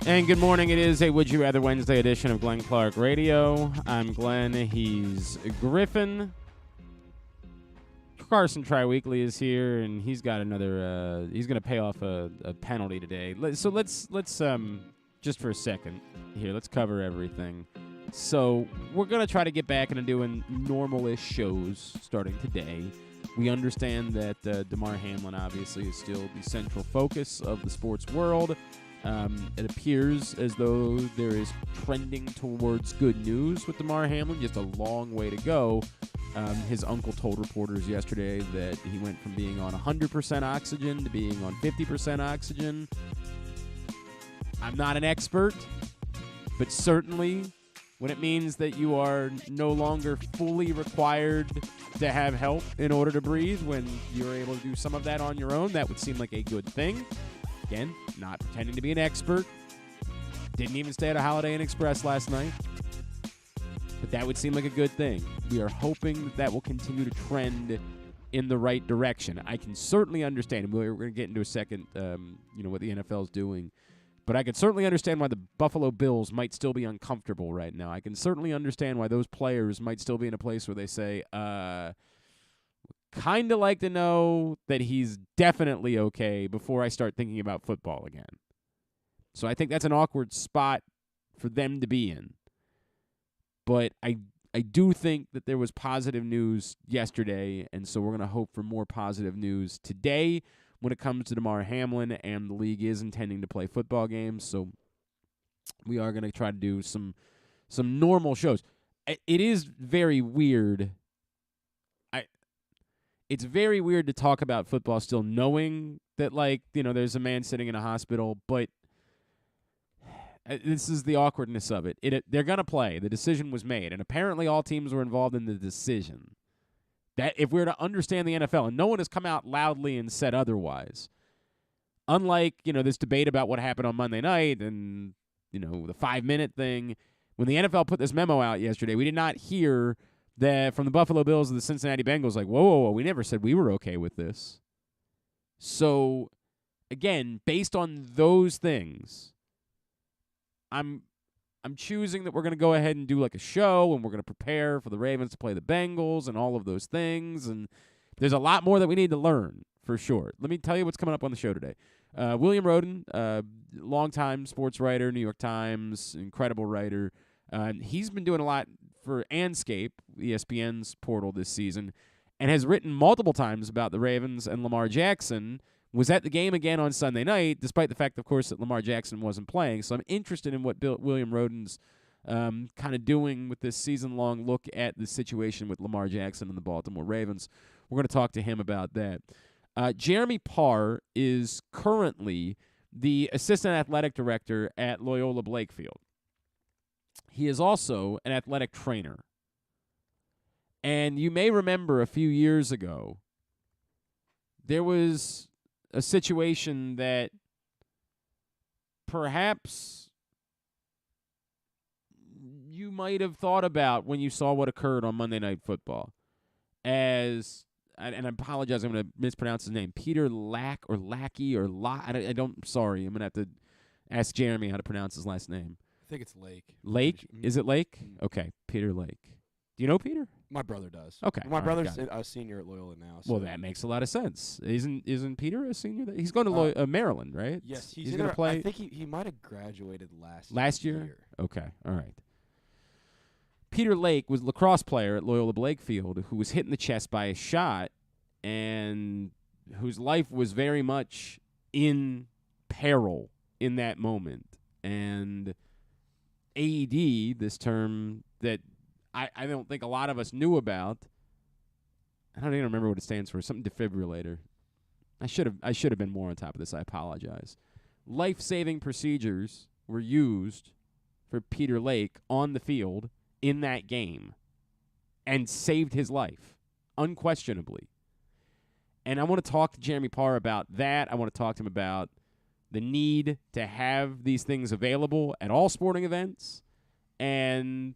And good morning. It is a Would You Rather Wednesday edition of Glenn Clark Radio. I'm Glenn. He's Griffin. Carson Triweekly is here, and he's got another. He's going to pay off a penalty today. So let's just for a second here. Let's cover everything. So we're going to try to get back into doing normal-ish shows starting today. We understand that Damar Hamlin obviously is still the central focus of the sports world. It appears as though there is trending towards good news with Damar Hamlin. Just a long way to go. His uncle told reporters yesterday that he went from being on 100% oxygen to being on 50% oxygen. I'm not an expert, but certainly when it means that you are no longer fully required to have help in order to breathe, when you're able to do some of that on your own, that would seem like a good thing. Again, not pretending to be an expert. Didn't even stay at a Holiday Inn Express last night. But that would seem like a good thing. We are hoping that will continue to trend in the right direction. I can certainly understand, and we're going to get into a second, what the NFL is doing. But I can certainly understand why the Buffalo Bills might still be uncomfortable right now. I can certainly understand why those players might still be in a place where they say, kind of like to know that he's definitely okay before I start thinking about football again. So I think that's an awkward spot for them to be in. But I do think that there was positive news yesterday, and so we're going to hope for more positive news today when it comes to Damar Hamlin, and the league is intending to play football games, so we are going to try to do some normal shows. It is very weird. It's very weird to talk about football still knowing that, there's a man sitting in a hospital, but this is the awkwardness of it. They're going to play. The decision was made, and apparently all teams were involved in the decision. That if we're to understand the NFL, and no one has come out loudly and said otherwise, unlike, this debate about what happened on Monday night and, the 5-minute thing, when the NFL put this memo out yesterday, we did not hear that from the Buffalo Bills or the Cincinnati Bengals, like, whoa, we never said we were okay with this. So, again, based on those things, I'm choosing that we're going to go ahead and do like a show, and we're going to prepare for the Ravens to play the Bengals and all of those things. And there's a lot more that we need to learn, for sure. Let me tell you what's coming up on the show today. William Rhoden, longtime sports writer, New York Times, incredible writer. He's been doing a lot for Anscape, ESPN's portal this season, and has written multiple times about the Ravens and Lamar Jackson. Was at the game again on Sunday night, despite the fact, of course, that Lamar Jackson wasn't playing. So I'm interested in what William Rhoden's kind of doing with this season-long look at the situation with Lamar Jackson and the Baltimore Ravens. We're going to talk to him about that. Jeremy Parr is currently the assistant athletic director at Loyola Blakefield. He is also an athletic trainer. And you may remember a few years ago, there was a situation that perhaps you might have thought about when you saw what occurred on Monday Night Football. And I apologize, I'm going to mispronounce his name, Peter Lackey. Sorry, I'm going to have to ask Jeremy how to pronounce his last name. I think it's Lake. Lake? Is it Lake? Okay, Peter Lake. Do you know Peter? My brother does. Okay. My brother's a senior at Loyola now. So. Well, that makes a lot of sense. Isn't Peter a senior? He's going to Maryland, right? Yes, he's going to play. I think he might have graduated last year. Okay, all right. Peter Lake was a lacrosse player at Loyola Blakefield who was hit in the chest by a shot and whose life was very much in peril in that moment. And AED, this term that I don't think a lot of us knew about. I don't even remember what it stands for. Something defibrillator. I should have been more on top of this. I apologize. Life-saving procedures were used for Peter Lake on the field in that game and saved his life, unquestionably. And I want to talk to Jeremy Parr about that. I want to talk to him about the need to have these things available at all sporting events. And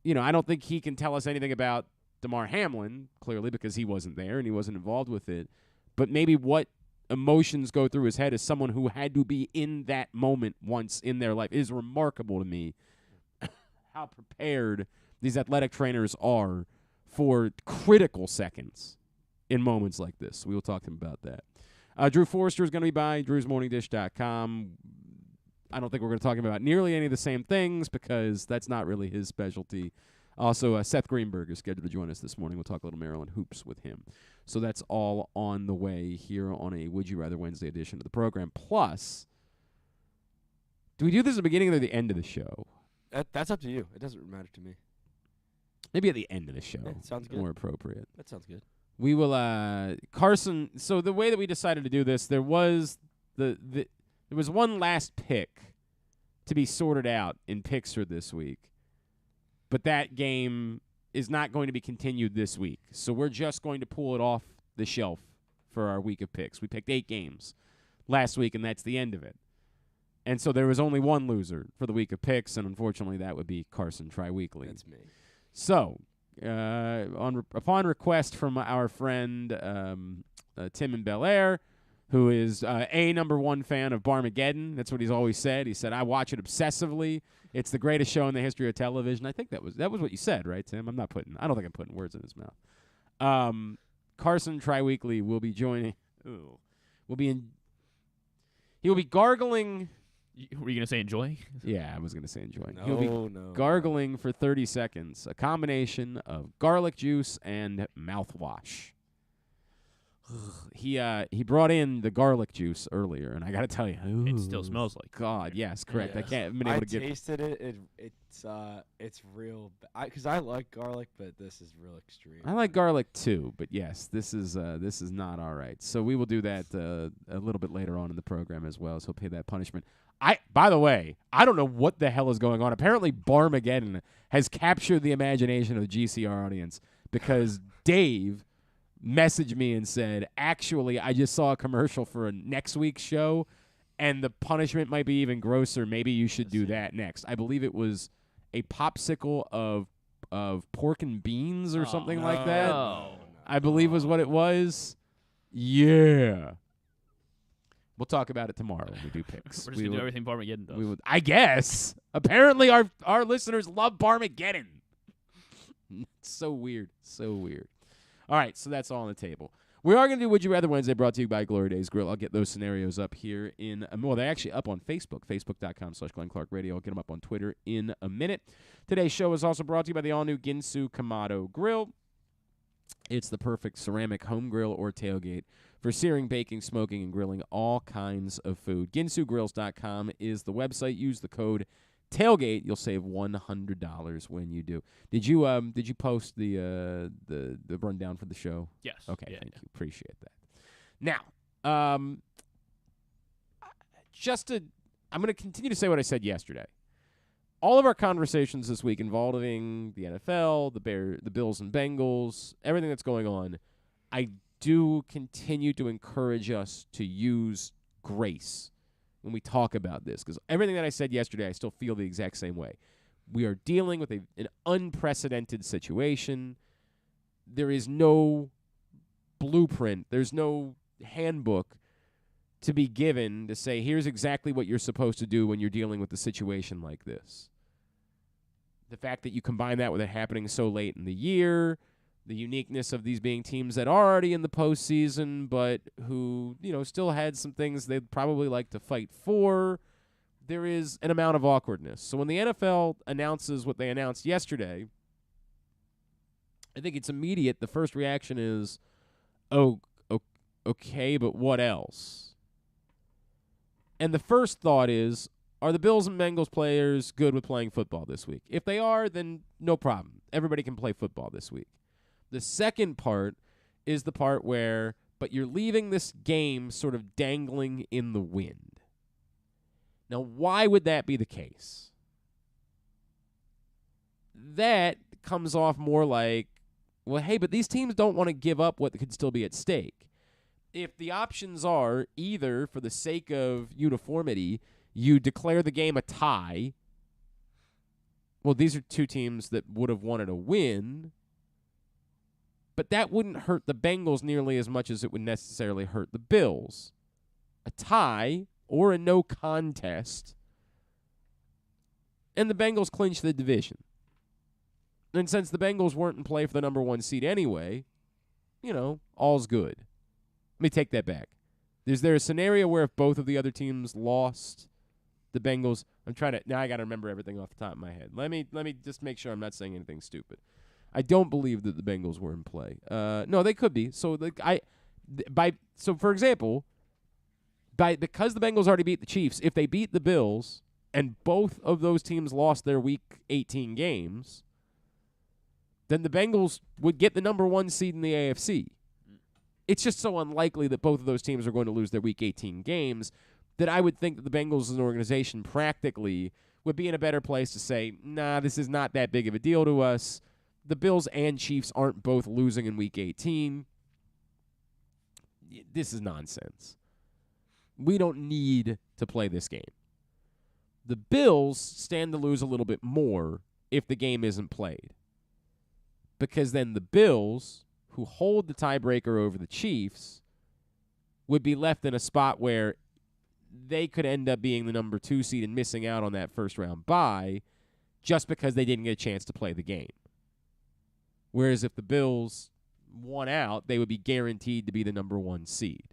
I don't think he can tell us anything about Damar Hamlin, clearly, because he wasn't there and he wasn't involved with it. But maybe what emotions go through his head as someone who had to be in that moment once in their life. It is remarkable to me how prepared these athletic trainers are for critical seconds in moments like this. We will talk to him about that. Drew Forrester is going to be by drewsmorningdish.com. I don't think we're going to talk about nearly any of the same things because that's not really his specialty. Also, Seth Greenberg is scheduled to join us this morning. We'll talk a little Maryland hoops with him. So that's all on the way here on a Would You Rather Wednesday edition of the program. Plus, do we do this at the beginning or the end of the show? That's up to you. It doesn't matter to me. Maybe at the end of the show. Yeah, sounds good. More appropriate. That sounds good. We will, Carson. So the way that we decided to do this, there was there was one last pick to be sorted out in Pickster this week, but that game is not going to be continued this week. So we're just going to pull it off the shelf for our week of picks. We picked 8 games last week, and that's the end of it. And so there was only one loser for the week of picks, and unfortunately that would be Carson Triweekly. That's me. So, upon request from our friend Tim in Bel Air, who is a number one fan of Barmageddon. That's what he's always said. He said, I watch it obsessively. It's the greatest show in the history of television. I think that was what you said, right, Tim? I don't think I'm putting words in his mouth. Carson Triweekly will be joining. He will be gargling. Were you going to say enjoy? Yeah, I was going to say enjoying. No, He'll be no. gargling for 30 seconds, a combination of garlic juice and mouthwash. He brought in the garlic juice earlier, and I got to tell you, It still smells like God, yes, correct. Yeah. I can't been able to get. tasted it. It's real. Because I like garlic, but this is real extreme. I like garlic too, but yes, this is not all right. So we will do that a little bit later on in the program as well. So he'll pay that punishment. By the way, I don't know what the hell is going on. Apparently, Barmageddon has captured the imagination of the GCR audience because Dave messaged me and said, actually, I just saw a commercial for a next week's show, and the punishment might be even grosser. Maybe you should do that next. I believe it was a popsicle of pork and beans or something like that. I believe was what it was. Yeah. We'll talk about it tomorrow when we do picks. We're just going to do everything Barmageddon does. I guess. Apparently our listeners love Barmageddon. It's so weird. So weird. All right, so that's all on the table. We are going to do Would You Rather Wednesday, brought to you by Glory Days Grill. I'll get those scenarios up here in a minute. They're actually up on Facebook, facebook.com/Glenn Clark Radio. I'll get them up on Twitter in a minute. Today's show is also brought to you by the all-new Ginsu Kamado Grill. It's the perfect ceramic home grill or tailgate for searing, baking, smoking, and grilling all kinds of food. GinsuGrills.com is the website. Use the code TAILGATE. You'll save $100 when you do. Did you post the rundown for the show? Yes. Okay, Yeah, thank yeah. you. Appreciate that. Now, I'm going to continue to say what I said yesterday. All of our conversations this week involving the NFL, the Bills and Bengals, everything that's going on, I do continue to encourage us to use grace when we talk about this, because everything that I said yesterday, I still feel the exact same way. We are dealing with an unprecedented situation. There is no blueprint. There's no handbook to be given to say, here's exactly what you're supposed to do when you're dealing with a situation like this. The fact that you combine that with it happening so late in the year, the uniqueness of these being teams that are already in the postseason, but who, still had some things they'd probably like to fight for. There is an amount of awkwardness. So when the NFL announces what they announced yesterday, I think it's immediate. The first reaction is, okay, but what else? And the first thought is, are the Bills and Bengals players good with playing football this week? If they are, then no problem. Everybody can play football this week. The second part is the part where, but you're leaving this game sort of dangling in the wind. Now, why would that be the case? That comes off more like, well, hey, but these teams don't want to give up what could still be at stake. If the options are either, for the sake of uniformity, you declare the game a tie, well, these are two teams that would have wanted a win, But that wouldn't hurt the Bengals nearly as much as it would necessarily hurt the Bills. A tie or a no contest, and the Bengals clinch the division. And since the Bengals weren't in play for the number 1 seed anyway, all's good. Let me take that back. Is there a scenario where if both of the other teams lost, the Bengals? Now I got to remember everything off the top of my head. Let me just make sure I'm not saying anything stupid. I don't believe that the Bengals were in play. No, they could be. So for example, because the Bengals already beat the Chiefs, if they beat the Bills and both of those teams lost their Week 18 games, then the Bengals would get the number 1 seed in the AFC. It's just so unlikely that both of those teams are going to lose their Week 18 games that I would think that the Bengals as an organization practically would be in a better place to say, nah, this is not that big of a deal to us. The Bills and Chiefs aren't both losing in Week 18. This is nonsense. We don't need to play this game. The Bills stand to lose a little bit more if the game isn't played. Because then the Bills, who hold the tiebreaker over the Chiefs, would be left in a spot where they could end up being the number 2 seed and missing out on that first-round bye just because they didn't get a chance to play the game. Whereas if the Bills won out, they would be guaranteed to be the number 1 seed.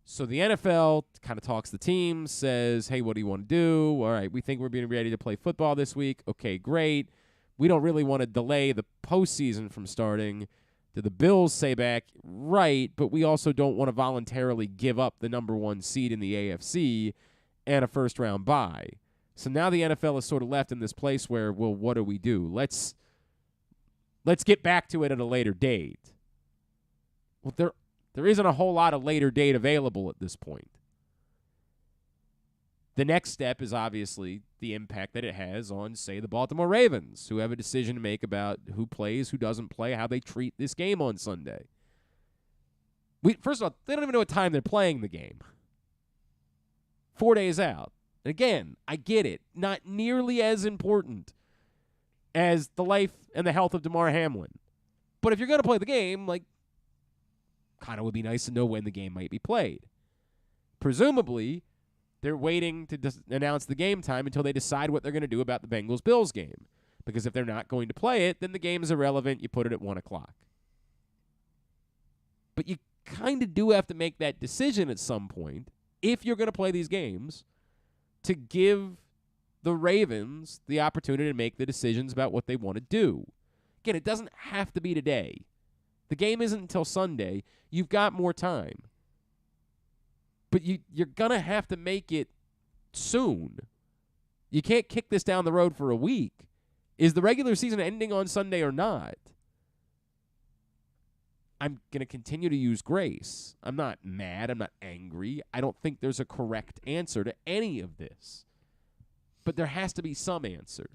So the NFL kind of talks the team, says, hey, what do you want to do? All right, we think we're being ready to play football this week. Okay, great. We don't really want to delay the postseason from starting. Do the Bills say back, right, but we also don't want to voluntarily give up the number 1 seed in the AFC and a first-round bye. So now the NFL is sort of left in this place where, well, what do we do? Let's get back to it at a later date. Well, there isn't a whole lot of later date available at this point. The next step is obviously the impact that it has on, say, the Baltimore Ravens, who have a decision to make about who plays, who doesn't play, how they treat this game on Sunday. First of all, they don't even know what time they're playing the game. 4 days out. And again, I get it. Not nearly as important as the life and the health of Damar Hamlin. But if you're going to play the game, kind of would be nice to know when the game might be played. Presumably, they're waiting to announce the game time until they decide what they're going to do about the Bengals-Bills game. Because if they're not going to play it, then the game is irrelevant. You put it at 1 o'clock. But you kind of do have to make that decision at some point, if you're going to play these games, to give the Ravens the opportunity to make the decisions about what they want to do. Again, it doesn't have to be today. The game isn't until Sunday. You've got more time. But you're going to have to make it soon. You can't kick this down the road for a week. Is the regular season ending on Sunday or not? I'm going to continue to use grace. I'm not mad. I'm not angry. I don't think there's a correct answer to any of this. But there has to be some answer.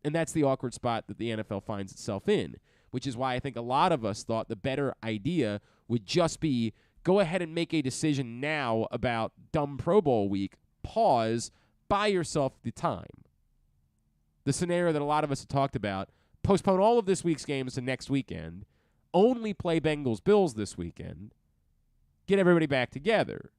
And that's the awkward spot that the NFL finds itself in, which is why I think a lot of us thought the better idea would just be go ahead and make a decision now about dumb Pro Bowl week. Pause. Buy yourself the time. The scenario that a lot of us have talked about, postpone all of this week's games to next weekend, only play Bengals-Bills this weekend, get everybody back together.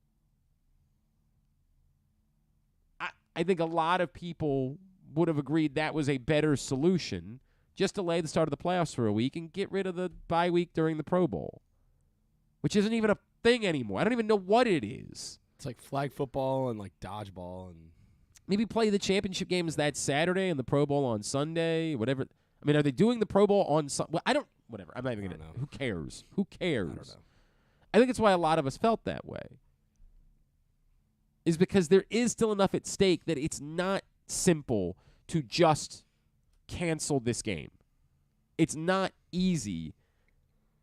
I think a lot of people would have agreed that was a better solution, just delay the start of the playoffs for a week and get rid of the bye week during the Pro Bowl, which isn't even a thing anymore. I don't even know what it is. It's like flag football and dodgeball, and maybe play the championship games that Saturday and the Pro Bowl on Sunday, whatever. I mean, are they doing the Pro Bowl on Sunday? Well, whatever. I'm not even going to know. Who cares? Who cares? I don't know. I think it's why a lot of us felt that way. Is because there is still enough at stake that it's not simple to just cancel this game. It's not easy.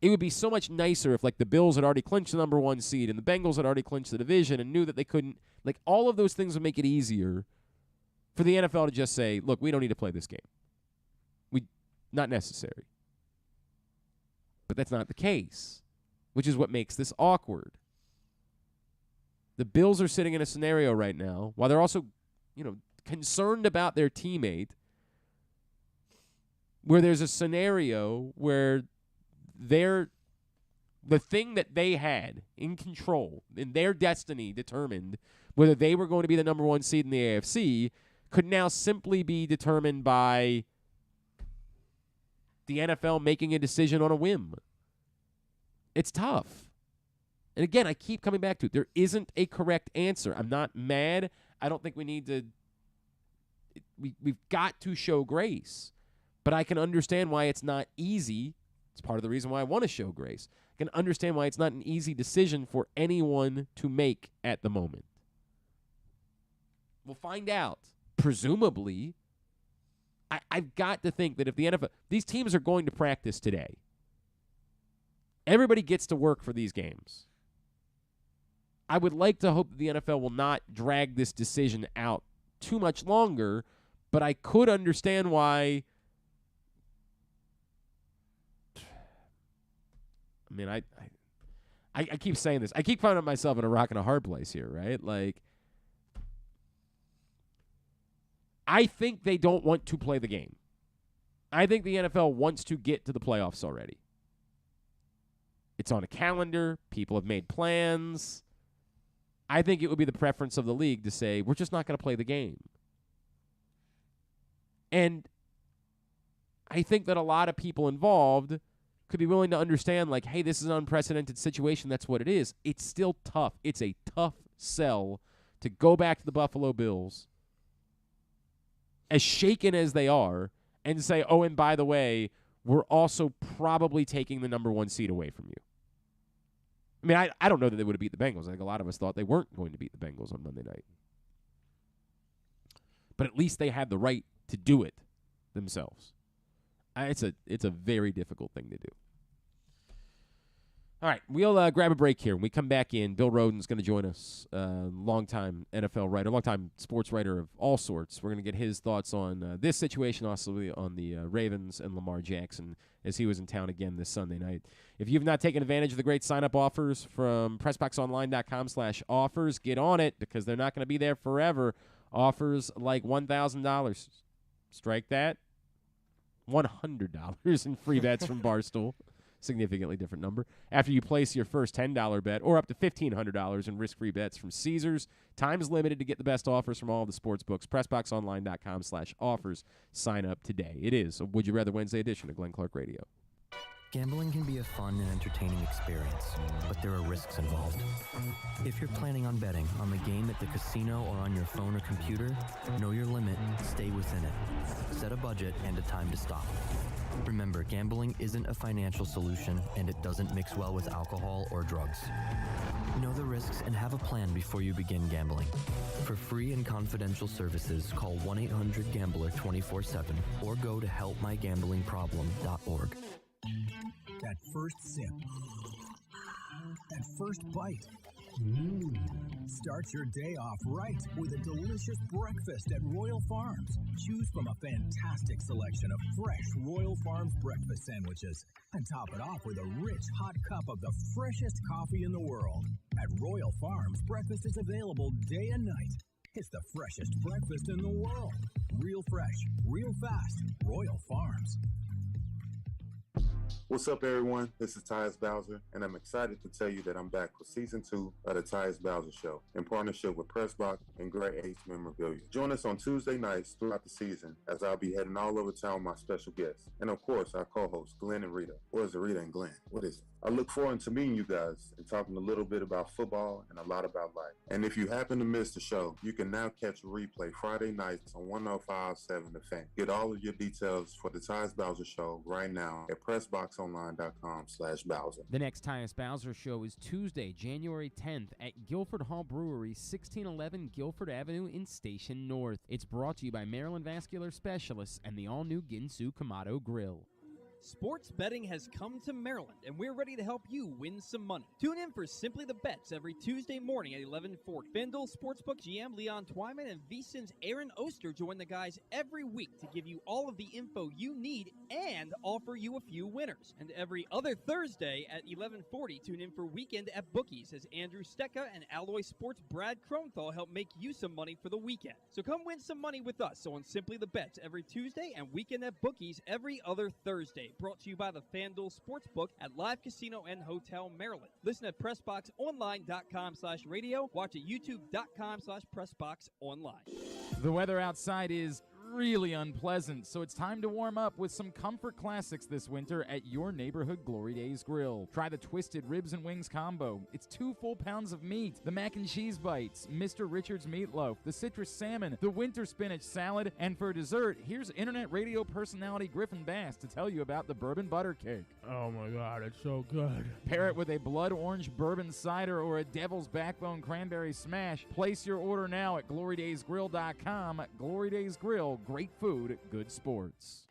It would be so much nicer if the Bills had already clinched the number 1 seed and the Bengals had already clinched the division and knew that they couldn't. All of those things would make it easier for the NFL to just say, look, we don't need to play this game. Not necessary. But that's not the case, which is what makes this awkward. The Bills are sitting in a scenario right now, while they're also, concerned about their teammate, where there's a scenario where the thing that they had in control, in their destiny determined whether they were going to be the number one seed in the AFC, could now simply be determined by the NFL making a decision on a whim. It's tough. And again, I keep coming back to it. There isn't a correct answer. I'm not mad. I don't think we need to we've got to show grace. But I can understand why it's not easy. It's part of the reason why I want to show grace. I can understand why it's not an easy decision for anyone to make at the moment. We'll find out. Presumably, I've got to think that if the NFL, these teams are going to practice today. Everybody gets to work for these games. I would like to hope that the NFL will not drag this decision out too much longer, but I could understand why. I mean, I keep saying this. I keep finding myself in a rock and a hard place here, right? Like, I think they don't want to play the game. I think the NFL wants to get to the playoffs already. It's on a calendar. People have made plans. I think it would be the preference of the league to say, we're just not going to play the game. And I think that a lot of people involved could be willing to understand, like, hey, this is an unprecedented situation. That's what it is. It's still tough. It's a tough sell to go back to the Buffalo Bills, as shaken as they are, and say, oh, and by the way, we're also probably taking the number one seed away from you. I mean, I don't know that they would have beat the Bengals. I think a lot of us thought they weren't going to beat the Bengals on Monday night. But at least they had the right to do it themselves. It's a very difficult thing to do. All right, we'll grab a break here. When we come back in, Bill Rhoden's going to join us, longtime NFL writer, longtime sports writer of all sorts. We're going to get his thoughts on this situation, also on the Ravens and Lamar Jackson as he was in town again this Sunday night. If you've not taken advantage of the great sign-up offers from PressBoxOnline.com/offers, get on it because they're not going to be there forever. Offers like $1,000. Strike that. $100 in free bets from Barstool. Significantly different number. After you place your first $10 bet or up to $1,500 in risk-free bets from Caesars. Time's limited to get the best offers from all of the sports books. PressBoxOnline.com/offers. Sign up today. It is a Would You Rather Wednesday edition of Glenn Clark Radio. Gambling can be a fun and entertaining experience, but there are risks involved. If you're planning on betting on the game at the casino or on your phone or computer, know your limit, stay within it. Set a budget and a time to stop. Remember, gambling isn't a financial solution, and it doesn't mix well with alcohol or drugs. Know the risks and have a plan before you begin gambling. For free and confidential services, call 1-800-GAMBLER 24/7 or go to helpmygamblingproblem.org. That first sip. That first bite. Start your day off right with a delicious breakfast at Royal Farms. Choose from a fantastic selection of fresh Royal Farms breakfast sandwiches and top it off with a rich hot cup of the freshest coffee in the world. At Royal Farms, breakfast is available day and night. It's the freshest breakfast in the world. Real fresh, real fast. Royal Farms. What's up, everyone? This is Tyus Bowser, and I'm excited to tell you that I'm back for Season 2 of The Tyus Bowser Show in partnership with PressBox and Great H Memorabilia. Join us on Tuesday nights throughout the season as I'll be heading all over town with my special guests. And, of course, our co-hosts, Glenn and Rita. Or is it Rita and Glenn? What is it? I look forward to meeting you guys and talking a little bit about football and a lot about life. And if you happen to miss the show, you can now catch a replay Friday nights on 105.7 The Fan. Get all of your details for The Tyus Bowser Show right now at PressBoxOnline.com/Bowser. The next Tyus Bowser Show is Tuesday, January 10th at Guilford Hall Brewery, 1611 Guilford Avenue in Station North. It's brought to you by Maryland Vascular Specialists and the all-new Ginsu Kamado Grill. Sports betting has come to Maryland, and we're ready to help you win some money. Tune in for Simply the Bets every Tuesday morning at 11:40. FanDuel Sportsbook GM Leon Twyman and VSiN's Aaron Oster join the guys every week to give you all of the info you need and offer you a few winners. And every other Thursday at 11:40, tune in for Weekend at Bookies as Andrew Stecca and Alloy Sports' Brad Kronthal help make you some money for the weekend. So come win some money with us on Simply the Bets every Tuesday and Weekend at Bookies every other Thursday. Brought to you by the FanDuel Sportsbook at Live Casino and Hotel Maryland. Listen at PressBoxOnline.com/radio. Watch at YouTube.com/PressBoxOnline. The weather outside is really unpleasant, so it's time to warm up with some comfort classics this winter at your neighborhood Glory Days Grill. Try the Twisted Ribs and Wings combo. It's 2 full pounds of meat, the mac and cheese bites, Mr. Richards meatloaf, the citrus salmon, the winter spinach salad, and for dessert, here's internet radio personality Griffin Bass to tell you about the bourbon butter cake. Oh my God, it's so good. Pair it with a blood orange bourbon cider or a devil's backbone cranberry smash. Place your order now at glorydaysgrill.com. Glory Days Grill. Great food, good sports.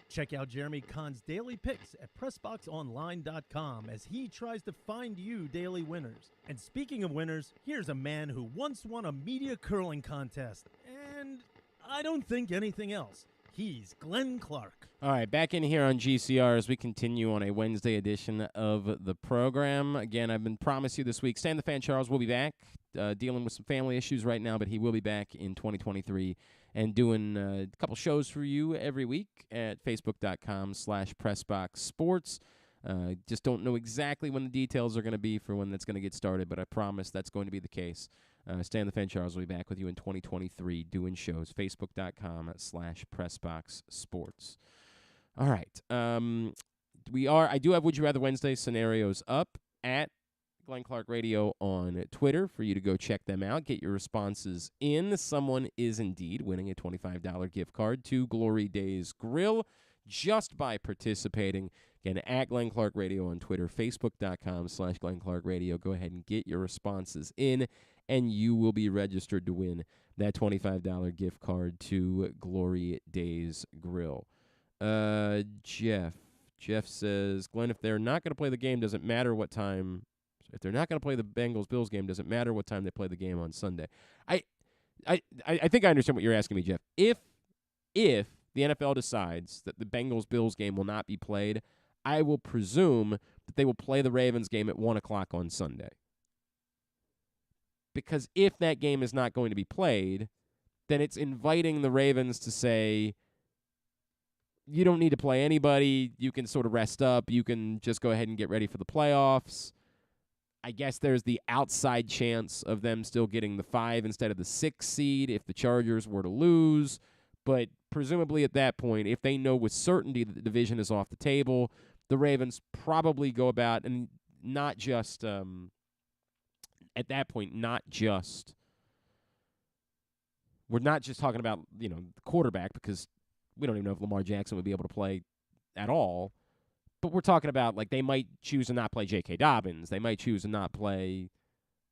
Check out Jeremy Kahn's daily picks at PressBoxOnline.com as he tries to find you daily winners. And speaking of winners, here's a man who once won a media curling contest, and I don't think anything else. He's Glenn Clark. All right, back in here on GCR as we continue on a Wednesday edition of the program. Again, I've been promised you this week, Stan the Fan Charles will be back, dealing with some family issues right now, but he will be back in 2023 and doing a couple shows for you every week at facebook.com/PressBoxSports. Just don't know exactly when the details are going to be for when that's going to get started, but I promise that's going to be the case. Stan the Fan Charles will be back with you in 2023 doing shows. Facebook.com/PressBoxSports. All right. I do have Would You Rather Wednesday scenarios up at Glenn Clark Radio on Twitter for you to go check them out. Get your responses in. Someone is indeed winning a $25 gift card to Glory Days Grill just by participating. Again, at Glenn Clark Radio on Twitter, Facebook.com/Glenn Clark Radio. Go ahead and get your responses in, and you will be registered to win that $25 gift card to Glory Days Grill. Jeff says, Glenn, if they're not going to play the game, doesn't matter what time. If they're not going to play the Bengals-Bills game, doesn't matter what time they play the game on Sunday. I think I understand what you're asking me, Jeff. If the NFL decides that the Bengals-Bills game will not be played, I will presume that they will play the Ravens game at 1 o'clock on Sunday. Because if that game is not going to be played, then it's inviting the Ravens to say, you don't need to play anybody. You can sort of rest up. You can just go ahead and get ready for the playoffs. I guess there's the outside chance of them still getting the 5 instead of the 6 seed if the Chargers were to lose. But presumably at that point, if they know with certainty that the division is off the table, the Ravens probably go about, and not just, at that point, we're not just talking about, the quarterback, because we don't even know if Lamar Jackson would be able to play at all. But we're talking about, they might choose to not play J.K. Dobbins. They might choose to not play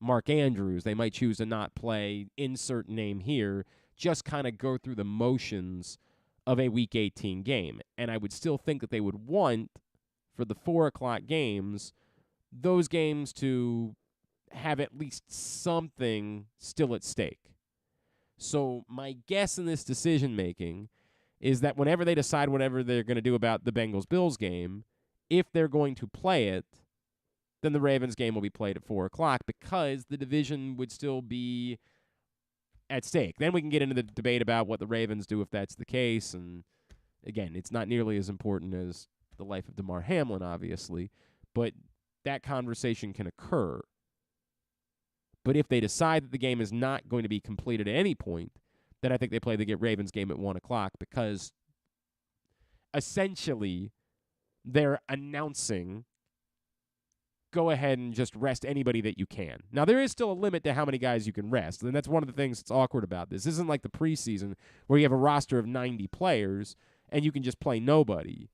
Mark Andrews. They might choose to not play insert name here, just kind of go through the motions of a Week 18 game. And I would still think that they would want, for the 4 o'clock games, those games to have at least something still at stake. So my guess in this decision-making is that whenever they decide whatever they're going to do about the Bengals-Bills game, if they're going to play it, then the Ravens game will be played at 4 o'clock because the division would still be at stake. Then we can get into the debate about what the Ravens do if that's the case. And, again, it's not nearly as important as the life of DeMar Hamlin, obviously, but that conversation can occur. But if they decide that the game is not going to be completed at any point, then I think they play the Ravens game at 1 o'clock because essentially they're announcing, go ahead and just rest anybody that you can. Now, there is still a limit to how many guys you can rest, and that's one of the things that's awkward about this. This isn't like the preseason where you have a roster of 90 players and you can just play nobody.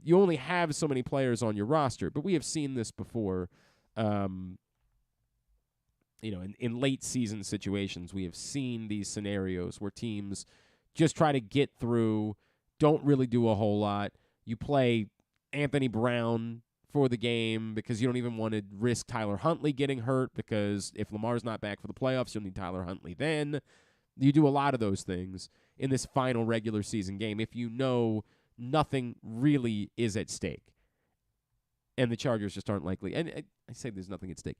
You only have so many players on your roster, but we have seen this before. In late season situations, we have seen these scenarios where teams just try to get through, don't really do a whole lot. You play Anthony Brown for the game because you don't even want to risk Tyler Huntley getting hurt, because if Lamar's not back for the playoffs, you'll need Tyler Huntley then. You do a lot of those things in this final regular season game if you know nothing really is at stake. And the Chargers just aren't likely. And I say there's nothing at stake.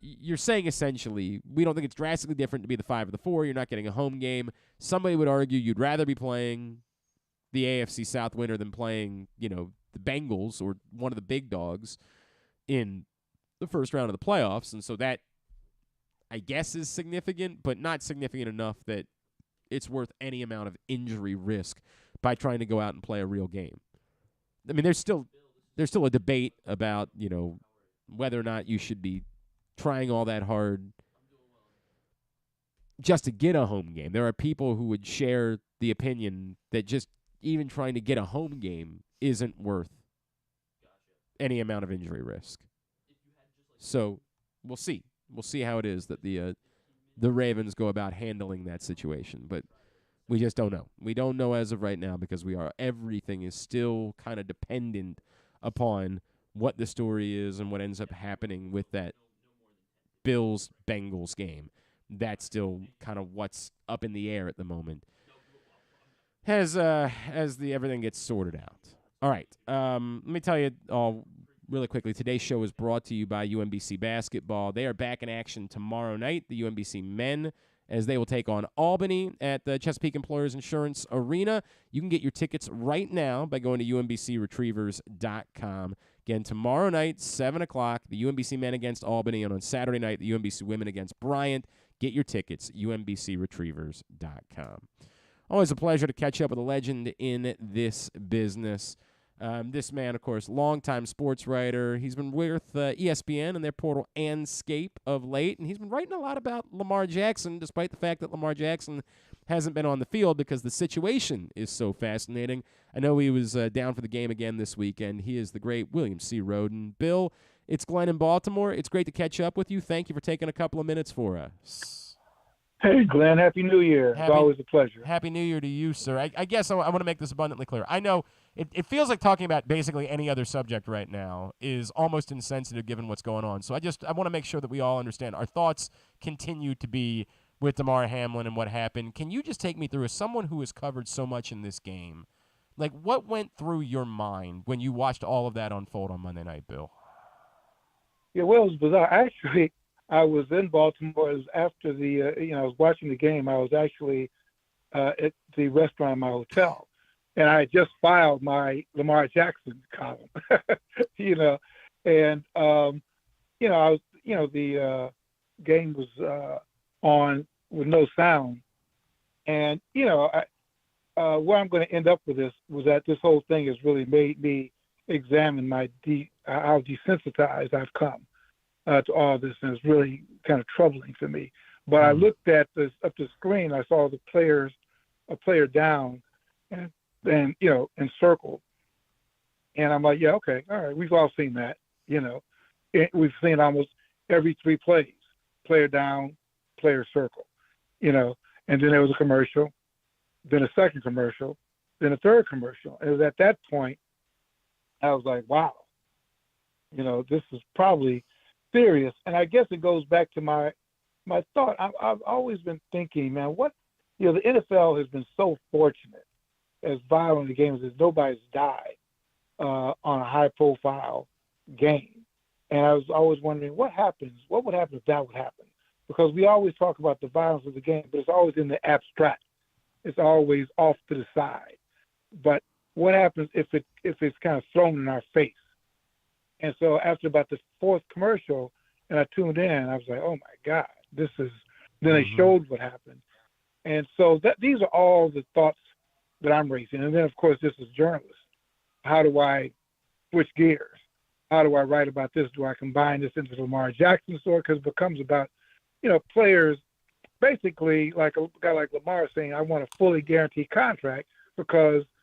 You're saying essentially, we don't think it's drastically different to be the 5 or the 4. You're not getting a home game. Somebody would argue you'd rather be playing the AFC South winner than playing, the Bengals or one of the big dogs in the first round of the playoffs. And so that, I guess, is significant, but not significant enough that it's worth any amount of injury risk by trying to go out and play a real game. I mean, there's still a debate about, whether or not you should be trying all that hard just to get a home game. There are people who would share the opinion that just even trying to get a home game isn't worth any amount of injury risk. So we'll see. We'll see how it is that the Ravens go about handling that situation. But we just don't know. We don't know as of right now because everything is still kind of dependent upon what the story is and what ends up happening with that Bills-Bengals game. That's still kind of what's up in the air at the moment as everything gets sorted out. All right. Let me tell you all really quickly. Today's show is brought to you by UMBC Basketball. They are back in action tomorrow night, the UMBC men, as they will take on Albany at the Chesapeake Employers Insurance Arena. You can get your tickets right now by going to umbcretrievers.com. Again, tomorrow night, 7 o'clock, the UMBC men against Albany, and on Saturday night, the UMBC women against Bryant. Get your tickets, umbcretrievers.com. Always a pleasure to catch up with a legend in this business. This man, of course, longtime sports writer. He's been with ESPN and their portal Anscape of late, and he's been writing a lot about Lamar Jackson, despite the fact that Lamar Jackson hasn't been on the field because the situation is so fascinating. I know he was down for the game again this weekend. He is the great William C. Rhoden. Bill, it's Glenn in Baltimore. It's great to catch up with you. Thank you for taking a couple of minutes for us. Hey, Glenn, Happy New Year. It's always a pleasure. Happy New Year to you, sir. I guess I want to make this abundantly clear. I know it feels like talking about basically any other subject right now is almost insensitive given what's going on. So I want to make sure that we all understand. Our thoughts continue to be with Damar Hamlin and what happened. Can you just take me through, as someone who has covered so much in this game, like what went through your mind when you watched all of that unfold on Monday night, Bill? Yeah, well, it was bizarre. Actually, I was in Baltimore. It was after I was watching the game. I was actually at the restaurant in my hotel, and I had just filed my Lamar Jackson column, and I was, the game was on with no sound, and where I'm going to end up with this was that this whole thing has really made me examine how desensitized I've come to all this, and it's really kind of troubling for me. But I looked at up the screen, I saw a player down, and encircled, and I'm like, yeah, okay, all right, we've all seen that, we've seen almost every 3 plays, player down, player circle, and then there was a commercial, then a second commercial, then a third commercial, and it was at that point I was like, wow, this is probably serious. And I guess it goes back to my thought. I've always been thinking, man, the NFL has been so fortunate, as violent the game is, nobody's died on a high-profile game. And I was always wondering, what would happen if that would happen? Because we always talk about the violence of the game, but it's always in the abstract. It's always off to the side. But what happens if it's kind of thrown in our face? And so after about the 4th commercial, and I tuned in, I was like, oh, my God, this is – then they showed what happened. And so these are all the thoughts that I'm raising. And then, of course, this is journalist. How do I switch gears? How do I write about this? Do I combine this into the Lamar Jackson story? Because it becomes about, players basically like a guy like Lamar saying, I want a fully guaranteed contract because –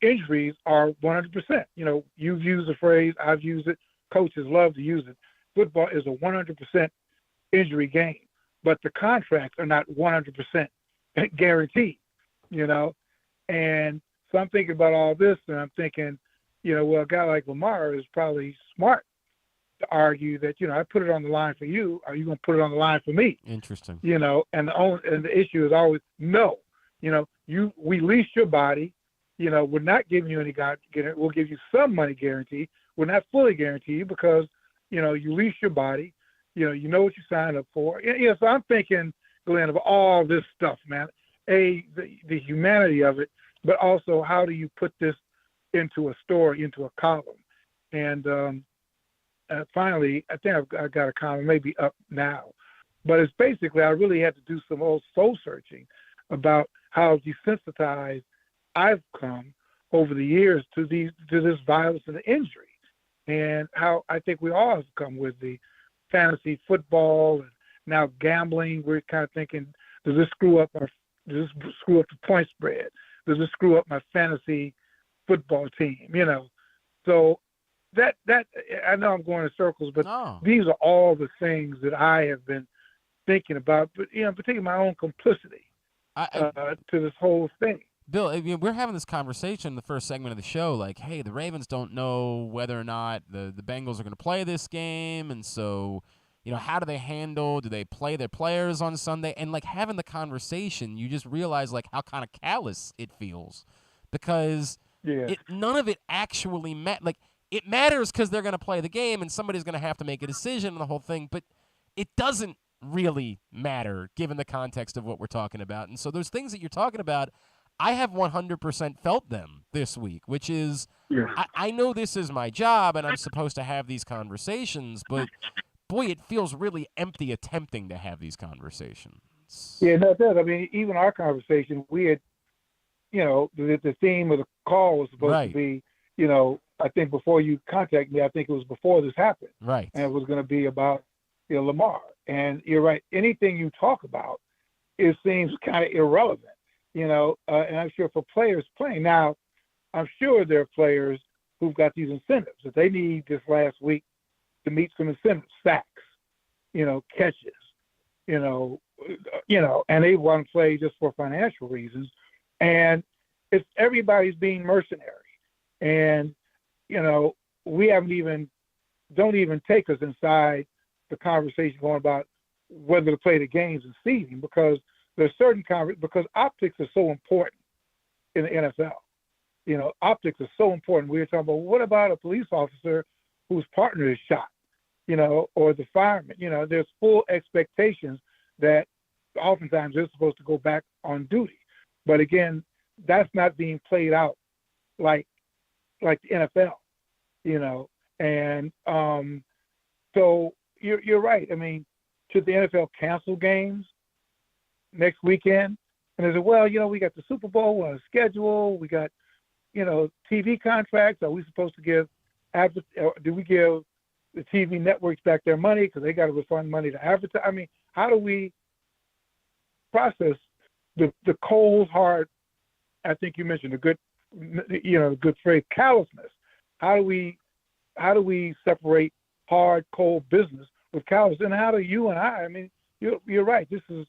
injuries are 100%. You've used the phrase, I've used it, coaches love to use it. Football is a 100% injury game, but the contracts are not 100% guaranteed, and So I'm thinking about all this, and I'm thinking, well, a guy like Lamar is probably smart to argue that, I put it on the line for you. Are you going to put it on the line for me? Interesting. And the issue is always no. We lease your body. We're not giving you any guarantee. We'll give you some money guarantee. We're not fully guaranteed because, you lease your body. You know what you signed up for. So I'm thinking, Glenn, of all this stuff, man. The humanity of it, but also how do you put this into a story, into a column? And finally, I think I've got a column maybe up now, but it's basically I really had to do some old soul searching about how desensitized I've come over the years to this violence and injury, and how I think we all have come with the fantasy football and now gambling. We're kind of thinking, does this screw up the point spread? Does this screw up my fantasy football team? So that I know I'm going in circles, but these are all the things that I have been thinking about. But particularly my own complicity to this whole thing. Bill, we're having this conversation in the first segment of the show, like, hey, the Ravens don't know whether or not the Bengals are going to play this game, and so, how do they handle, do they play their players on Sunday? And, like, having the conversation, you just realize, like, how kind of callous it feels because none of it actually like, it matters because they're going to play the game and somebody's going to have to make a decision on the whole thing, but it doesn't really matter given the context of what we're talking about. And so those things that you're talking about, I have 100% felt them this week, which is I know this is my job and I'm supposed to have these conversations, but, boy, it feels really empty attempting to have these conversations. Yeah, no, it does. I mean, even our conversation, we had, the theme of the call was supposed to be, I think before you contact me, I think it was before this happened. Right. And it was going to be about Lamar. And you're right. Anything you talk about, it seems kind of irrelevant. And I'm sure for players playing now, I'm sure there are players who've got these incentives that they need this last week to meet some incentives, sacks, catches, and they want to play just for financial reasons. And it's everybody's being mercenary. And, we don't even take us inside the conversation going about whether to play the games and seeding because there's certain because optics are so important in the NFL. Optics are so important. We were talking about what about a police officer whose partner is shot, or the fireman. There's full expectations that oftentimes they're supposed to go back on duty. But again, that's not being played out like the NFL, And so you're right. I mean, should the NFL cancel games next weekend? And they said, well, we got the Super Bowl on a schedule. We got, TV contracts. Are we supposed to give do we give the TV networks back their money because they got to refund money to advertise? I mean, how do we process the cold, hard, I think you mentioned a good, good phrase, callousness. How do we separate hard, cold business with callousness? And how do you and I mean, you're right. This is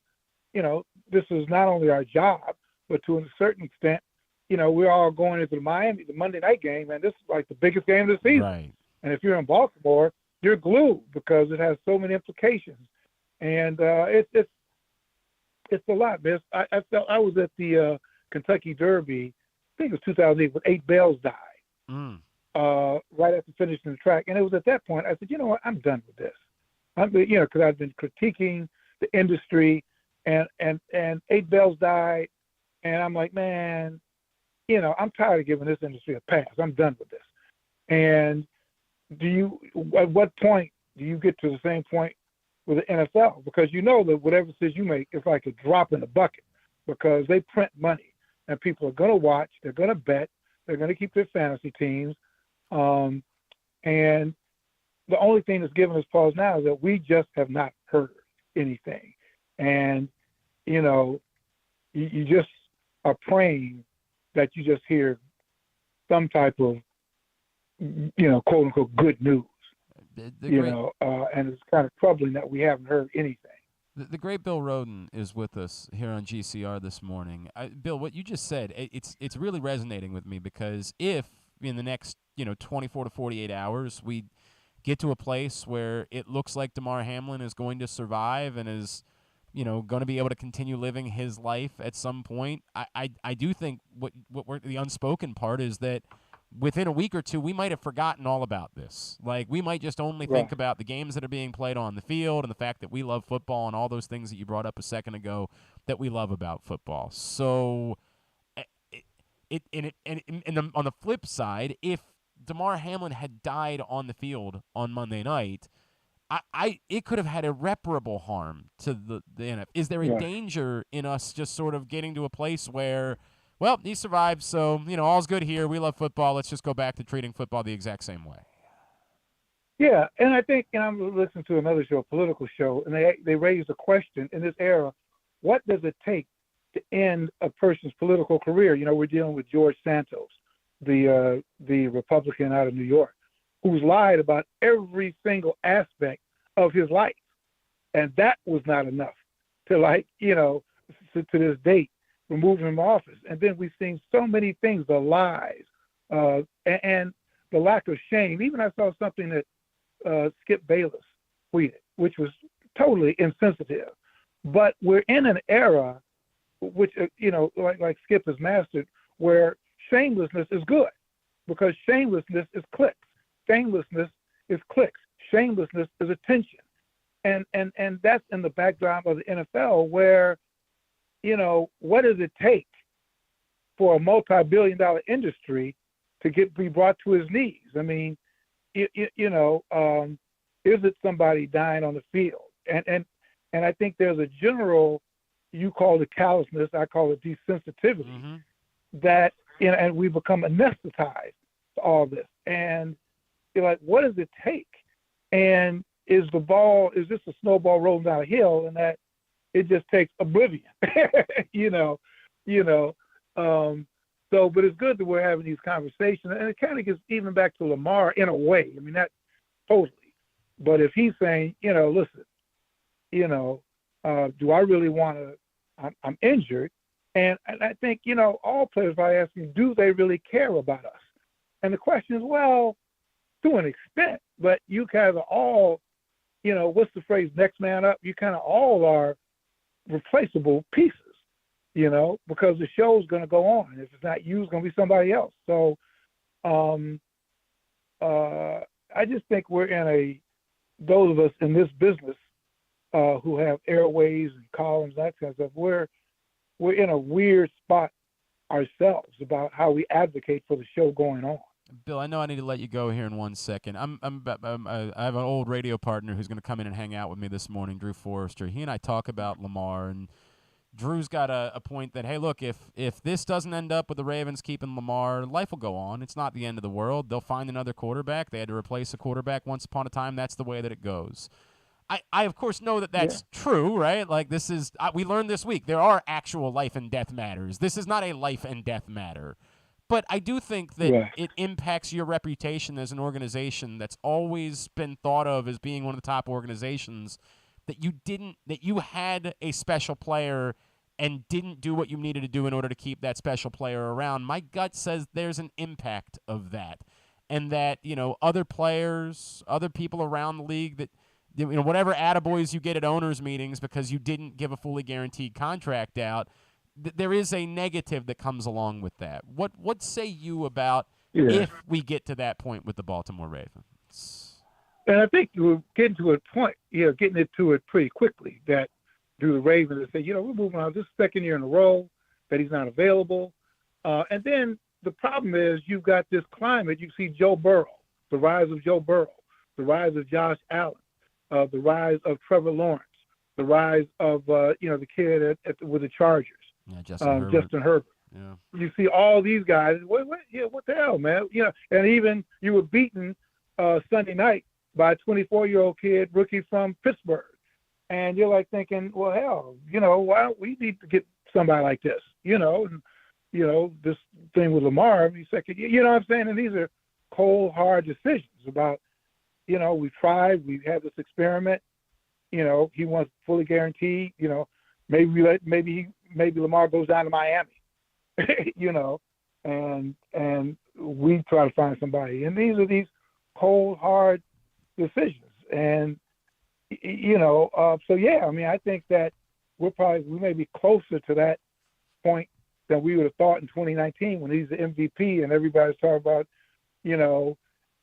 not only our job, but to a certain extent, we're all going into the Monday night game, and this is like the biggest game of the season. Right. And if you're in Baltimore, you're glued because it has so many implications. And it's a lot, man. I felt I was at the Kentucky Derby, I think it was 2008, when 8 Bells died. Right after finishing the track. And it was at that point I said, you know what, I'm done with this. Because I've been critiquing the industry, and 8 Bells died, and I'm like, man, I'm tired of giving this industry a pass. I'm done with this. And at what point do you get to the same point with the NFL? Because that whatever decision you make is like a drop in the bucket because they print money and people are going to watch, they're going to bet, they're going to keep their fantasy teams. And the only thing that's giving us pause now is that we just have not heard anything. And, you just are praying that you just hear some type of, quote unquote, good news, and it's kind of troubling that we haven't heard anything. The great Bill Rhoden is with us here on GCR this morning. Bill, what you just said, it's really resonating with me, because if in the next 24 to 48 hours we get to a place where it looks like Damar Hamlin is going to survive and is going to be able to continue living his life at some point, I do think what the unspoken part is that within a week or two, we might have forgotten all about this. Like, we might just only think about the games that are being played on the field and the fact that we love football and all those things that you brought up a second ago that we love about football. So, on the flip side, if Damar Hamlin had died on the field on Monday night, it could have had irreparable harm to the NFL. Is there a danger in us just sort of getting to a place where, well, he survived, so, all's good here. We love football. Let's just go back to treating football the exact same way. Yeah, and I think, I'm listening to another show, a political show, and they raised a question in this era: what does it take to end a person's political career? We're dealing with George Santos, the Republican out of New York, who's lied about every single aspect of his life, and that was not enough to to this date remove him from office. And then we've seen so many things, the lies, and the lack of shame. Even I saw something that Skip Bayless tweeted, which was totally insensitive. But we're in an era which, like Skip has mastered, where shamelessness is good, because shamelessness is clicks. Shamelessness is clicks. Shamelessness is attention. And that's in the backdrop of the NFL, where what does it take for a multi-billion-dollar industry to be brought to his knees? I mean, is it somebody dying on the field? And I think there's a general, you call it callousness, I call it desensitivity, that and we become anesthetized to all this. And you're like, what does it take? And is this a snowball rolling down a hill, and that it just takes oblivion? But it's good that we're having these conversations, and it kind of gets even back to Lamar in a way. I mean, not totally, but if he's saying, listen, do I really want to? I'm injured, and I think all players are asking, do they really care about us? And the question is, well, to an extent, but you kind of all, what's the phrase, next man up? You kind of all are replaceable pieces, because the show's going to go on. If it's not you, it's going to be somebody else. So I just think those of us in this business who have airways and columns, that kind of stuff, we're in a weird spot ourselves about how we advocate for the show going on. Bill, I know I need to let you go here in 1 second. I have an old radio partner who's going to come in and hang out with me this morning, Drew Forrester. He and I talk about Lamar, and Drew's got a point that, hey, look, if this doesn't end up with the Ravens keeping Lamar, life will go on. It's not the end of the world. They'll find another quarterback. They had to replace a quarterback once upon a time. That's the way that it goes. I of course, know that that's true, right? Like, this is we learned this week. There are actual life and death matters. This is not a life and death matter. But I do think that it impacts your reputation as an organization that's always been thought of as being one of the top organizations, that you had a special player and didn't do what you needed to do in order to keep that special player around. My gut says there's an impact of that, and that, other players, other people around the league, that, whatever attaboys you get at owners' meetings because you didn't give a fully guaranteed contract out, there is a negative that comes along with that. What say you about if we get to that point with the Baltimore Ravens? And I think we're getting to a point, getting to it pretty quickly, that do the Ravens say, we're moving on. This second year in a row that he's not available. And then the problem is you've got this climate. You see Joe Burrow, the rise of Joe Burrow, the rise of Josh Allen, the rise of Trevor Lawrence, the rise of, the kid with the Chargers. Yeah, Justin Herbert. Yeah. You see all these guys. What the hell, man? And even you were beaten Sunday night by a 24-year-old kid, rookie from Pittsburgh, and you're like thinking, well, hell, why we need to get somebody like this, and this thing with Lamar, second, what I'm saying? And these are cold, hard decisions about, we tried, we had this experiment, he wants fully guaranteed. Maybe Lamar goes down to Miami, and we try to find somebody. And these are these cold, hard decisions. And so yeah, I mean, I think that we may be closer to that point than we would have thought in 2019 when he's the MVP and everybody's talking about,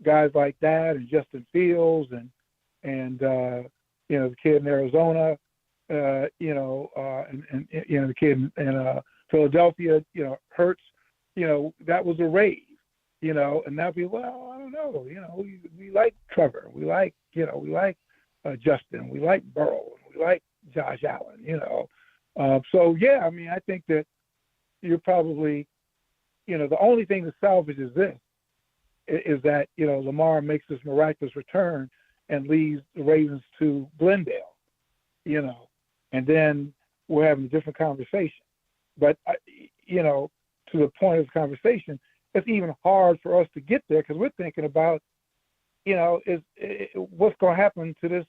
guys like that and Justin Fields and the kid in Arizona, and the kid in Philadelphia, Hurts, that was a rave, and now people, well, I don't know, we like Trevor, we like Justin, we like Burrow, we like Josh Allen, so yeah, I mean, I think that you're probably, the only thing that salvages this is that, Lamar makes this miraculous return and leads the Ravens to Glendale, and then we're having a different conversation. But, to the point of the conversation, it's even hard for us to get there because we're thinking about, what's going to happen to this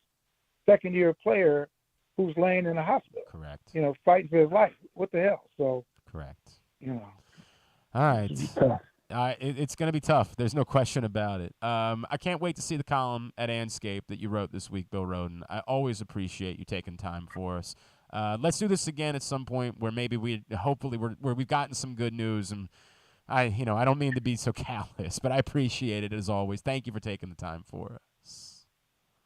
second-year player who's laying in the hospital. Correct. Fighting for his life. What the hell? So. Correct. All right. It's going to be tough. There's no question about it. I can't wait to see the column at Anscape that you wrote this week, Bill Rhoden. I always appreciate you taking time for us. Let's do this again at some point where maybe where we've gotten some good news. And I don't mean to be so callous, but I appreciate it as always. Thank you for taking the time for us.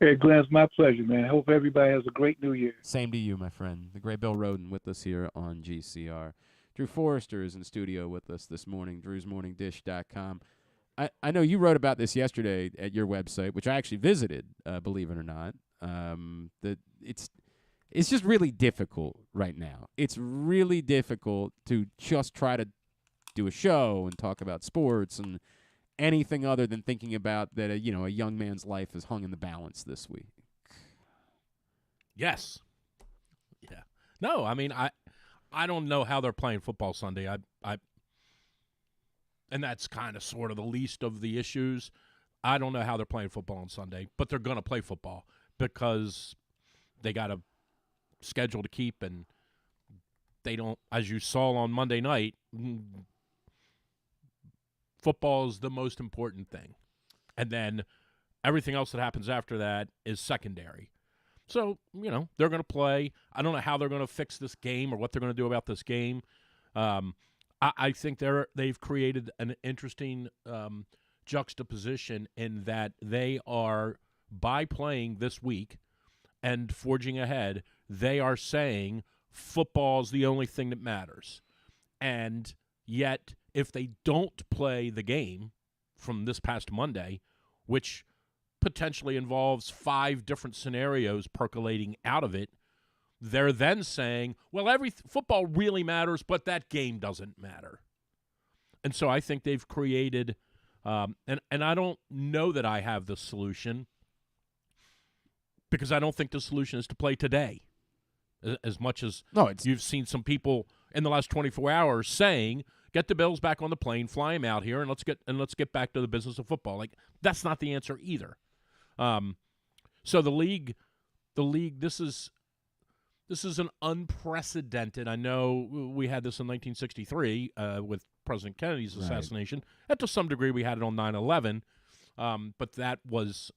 Hey, Glenn, it's my pleasure, man. I hope everybody has a great New Year. Same to you, my friend. The great Bill Rhoden with us here on GCR. Drew Forrester is in studio with us this morning, drewsmorningdish.com. I know you wrote about this yesterday at your website, which I actually visited, believe it or not. That it's just really difficult right now. It's really difficult to just try to do a show and talk about sports and anything other than thinking about that, a young man's life is hung in the balance this week. Yes. Yeah. No, I mean, I don't know how they're playing football Sunday. And that's kind of sort of the least of the issues. I don't know how they're playing football on Sunday, but they're going to play football because they got a schedule to keep, and they don't, as you saw on Monday night, football is the most important thing. And then everything else that happens after that is secondary. So, they're going to play. I don't know how they're going to fix this game or what they're going to do about this game. I think they've created an interesting juxtaposition in that they are, by playing this week and forging ahead, they are saying football is the only thing that matters. And yet, if they don't play the game from this past Monday, which potentially involves 5 different scenarios percolating out of it, they're then saying, well, football really matters, but that game doesn't matter. And so I think they've created, and I don't know that I have the solution, because I don't think the solution is to play today. As much as you've seen some people in the last 24 hours saying, get the Bills back on the plane, fly them out here, and let's get back to the business of football. Like, that's not the answer either. So the league, this is an unprecedented. I know we had this in 1963 with President Kennedy's assassination. Right. And to some degree, we had it on 9/11, but that was,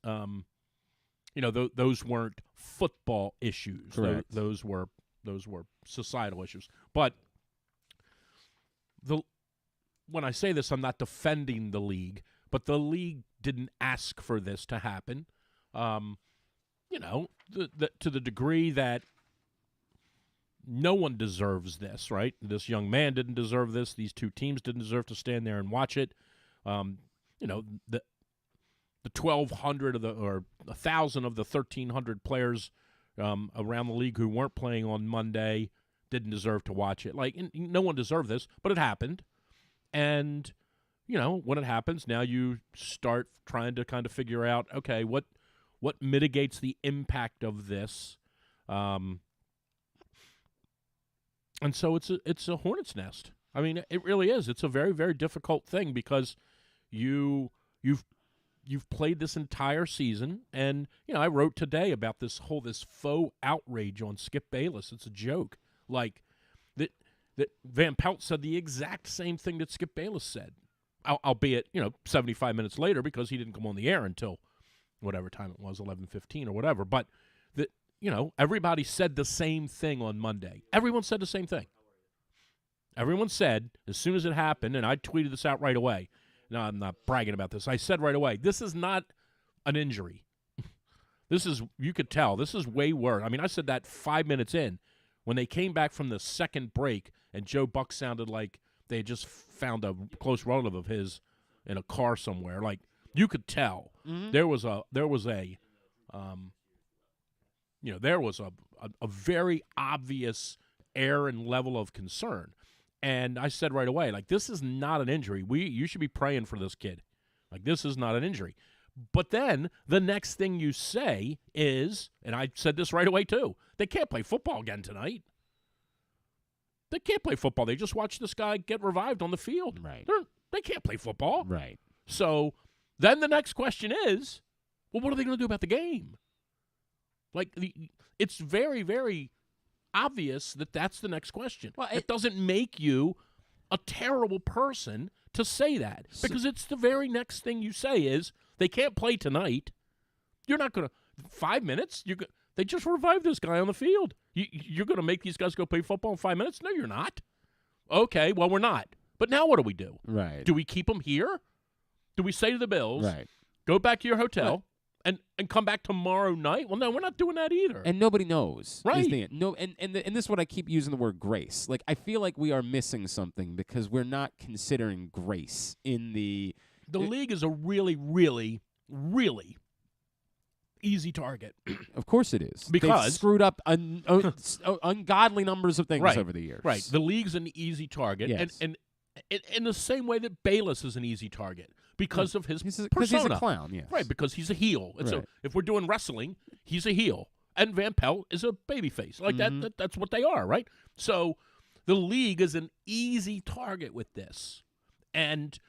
those weren't football issues. Those were societal issues. But when I say this, I'm not defending the league, but the league didn't ask for this to happen. To the degree that no one deserves this, right? This young man didn't deserve this. These two teams didn't deserve to stand there and watch it. The 1,200 or 1,000 of the 1,300 players around the league who weren't playing on Monday didn't deserve to watch it. Like, no one deserved this, but it happened. And, when it happens, now you start trying to kind of figure out, okay, what mitigates the impact of this? And so it's a hornet's nest. I mean, it really is. It's a very, very difficult thing because you've you've played this entire season, and I wrote today about this faux outrage on Skip Bayless. It's a joke. Like that Van Pelt said the exact same thing that Skip Bayless said, albeit 75 minutes later because he didn't come on the air until whatever time it was, 11:15 or whatever. But that everybody said the same thing on Monday. Everyone said the same thing. Everyone said as soon as it happened, and I tweeted this out right away. No, I'm not bragging about this. I said right away, this is not an injury. You could tell, this is way worse. I mean, I said that 5 minutes in when they came back from the second break and Joe Buck sounded like they had just found a close relative of his in a car somewhere. Like, you could tell there was a very obvious air and level of concern. And I said right away, like, this is not an injury. You should be praying for this kid. Like, this is not an injury. But then the next thing you say is, and I said this right away too, they can't play football again tonight. They can't play football. They just watched this guy get revived on the field. Right. They can't play football. Right. So then the next question is, well, what are they going to do about the game? Like, it's very, very obvious that that's the next question. Well, it doesn't make you a terrible person to say that, because it's the very next thing you say is they can't play tonight. You're not going to 5 minutes. They just revived this guy on the field. You're going to make these guys go play football in 5 minutes? No, you're not. Okay, well, we're not. But now what do we do? Right. Do we keep them here? Do we say to the Bills, right, go back to your hotel? Right. And come back tomorrow night? Well, no, we're not doing that either. And nobody knows. Right. No, and this is what I keep using the word grace. Like, I feel like we are missing something because we're not considering grace in the league is a really, really, really easy target. Of course it is. Because they've screwed up ungodly numbers of things over the years. Right. The league's an easy target. Yes. And in the same way that Bayless is an easy target. Because of his persona. Because he's a clown, yes. Right, because he's a heel. And so if we're doing wrestling, he's a heel. And Van Pelt is a babyface. Like that's what they are, right? So the league is an easy target with this. And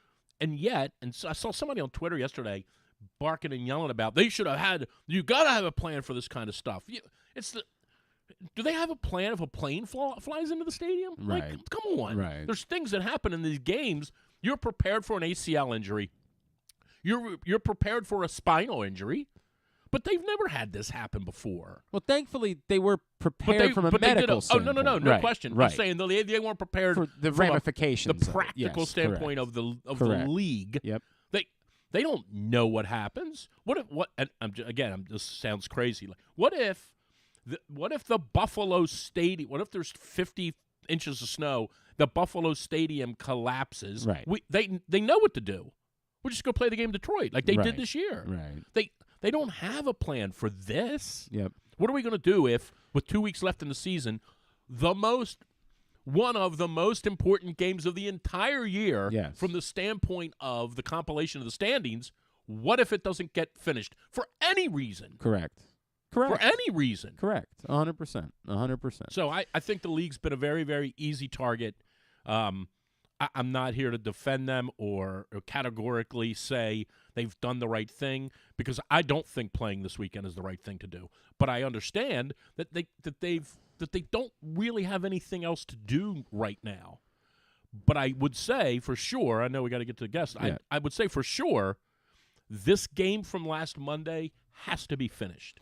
yet, so I saw somebody on Twitter yesterday barking and yelling about you got to have a plan for this kind of stuff. Do they have a plan if a plane flies into the stadium? Right. Like, come on. Right. There's things that happen in these games. You're prepared for an ACL injury. You're prepared for a spinal injury, but they've never had this happen before. Well, thankfully, they were prepared from a medical standpoint. No question. Right. I'm saying they weren't prepared for the ramifications, the practical standpoint of the league. Yep. They don't know what happens. This sounds crazy. What if the Buffalo Stadium? What if there's 50 inches of snow? The Buffalo Stadium collapses. Right. They know what to do. We'll just go play the game in Detroit like they did this year. Right. They don't have a plan for this. Yep. What are we going to do if, with 2 weeks left in the season, one of the most important games of the entire year, from the standpoint of the compilation of the standings, what if it doesn't get finished for any reason? Correct. For any reason. Correct. 100%. 100%. So I think the league's been a very, very easy target. I'm not here to defend them or categorically say they've done the right thing, because I don't think playing this weekend is the right thing to do. But I understand that they don't really have anything else to do right now. But I would say for sure, I know we got to get to the guests. Yeah. I would say for sure, this game from last Monday has to be finished.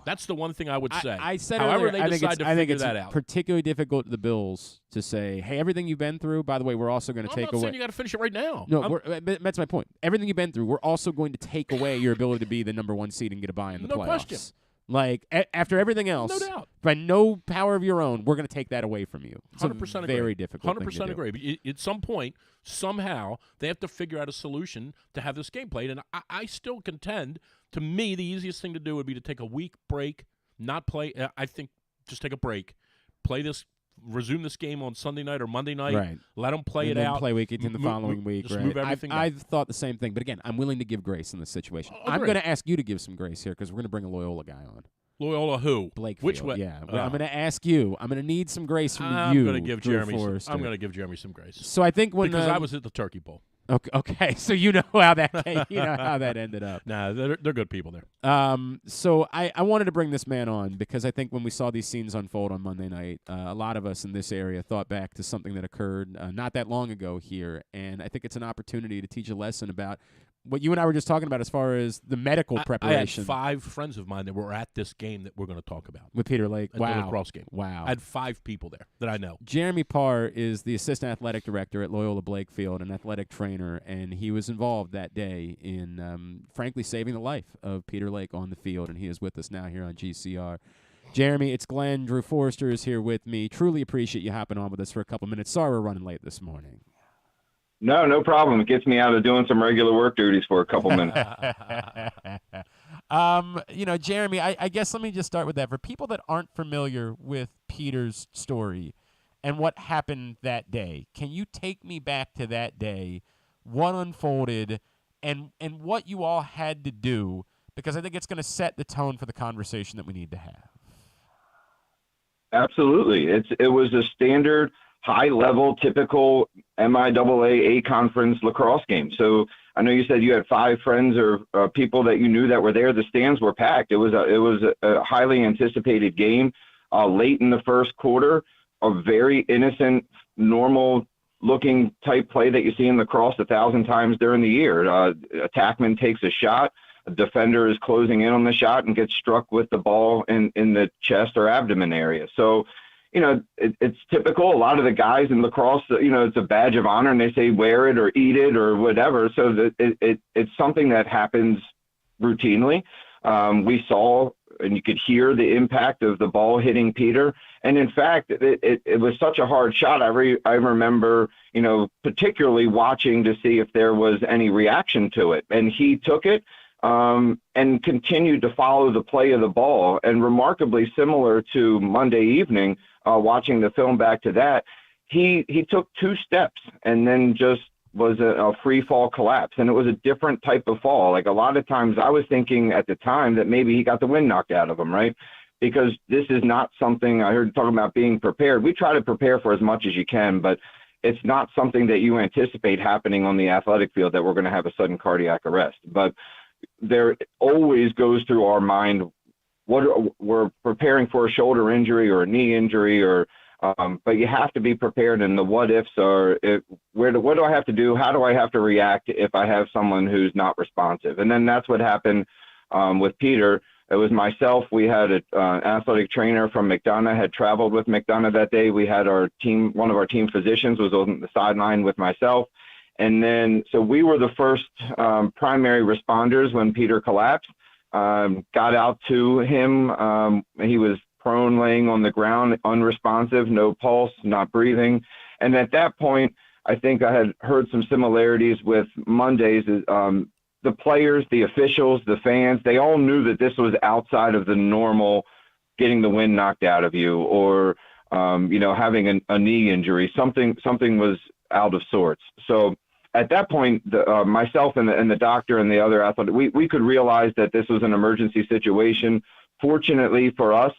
That's the one thing I would say. I said however earlier, they decide to figure that out. Particularly difficult to the Bills to say, hey, everything you've been through, by the way, we're also going to take away. I'm not saying you got to finish it right now. No, that's my point. Everything you've been through, we're also going to take away your ability to be the number one seed and get a bye in the playoffs. No question. Like, after everything else, no doubt, by no power of your own, we're going to take that away from you. It's 100% very difficult. 100% agree. But at some point, somehow, they have to figure out a solution to have this game played. And I still contend, to me, the easiest thing to do would be to take a week break, not play. I think just take a break, resume this game on Sunday night or Monday night. Right. Let them play and it then out. Play week in the following week. Just right. move everything I've thought the same thing. But again, I'm willing to give grace in this situation. I'm going to ask you to give some grace here because we're going to bring a Loyola guy on. Loyola who? Blake. Which way? Yeah. I'm going to ask you. I'm going to need some grace from you. I'm going to give Jeremy some grace. So I think because I was at the Turkey Bowl. Okay. So you know how that ended up. Nah, they're good people there. So I wanted to bring this man on because I think when we saw these scenes unfold on Monday night, a lot of us in this area thought back to something that occurred not that long ago here, and I think it's an opportunity to teach a lesson about what you and I were just talking about as far as the medical preparation. I had 5 friends of mine that were at this game that we're going to talk about. With Peter Lake. At Wow. the lacrosse game. Wow. I had 5 people there that I know. Jeremy Parr is the assistant athletic director at Loyola Blakefield, an athletic trainer, and he was involved that day in, frankly, saving the life of Peter Lake on the field, and he is with us now here on GCR. Jeremy, it's Glenn. Drew Forrester is here with me. Truly appreciate you hopping on with us for a couple minutes. Sorry we're running late this morning. No problem. It gets me out of doing some regular work duties for a couple minutes. Jeremy, I guess let me just start with that. For people that aren't familiar with Peter's story and what happened that day, can you take me back to that day, what unfolded, and what you all had to do? Because I think it's going to set the tone for the conversation that we need to have. Absolutely. It was a standard high-level, typical MIAA A-conference lacrosse game. So I know you said you had 5 friends or people that you knew that were there. The stands were packed. It was a highly anticipated game. Late in the first quarter, a very innocent, normal-looking type play that you see in lacrosse 1,000 times during the year. Attackman takes a shot. A defender is closing in on the shot and gets struck with the ball in the chest or abdomen area. So it's typical. A lot of the guys in lacrosse, it's a badge of honor, and they say wear it or eat it or whatever. So that it's something that happens routinely. We saw and you could hear the impact of the ball hitting Peter. And in fact, it was such a hard shot. I remember, particularly watching to see if there was any reaction to it. And he took it and continued to follow the play of the ball. And remarkably similar to Monday evening, watching the film back to that, he took 2 steps and then just was a free fall collapse. And it was a different type of fall. Like a lot of times I was thinking at the time that maybe he got the wind knocked out of him, right? Because this is not something I heard talking about being prepared. We try to prepare for as much as you can, but it's not something that you anticipate happening on the athletic field that we're going to have a sudden cardiac arrest. But there always goes through our mind, we're preparing for a shoulder injury or a knee injury, but you have to be prepared. And the what ifs are, what do I have to do? How do I have to react if I have someone who's not responsive? And then that's what happened with Peter. It was myself. We had an athletic trainer from McDonough, had traveled with McDonough that day. We had our team, one of our team physicians was on the sideline with myself. And then, so we were the first primary responders when Peter collapsed, got out to him. He was prone, laying on the ground, unresponsive, no pulse, not breathing. And at that point, I think I had heard some similarities with Mondays. The players, the officials, the fans, they all knew that this was outside of the normal getting the wind knocked out of you or, having a knee injury. Something was out of sorts. So at that point, myself and the doctor and the other athlete, we could realize that this was an emergency situation. Fortunately for us,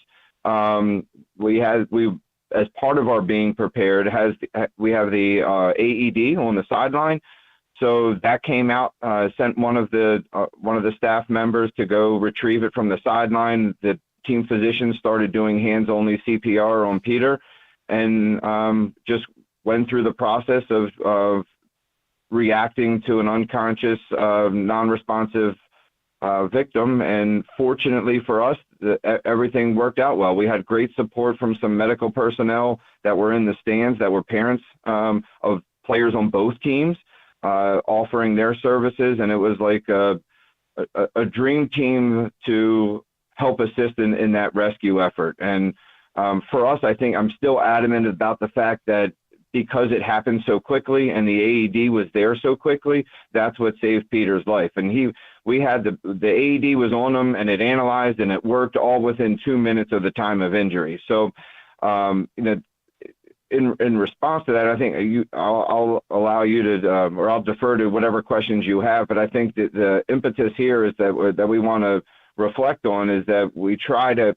we as part of our being prepared, we have the AED on the sideline. So that came out, sent one of the staff members to go retrieve it from the sideline. The team physician started doing hands-only CPR on Peter, and just went through the process of reacting to an unconscious, non-responsive victim. And fortunately for us, everything worked out well. We had great support from some medical personnel that were in the stands, that were parents of players on both teams, offering their services. And it was like a dream team to help assist in that rescue effort. And for us, I think I'm still adamant about the fact that because it happened so quickly and the AED was there so quickly, that's what saved Peter's life. And we had the AED was on him, and it analyzed, and it worked all within 2 minutes of the time of injury. So, in response to that, I think I'll allow you to, or I'll defer to whatever questions you have. But I think that the impetus here is that we want to reflect on is that we try to.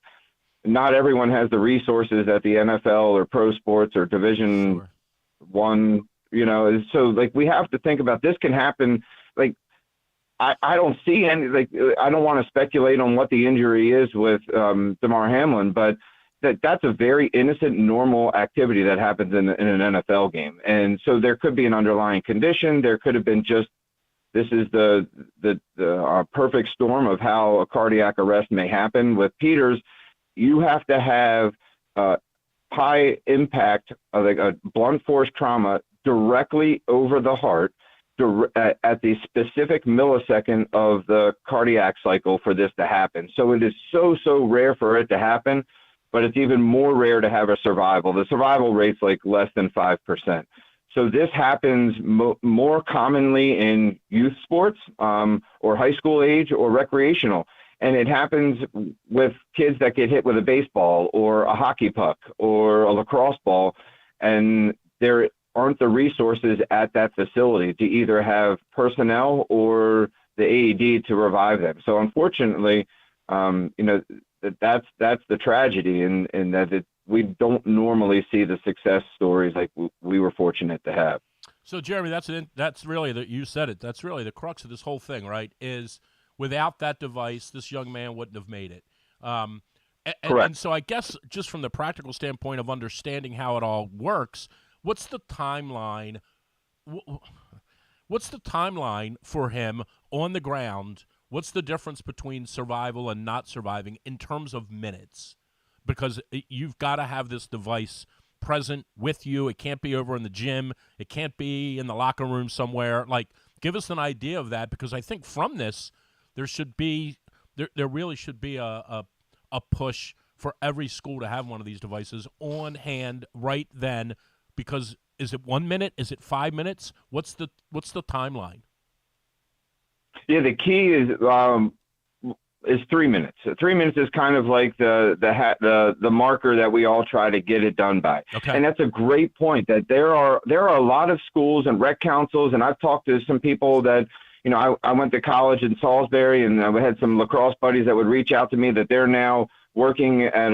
Not everyone has the resources that the NFL or pro sports or Division I So like we have to think about this can happen. Like I don't see any, like I don't want to speculate on what the injury is with DeMar Hamlin, but that's a very innocent, normal activity that happens in an NFL game. And so there could be an underlying condition. There could have been just, this is the perfect storm of how a cardiac arrest may happen. With Peters, you have to have high impact, like a blunt force trauma directly over the heart at the specific millisecond of the cardiac cycle for this to happen. So it is so rare for it to happen, but it's even more rare to have a survival. The survival rate's like less than 5%. So this happens more commonly in youth sports or high school age or recreational. And it happens with kids that get hit with a baseball or a hockey puck or a lacrosse ball. And there aren't the resources at that facility to either have personnel or the AED to revive them. So unfortunately, that's the tragedy, and that we don't normally see the success stories like we were fortunate to have. So Jeremy, that's really you said it. That's really the crux of this whole thing, right? Is without that device, this young man wouldn't have made it. Correct. And so I guess just from the practical standpoint of understanding how it all works, what's the timeline? What's the timeline for him on the ground? What's the difference between survival and not surviving in terms of minutes? Because you've got to have this device present with you. It can't be over in the gym. It can't be in the locker room somewhere. Like, give us an idea of that, because I think from this, there really should be a push for every school to have one of these devices on hand right then. Because is it 1 minute? Is it 5 minutes? What's the timeline? Yeah, the key is 3 minutes. 3 minutes is kind of like the marker that we all try to get it done by. Okay. And that's a great point. That there are a lot of schools and rec councils, and I've talked to some people that, I went to college in Salisbury, and I had some lacrosse buddies that would reach out to me that they're now working at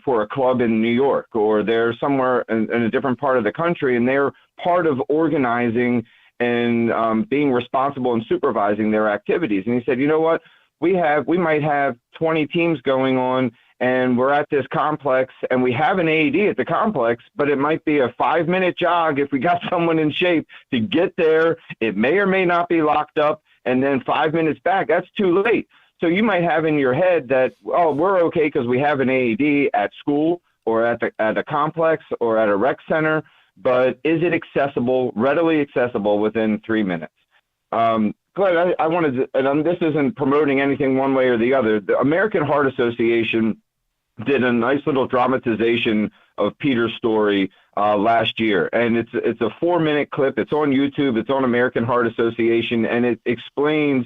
for a club in New York, or they're somewhere in a different part of the country, and they're part of organizing and being responsible and supervising their activities. And he said, you know what? We might have 20 teams going on, and we're at this complex, and we have an AED at the complex, but it might be a 5-minute jog if we got someone in shape to get there. It may or may not be locked up, and then 5 minutes back. That's too late. So you might have in your head that, oh, we're okay because we have an AED at school or at a complex or at a rec center, but is it readily accessible within 3 minutes? Glenn, I wanted to, and this isn't promoting anything one way or the other. The American Heart Association did a nice little dramatization of Peter's story last year, and it's a 4-minute clip. It's on YouTube. It's on American Heart Association, and it explains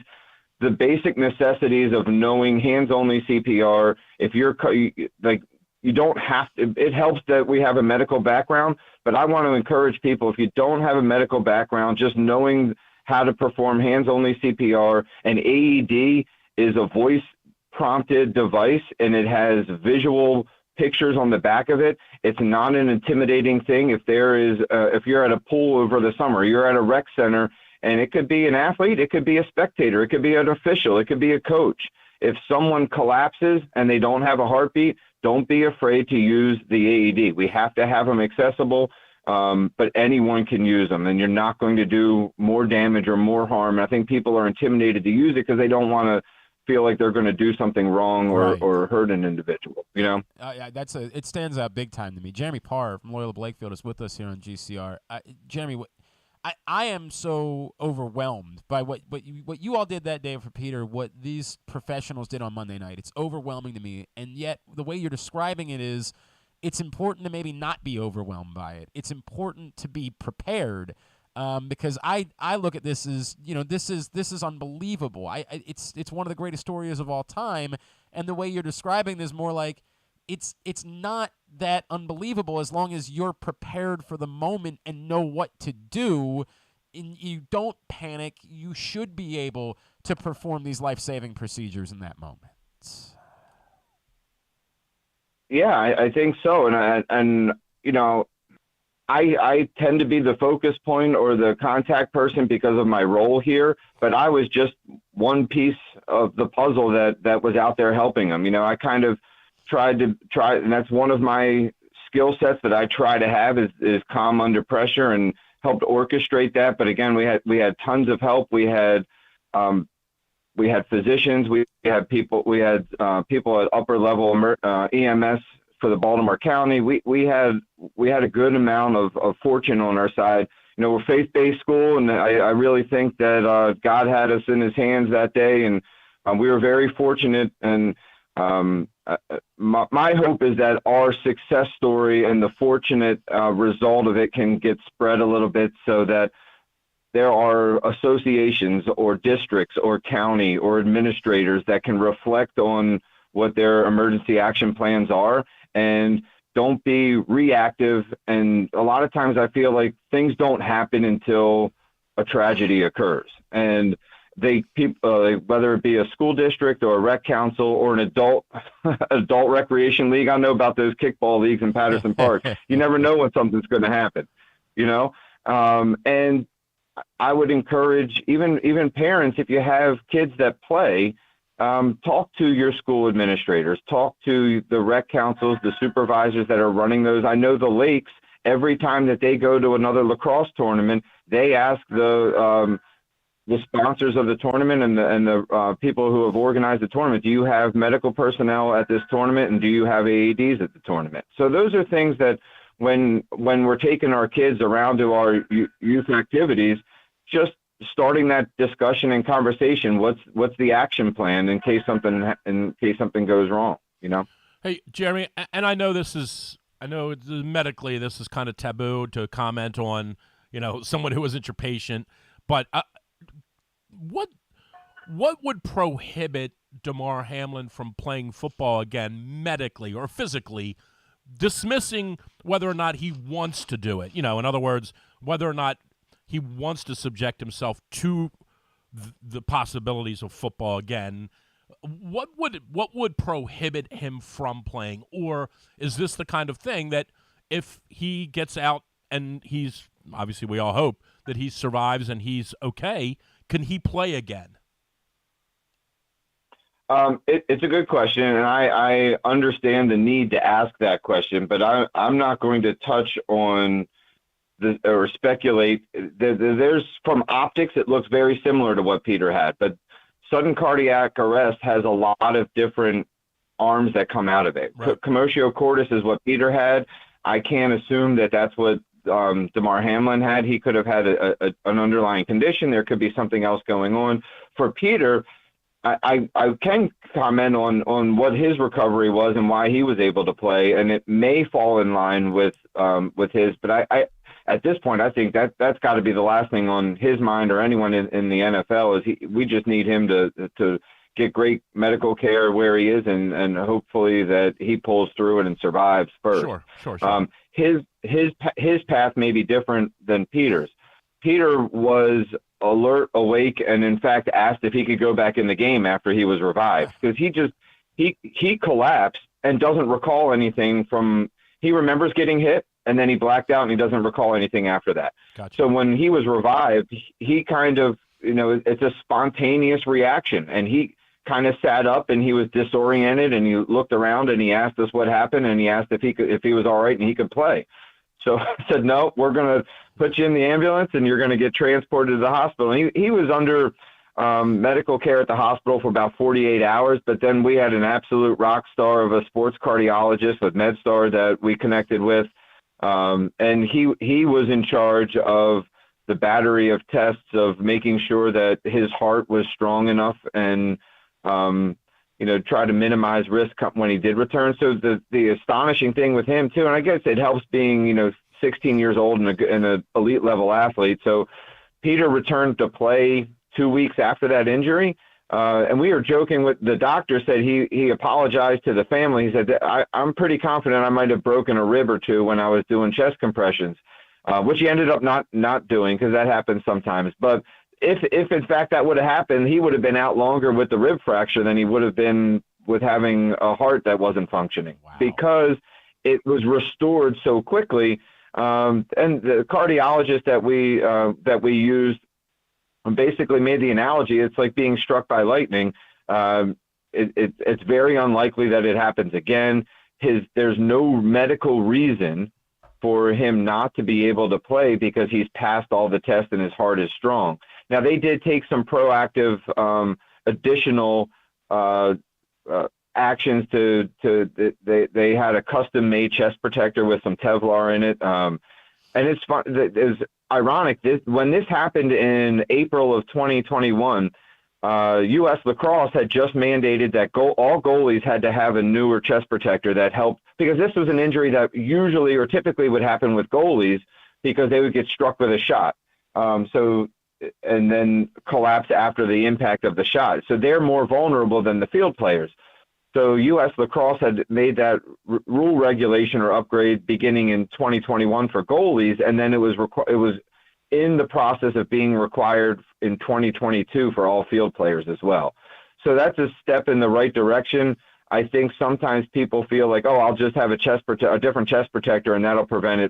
the basic necessities of knowing hands-only CPR. If you're you don't have to. It helps that we have a medical background, but I want to encourage people, if you don't have a medical background, just knowing how to perform hands-only CPR. An AED is a voice-prompted device, and it has visual pictures on the back of it. It's not an intimidating thing. If you're at a pool over the summer, you're at a rec center, and it could be an athlete, it could be a spectator, it could be an official, it could be a coach. If someone collapses and they don't have a heartbeat, don't be afraid to use the AED. We have to have them accessible, but anyone can use them, and you're not going to do more damage or more harm. I think people are intimidated to use it because they don't want to feel like they're going to do something wrong or hurt an individual, Yeah, it stands out big time to me. Jeremy Parr from Loyola Blakefield is with us here on GCR. Jeremy, I am so overwhelmed by what you all did that day for Peter, what these professionals did on Monday night. It's overwhelming to me, and yet the way you're describing it is, it's important to maybe not be overwhelmed by it. It's important to be prepared, because I look at this as, this is unbelievable. It's one of the greatest stories of all time, and the way you're describing this more like it's not that unbelievable as long as you're prepared for the moment and know what to do, and you don't panic. You should be able to perform these life-saving procedures in that moment. Yeah, I think so. And I tend to be the focus point or the contact person because of my role here, but I was just one piece of the puzzle that was out there helping them. I kind of tried, and that's one of my skill sets that I try to have is calm under pressure and helped orchestrate that. But again, we had tons of help. We had physicians, we had people at upper level EMS for the Baltimore County. We had a good amount of fortune on our side. We're a faith-based school, and I really think that God had us in his hands that day, and we were very fortunate. And my hope is that our success story and the fortunate result of it can get spread a little bit so that there are associations or districts or county or administrators that can reflect on what their emergency action plans are and don't be reactive. And a lot of times I feel like things don't happen until a tragedy occurs. And whether it be a school district or a rec council or an adult recreation league, I know about those kickball leagues in Patterson Park. You never know when something's going to happen, and I would encourage even parents, if you have kids that play, talk to your school administrators, talk to the rec councils, the supervisors that are running those. I know the Lakes, every time that they go to another lacrosse tournament, they ask the sponsors of the tournament and the people who have organized the tournament, do you have medical personnel at this tournament, and do you have AEDs at the tournament? So those are things that when we're taking our kids around to our youth activities, just starting that discussion and conversation. What's the action plan in case something goes wrong? Hey, Jeremy, and I know medically this is kind of taboo to comment on, someone who isn't your patient, but what would prohibit Damar Hamlin from playing football again medically or physically, dismissing whether or not he wants to do it? In other words, whether or not he wants to subject himself to the possibilities of football again. What would prohibit him from playing? Or is this the kind of thing that if he gets out and he's, obviously we all hope that he survives and he's okay, can he play again? It's a good question, and I understand the need to ask that question, but I'm not going to touch on or speculate. There's, from optics, it looks very similar to what Peter had, but sudden cardiac arrest has a lot of different arms that come out of it. Right. Commotio cordis is what Peter had. I can't assume that that's what Damar Hamlin had. He could have had an underlying condition. There could be something else going on. For Peter, I can comment on what his recovery was and why he was able to play, and it may fall in line with his. But I at this point, I think that's got to be the last thing on his mind or anyone in the NFL is we just need him to get great medical care where he is, and hopefully that he pulls through it and survives first. Sure. His path may be different than Peter's. Peter was alert, awake, and in fact asked if he could go back in the game after he was revived, because he collapsed and doesn't recall anything from. He remembers getting hit, and then he blacked out, and he doesn't recall anything after that. Gotcha. So when he was revived, he kind of, it's a spontaneous reaction, and he kind of sat up and he was disoriented, and he looked around and he asked us what happened, and he asked if he was all right and he could play. So I said, no, we're going to put you in the ambulance and you're going to get transported to the hospital. And he was under medical care at the hospital for about 48 hours, but then we had an absolute rock star of a sports cardiologist with MedStar that we connected with. And he was in charge of the battery of tests of making sure that his heart was strong enough and, try to minimize risk when he did return. So the astonishing thing with him too, and I guess it helps being, 16 years old and an elite level athlete. So Peter returned to play 2 weeks after that injury. And we were joking with the doctor, said he apologized to the family. He said, I'm pretty confident I might have broken a rib or two when I was doing chest compressions, which he ended up not doing because that happens sometimes. But if in fact that would have happened, he would have been out longer with the rib fracture than he would have been with having a heart that wasn't functioning. Wow. Because it was restored so quickly. And the cardiologist that we used basically made the analogy. It's like being struck by lightning. It's very unlikely that it happens again. There's no medical reason for him not to be able to play because he's passed all the tests and his heart is strong. Now, they did take some proactive additional actions they had a custom-made chest protector with some Kevlar in it. And it's fun. It's ironic. When this happened in April of 2021, U.S. Lacrosse had just mandated that all goalies had to have a newer chest protector that helped, because this was an injury that usually or typically would happen with goalies because they would get struck with a shot. And then collapse after the impact of the shot. So they're more vulnerable than the field players. So U.S. Lacrosse had made that rule regulation or upgrade beginning in 2021 for goalies, and then it was in the process of being required in 2022 for all field players as well. So that's a step in the right direction. I think sometimes people feel like, oh, I'll just have a different chest protector and that'll prevent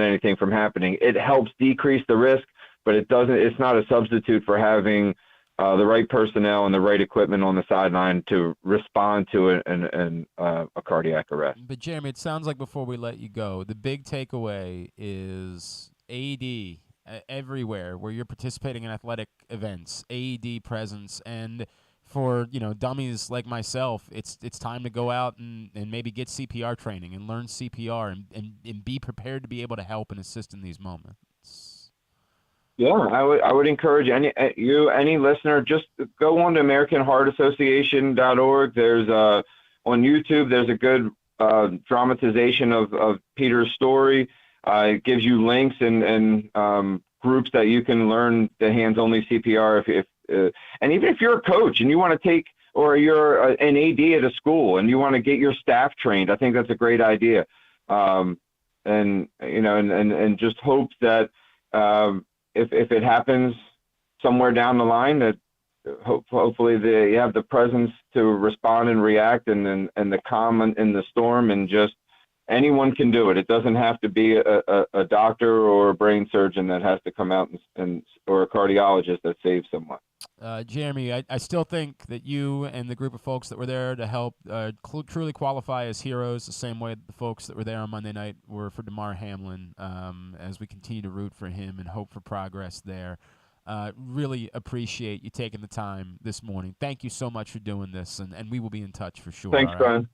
anything from happening. It helps decrease the risk, but it's not a substitute for having the right personnel and the right equipment on the sideline to respond to a cardiac arrest. But Jeremy, it sounds like before we let you go, the big takeaway is AED everywhere where you're participating in athletic events, AED presence, and for dummies like myself, it's time to go out and maybe get CPR training and learn CPR and be prepared to be able to help and assist in these moments. Yeah, I would encourage any listener, just go on to AmericanHeartAssociation.org. There's on YouTube, there's a good dramatization of Peter's story. It gives you links and groups that you can learn the hands-only CPR. And even if you're a coach and you want to take, or you're an AD at a school and you want to get your staff trained, I think that's a great idea. And just hope that if it happens somewhere down the line, that hopefully you have the presence to respond and react and the calm in the storm, and just anyone can do it. It doesn't have to be a doctor or a brain surgeon that has to come out or a cardiologist that saves someone. Jeremy, I still think that you and the group of folks that were there to help truly qualify as heroes, the same way that the folks that were there on Monday night were for Damar Hamlin, as we continue to root for him and hope for progress there. Really appreciate you taking the time this morning. Thank you so much for doing this, and we will be in touch for sure. Thanks, Brian.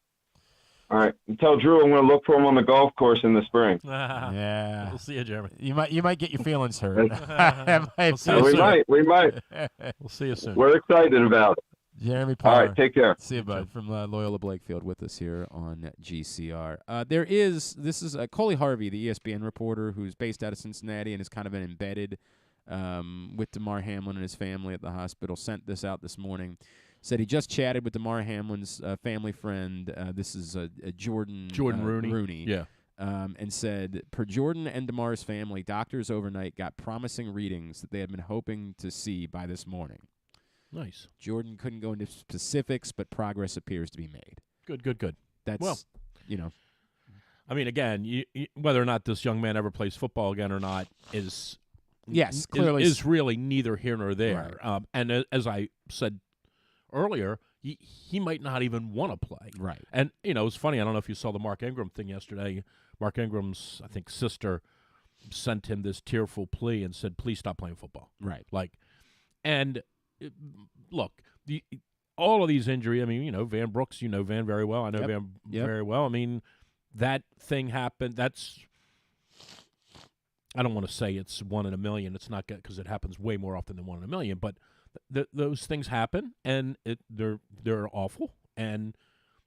All right. And tell Drew I'm going to look for him on the golf course in the spring. Yeah. We'll see you, Jeremy. You might get your feelings hurt. We might. We'll see you soon. We're excited about it. Jeremy Parr. All right. Take care. See you, bud. From Loyola Blakefield with us here on GCR. This is Coley Harvey, the ESPN reporter who's based out of Cincinnati and has kind of been embedded with Damar Hamlin and his family at the hospital, sent this out this morning. Said he just chatted with Damar Hamlin's family friend. This is Jordan Rooney. Yeah. And said, per Jordan and Damar's family, doctors overnight got promising readings that they had been hoping to see by this morning. Nice. Jordan couldn't go into specifics, but progress appears to be made. Good. That's, I mean, again, whether or not this young man ever plays football again or not is clearly is really neither here nor there. Right. And as I said earlier, he might not even want to play. Right. And, it's funny. I don't know if you saw the Mark Ingram thing yesterday. Mark Ingram's, I think, sister sent him this tearful plea and said, please stop playing football. Right. Look, all of these injuries, I mean, Van Brooks, Van very well. I know Van very well. I mean, that thing happened. I don't want to say it's 1 in a million. It's not good because it happens way more often than 1 in a million. But those things happen, and they're awful, and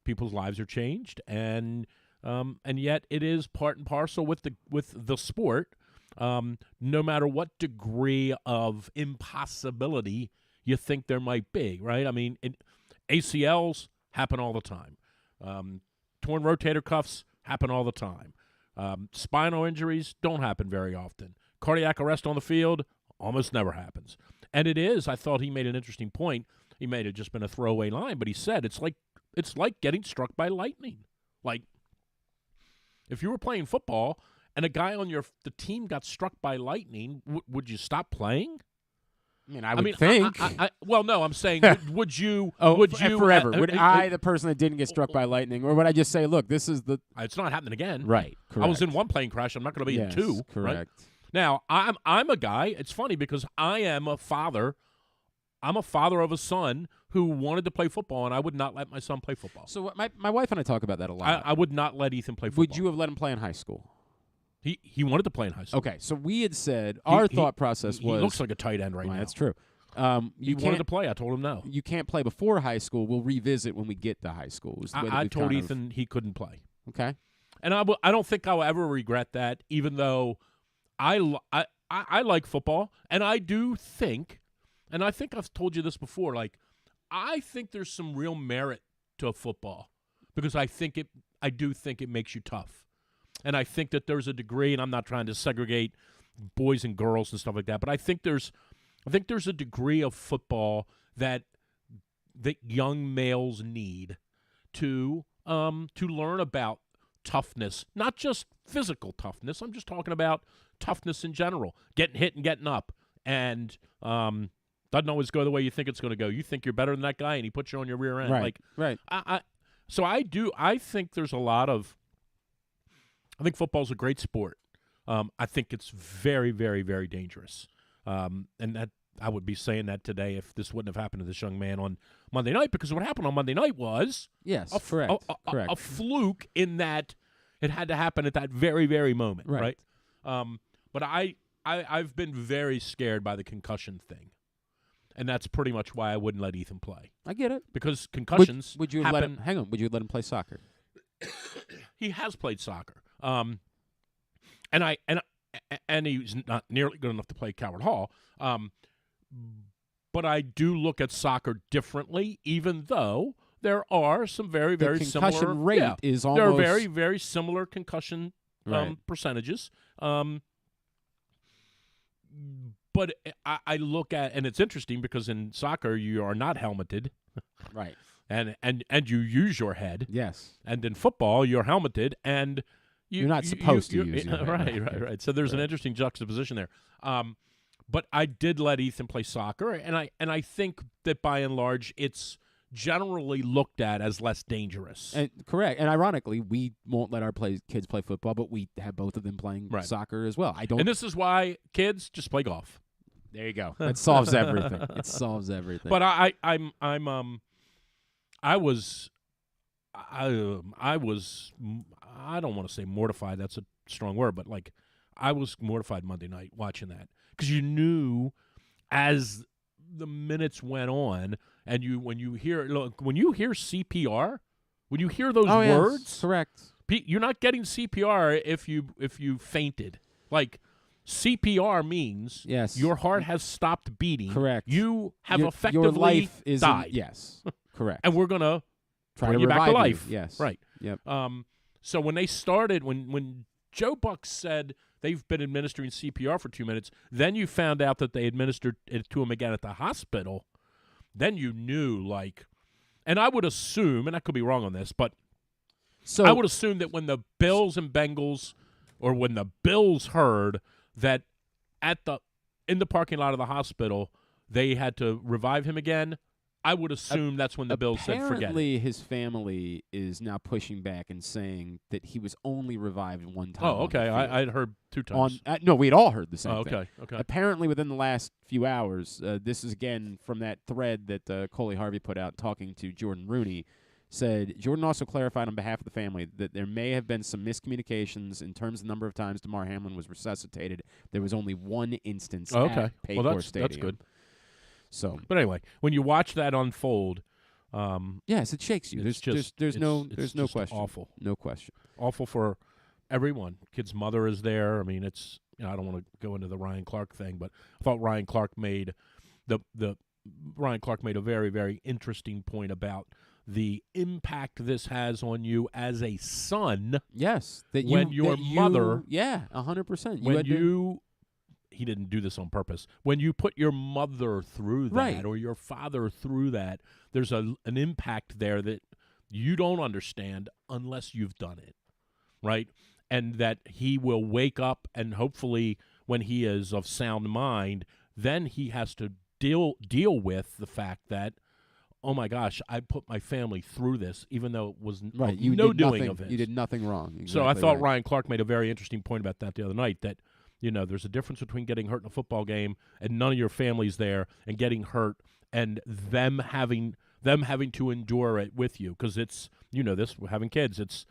people's lives are changed, and yet it is part and parcel with the sport. No matter what degree of impossibility you think there might be, right? I mean, ACLs happen all the time. Torn rotator cuffs happen all the time. Spinal injuries don't happen very often. Cardiac arrest on the field almost never happens. And I thought he made an interesting point. He may have just been a throwaway line, but he said it's like getting struck by lightning. Like, if you were playing football and a guy on the team got struck by lightning, would you stop playing? I mean, I would think. Well, no, I'm saying, would you? Oh, would you forever? Would I, the person that didn't get struck by lightning, or would I just say, look, this is the? It's not happening again. Right. Correct. I was in one plane crash. I'm not going to be in two. Correct. Right? Now, I'm a guy. It's funny because I am a father. I'm a father of a son who wanted to play football, and I would not let my son play football. So my wife and I talk about that a lot. I would not let Ethan play football. Would you have let him play in high school? He wanted to play in high school. Okay, so we had said our thought process was he looks like a tight end right now. That's true. He wanted to play. I told him no. You can't play before high school. We'll revisit when we get to high school. I told Ethan he couldn't play. Okay, and I don't think I'll ever regret that. Even though I like football, and I do think, and I think I've told you this before. Like, I think there's some real merit to football because I do think it makes you tough. And I think that there's a degree, and I'm not trying to segregate boys and girls and stuff like that, but I think there's a degree of football that young males need to learn about toughness, not just physical toughness. I'm just talking about toughness in general, getting hit and getting up, and doesn't always go the way you think it's going to go. You think you're better than that guy, and he puts you on your rear end. Right. So I think there's a lot of. I think football's a great sport. I think it's very, very, very dangerous. And that I would be saying that today if this wouldn't have happened to this young man on Monday night, because what happened on Monday night was correct. A fluke in that it had to happen at that very, very moment, right? But I've been very scared by the concussion thing, and that's pretty much why I wouldn't let Ethan play. I get it because concussions. Would you happen. let him? Hang on. Would you let him play soccer? He has played soccer. And he's not nearly good enough to play Coward Hall. But I do look at soccer differently, even though there are some very, very similar. The concussion rate is almost. There are very, very similar concussion percentages. But I look at, and it's interesting because in soccer you are not helmeted. Right. And you use your head. Yes. And in football you're helmeted and you're not supposed to use your head. Right. So there's an interesting juxtaposition there. But I did let Ethan play soccer, and I think that by and large it's generally looked at as less dangerous. Correct. And ironically, we won't let our kids play football, but we have both of them playing soccer as well. And this is why kids just play golf. There you go. That solves everything. It solves everything. But I was I don't want to say mortified. That's a strong word, but like I was mortified Monday night watching that because you knew as the minutes went on, and when you hear CPR, when you hear those words, yes, correct. You're not getting CPR if you fainted. Like CPR means your heart has stopped beating. Correct. You have effectively your life is died. Yes, correct. And we're gonna try to you back to life. Yes, right. Yep. So when they started, when Joe Buck said they've been administering CPR for 2 minutes, then you found out that they administered it to him again at the hospital. Then you knew, and I would assume, and I could be wrong on this, but I would assume that when the Bills and Bengals, or when the Bills heard that in the parking lot of the hospital they had to revive him again, I would assume that's when the Bills said forget it. Apparently his family is now pushing back and saying that he was only revived one time. Oh, okay. I'd heard 2 times. No, we'd all heard the same thing. Okay. Apparently within the last few hours, this is again from that thread that Coley Harvey put out talking to Jordan Rooney, said Jordan also clarified on behalf of the family that there may have been some miscommunications in terms of the number of times Damar Hamlin was resuscitated. There was only one instance at Paycor Stadium. That's good. So, but anyway, when you watch that unfold, yes, it shakes you. There's no question. Awful, no question. Awful for everyone. Kid's mother is there. I mean, it's I don't want to go into the Ryan Clark thing, but I thought Ryan Clark made a very, very interesting point about the impact this has on you as a son. Yes, when your mother, 100%. He didn't do this on purpose. When you put your mother through that or your father through that, there's an impact there that you don't understand unless you've done it, right? and that he will wake up, and hopefully when he is of sound mind, then he has to deal with the fact that, oh my gosh, I put my family through this, even though it was right. doing of it. You did nothing wrong. Exactly so I thought right. Ryan Clark made a very interesting point about that the other night, that there's a difference between getting hurt in a football game and none of your family's there, and getting hurt and them having to endure it with you, because it's this, having kids, it's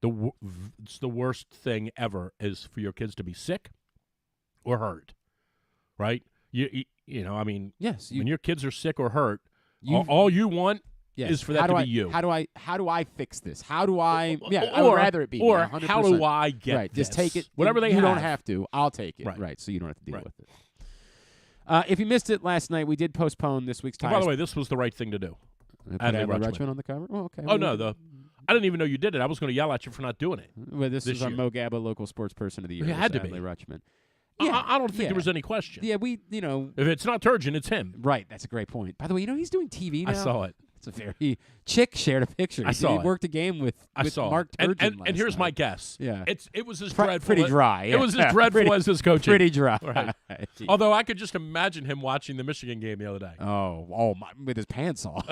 the worst thing ever is for your kids to be sick or hurt, right? I mean, yes, when your kids are sick or hurt, all you want is for that to be you. How do I fix this? How do I? I would rather it be or me, 100%. How do I get right? this? Just take it. Whatever they you have. don't have to. I'll take it. Right. So you don't have to deal with it. If you missed it last night, we did postpone this week's. By the way, this was the right thing to do. Adley Rutschman on the cover. Oh, okay. Oh no, I didn't even know you did it. I was going to yell at you for not doing it. Well, this is our Mo Gabba Local Sports Person of the Year. It had to be Adley Rutschman. Yeah, I don't think there was any question. Yeah, if it's not Turgeon, it's him. Right, that's a great point. By the way, he's doing TV now. I saw it. It's a very Chick shared a picture. He worked a game with Mark Turgeon. And here's last my night. guess. Yeah, it was as dreadful. Pretty dry. It was as dreadful as his coaching. Pretty dry. Right. Although I could just imagine him watching the Michigan game the other day. Oh my! With his pants off.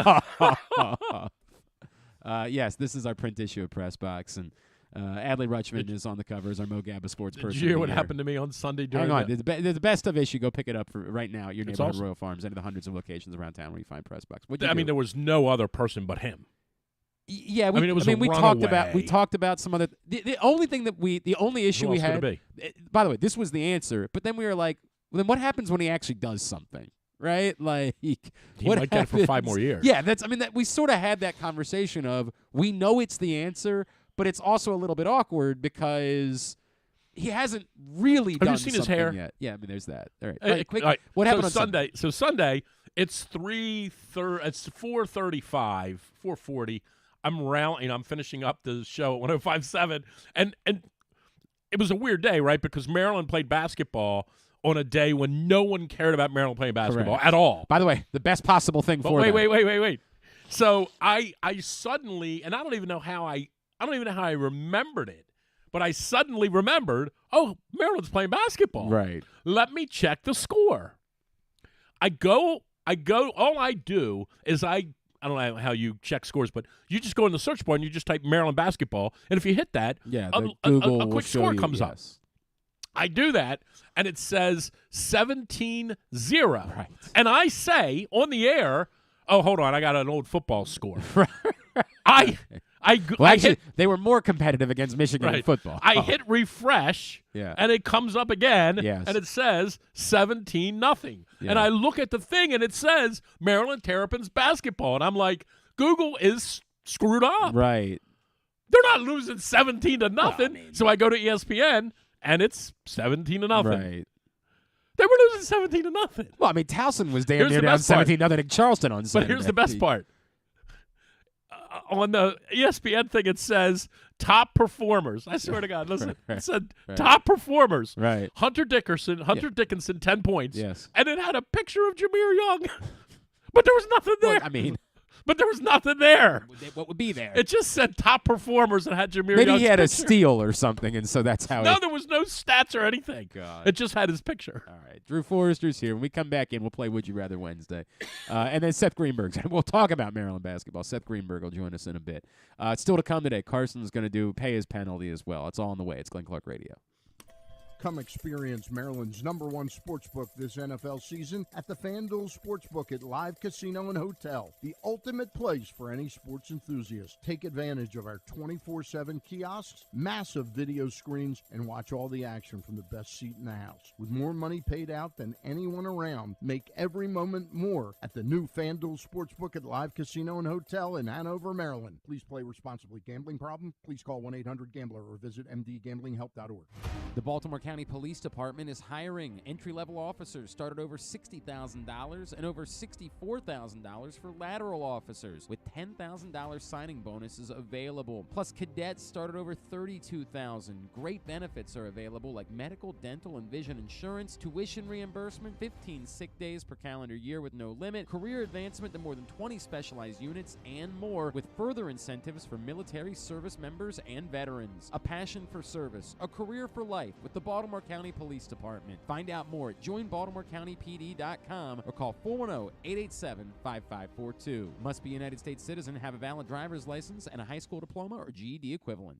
Yes, this is our print issue of Press Box, and Adley Rutschman is on the cover as our Mo Gabba Sports Person. Did you hear what happened to me on Sunday during Hang on. The best of issue. Go pick it up for right now at your neighborhood awesome. Royal Farms, any of the hundreds of locations around town where you find Press Box. I mean, there was no other person but him. Yeah, it was we talked about some other. The only thing that the only issue we had. By the way, this was the answer, but then we were like, well, then what happens when he actually does something? Right, like he might get it for 5 more years. Yeah, we sort of had that conversation of we know it's the answer, but it's also a little bit awkward because he hasn't really done something his hair yet. Yeah, I mean, there's that. All right, all right. What happened on Sunday? So Sunday, it's 4:35, 4:40. I'm rallying. I'm finishing up the show at 105.7, and it was a weird day, right? Because Maryland played basketball on a day when no one cared about Maryland playing basketball at all. By the way, the best possible thing for them. Wait. So I suddenly, and I don't even know how I remembered it, but I suddenly remembered, oh, Maryland's playing basketball. Right. Let me check the score. I go, all I do is I don't know how you check scores, but you just go in the search bar and you just type Maryland basketball, and if you hit that, a quick score comes up. I do that, and it says 17-0. Right. And I say on the air, oh, hold on, I got an old football score. They were more competitive against Michigan in football. I hit refresh, and it comes up again, and it says 17-0. Yeah. And I look at the thing, and it says Maryland Terrapins basketball, and I'm like, Google is screwed up. Right. They're not losing 17-0. So I go to ESPN, and it's 17-0. Right. They were losing 17-0. Well, I mean, Towson was damn near down 17-0 in Charleston on Saturday. But here's the best part. On the ESPN thing, it says top performers. I swear to God, listen. It said top performers. Right. Hunter Dickinson, 10 points. Yes. And it had a picture of Jameer Young. But there was nothing there. Well, but there was nothing there. What would be there? It just said top performers and had Jameer Maybe Young's he had picture. a steal or something, and so that's how. No, there was no stats or anything. God. It just had his picture. All right, Drew Forrester's here. When we come back in, we'll play Would You Rather Wednesday, and then Seth Greenberg's. We'll talk about Maryland basketball. Seth Greenberg will join us in a bit. Still to come today. Carson's going to pay his penalty as well. It's all on the way. It's Glenn Clark Radio. Come experience Maryland's #1 sportsbook this NFL season at the FanDuel Sportsbook at Live Casino and Hotel, the ultimate place for any sports enthusiast. Take advantage of our 24/7 kiosks, massive video screens, and watch all the action from the best seat in the house. With more money paid out than anyone around, make every moment more at the new FanDuel Sportsbook at Live Casino and Hotel in Hanover, Maryland. Please play responsibly. Gambling problem? Please call 1-800-GAMBLER or visit mdgamblinghelp.org. The Baltimore County Police Department is hiring. Entry-level officers start at over $60,000 and over $64,000 for lateral officers, with $10,000 signing bonuses available. Plus, cadets start at over $32,000. Great benefits are available like medical, dental, and vision insurance, tuition reimbursement, 15 sick days per calendar year with no limit, career advancement to more than 20 specialized units, and more, with further incentives for military service members and veterans. A passion for service, a career for life with the Baltimore County Police Department. Find out more at joinbaltimorecountypd.com or call 410-887-5542. Must be a United States citizen, have a valid driver's license, and a high school diploma or GED equivalent.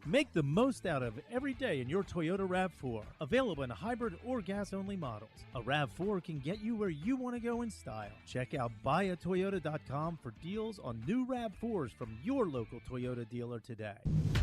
Make the most out of every day in your Toyota RAV4. Available in hybrid or gas-only models. A RAV4 can get you where you want to go in style. Check out buyatoyota.com for deals on new RAV4s from your local Toyota dealer today.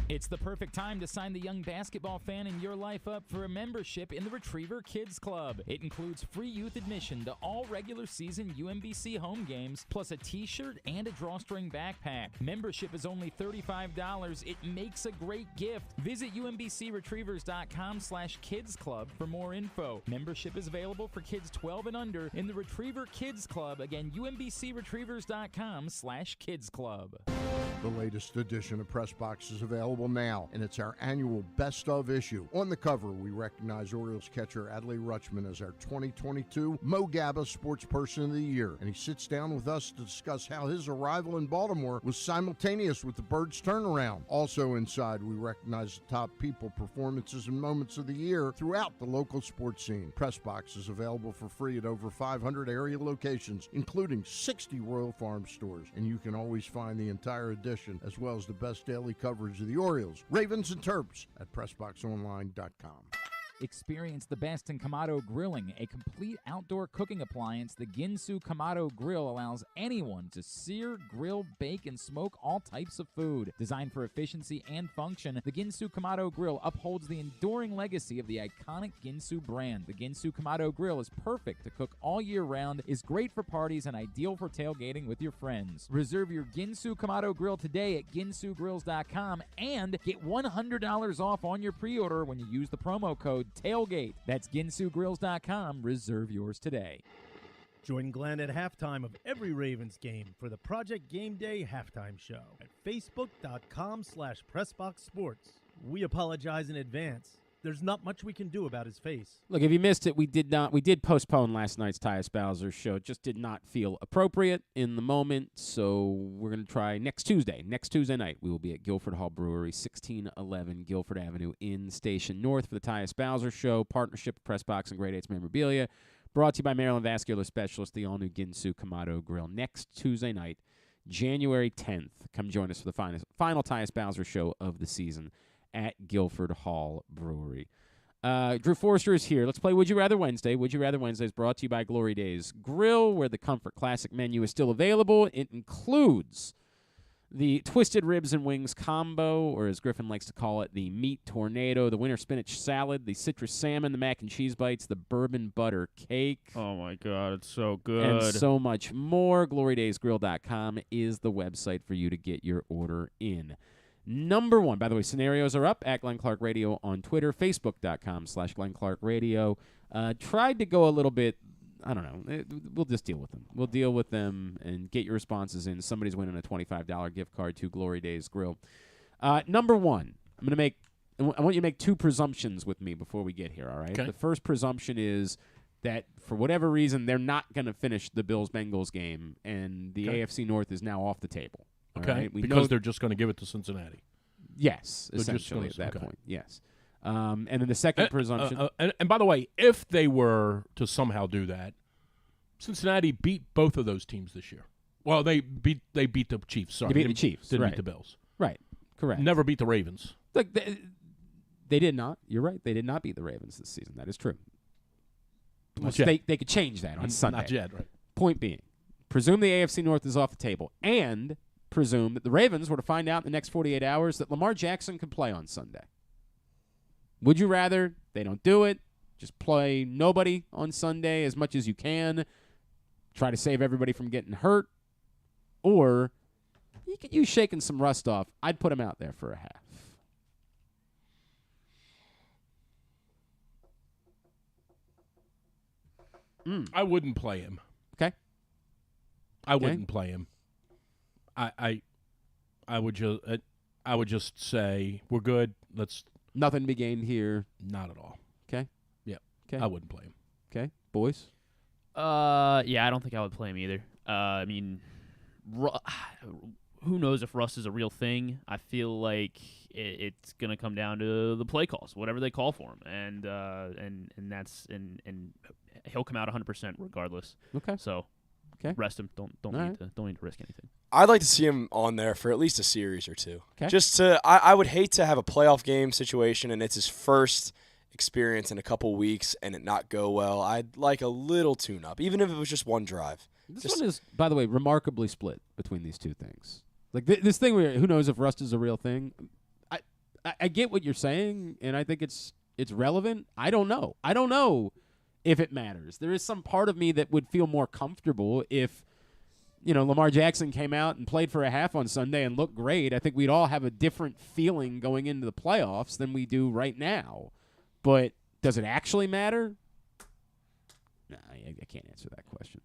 It's the perfect time to sign the young basketball fan in your life up for a membership in the Retriever Kids Club. It includes free youth admission to all regular season UMBC home games, plus a t-shirt and a drawstring backpack. Membership is only $35. It makes a great gift. Visit UMBCRetrievers.com/Kids Club for more info. Membership is available for kids 12 and under in the Retriever Kids Club. Again, UMBCRetrievers.com/Kids Club. The latest edition of Press Box is available now, and it's our annual Best Of issue. On the cover, we recognize Orioles catcher Adley Rutschman as our 2022 Mo Gabba Sports Person of the Year, and he sits down with us to discuss how his arrival in Baltimore was simultaneous with the Birds' turnaround. Also inside, we recognize the top people, performances, and moments of the year throughout the local sports scene. Press Box is available for free at over 500 area locations, including 60 Royal Farm stores, and you can always find the entire edition as well as the best daily coverage of the Orioles, Ravens, and Terps at PressBoxOnline.com. Experience the best in Kamado Grilling, a complete outdoor cooking appliance. The Ginsu Kamado Grill allows anyone to sear, grill, bake, and smoke all types of food. Designed for efficiency and function, the Ginsu Kamado Grill upholds the enduring legacy of the iconic Ginsu brand. The Ginsu Kamado Grill is perfect to cook all year round, is great for parties, and ideal for tailgating with your friends. Reserve your Ginsu Kamado Grill today at ginsugrills.com and get $100 off on your pre-order when you use the promo code TAILGATE. That's ginsugrills.com. Reserve yours today. Join Glenn at halftime of every Ravens game for the Project Game Day halftime show at facebook.com/PressBoxSports. We apologize in advance. There's not much we can do about his face. Look, if you missed it, we did postpone last night's Tyus Bowser show. It just did not feel appropriate in the moment, so we're going to try next Tuesday. Next Tuesday night, we will be at Guilford Hall Brewery, 1611 Guilford Avenue in Station North for the Tyus Bowser show, partnership of Press Box and Great 8's Memorabilia, brought to you by Maryland Vascular Specialist, the all-new Ginsu Kamado Grill. Next Tuesday night, January 10th, come join us for the final Tyus Bowser show of the season at Guilford Hall Brewery. Drew Forrester is here. Let's play Would You Rather Wednesday. Would You Rather Wednesday is brought to you by Glory Days Grill, where the Comfort Classic menu is still available. It includes the Twisted Ribs and Wings combo, or as Griffin likes to call it, the Meat Tornado, the Winter Spinach Salad, the Citrus Salmon, the Mac and Cheese Bites, the Bourbon Butter Cake. Oh, my God. It's so good. And so much more. GloryDaysGrill.com is the website for you to get your order in. Number one, by the way, scenarios are up at Glenn Clark Radio on Twitter, Facebook.com/Glenn Clark Radio. Tried to go a little bit, I don't know, we'll just deal with them. We'll deal with them and get your responses in. Somebody's winning a $25 gift card to Glory Days Grill. Number one, I want you to make two presumptions with me before we get here, all right? Okay. The first presumption is that for whatever reason, they're not going to finish the Bills-Bengals game, and the AFC North is now off the table. Okay, right? because they're just going to give it to Cincinnati. Yes, They're essentially at that okay. point, yes. And then the second presumption. And by the way, if they were to somehow do that, Cincinnati beat both of those teams this year. Well, they beat the Chiefs. Sorry, They beat the Chiefs. Didn't right. beat the Bills. Right, correct. Never beat the Ravens. Look, they did not. You're right. They did not beat the Ravens this season. That is true. Not Well, yet. they could change that on Sunday. Not yet, right. Point being, presume the AFC North is off the table, and presume that the Ravens were to find out in the next 48 hours that Lamar Jackson could play on Sunday. Would you rather they don't do it, just play nobody on Sunday as much as you can, try to save everybody from getting hurt, or you could use shaking some rust off? I'd put him out there for a half. I wouldn't play him. Okay. I wouldn't play him. I would just say we're good. Let's. Nothing to be gained here. Not at all. Okay. Yeah. Okay. I wouldn't play him. Okay, boys. Yeah, I don't think I would play him either. I mean, who knows if rust is a real thing? I feel like it's gonna come down to the play calls, whatever they call for him, and that's and he'll come out 100% regardless. Okay. So, okay, rest him. Don't need to risk anything. I'd like to see him on there for at least a series or two. Okay. Just to, I would hate to have a playoff game situation and it's his first experience in a couple weeks and it not go well. I'd like a little tune-up, even if it was just one drive. This one is, by the way, remarkably split between these two things. Like this thing where who knows if rust is a real thing. I get what you're saying, and I think it's relevant. I don't know. I don't know if it matters. There is some part of me that would feel more comfortable if, Lamar Jackson came out and played for a half on Sunday and looked great. I think we'd all have a different feeling going into the playoffs than we do right now. But does it actually matter? No, I can't answer that question.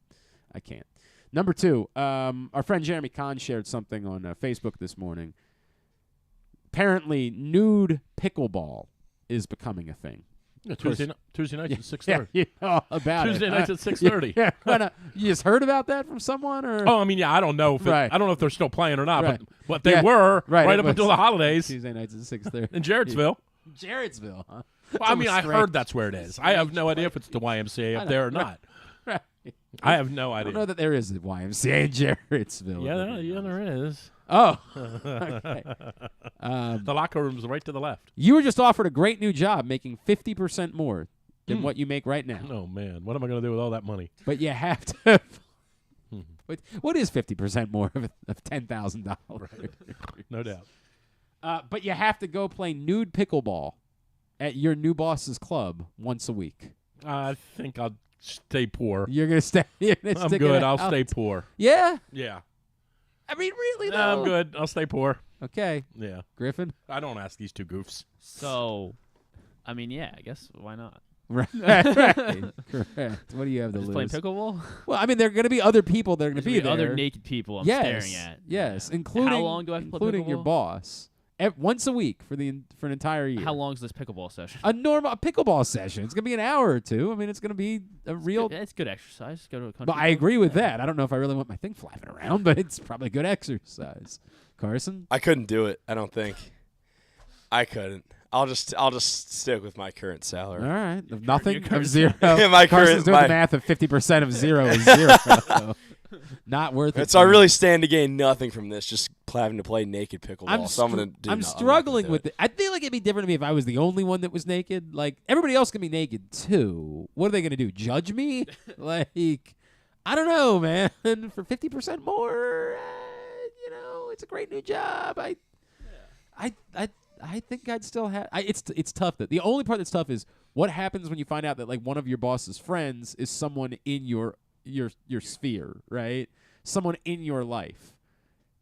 I can't. Number 2, our friend Jeremy Kahn shared something on Facebook this morning. Apparently, nude pickleball is becoming a thing. Yeah, Tuesday nights at 6:30. Yeah, you know about Tuesday nights at 6:30. Yeah. You just heard about that from someone, or? Oh, I mean, yeah, I don't know if right. I don't know if they're still playing or not, right. but they were right up was until the holidays. Tuesday nights at 6:30 in Jarrettsville. Jarrettsville, huh? Well, I mean, I heard that's where it is. I have no idea if it's the YMCA up there or not. Right. I have no idea. I don't know that there is a YMCA in Jarrettsville. Yeah, there is. Oh, okay. The locker room's right to the left. You were just offered a great new job, making 50% more than what you make right now. Oh man, what am I going to do with all that money? But you have to. What is 50% more of $10,000? Right. No doubt. But you have to go play nude pickleball at your new boss's club once a week. I think I'll stay poor. You're gonna stay. I'm good. I'll stay poor. Yeah. Yeah. I mean, really? No, I'm good. I'll stay poor. Okay. Yeah. Griffin? I don't ask these two goofs. So, I mean, yeah, I guess why not? Right. Correct. What do you have to lose? Playing pickleball? Well, I mean, there are going to be other people that are going to be there. Other naked people I'm staring at. Yes, Yeah. including How long do I have to play including your pickleball? boss. Once a week for an entire year. How long is this pickleball session? A normal pickleball session. It's going to be an hour or two. I mean, it's going to be a real. It's good exercise. Go to a country. But I agree with that. I don't know if I really want my thing flapping around, but it's probably good exercise. Carson? I couldn't do it. I don't think. I couldn't. I'll just stick with my current salary. All right. Of nothing of zero. My Carson's current doing the math of 50% of 0 is 0. So not worth it. So I really stand to gain nothing from this, just having to play naked pickleball. So I'm going to do I'm struggling with it. I feel like it'd be different to me if I was the only one that was naked. Like, everybody else can be naked, too. What are they going to do, judge me? Like, I don't know, man. For 50% more, it's a great new job. I think I'd still have. It's tough. The only part that's tough is what happens when you find out that like one of your boss's friends is someone in your sphere, right? Someone in your life.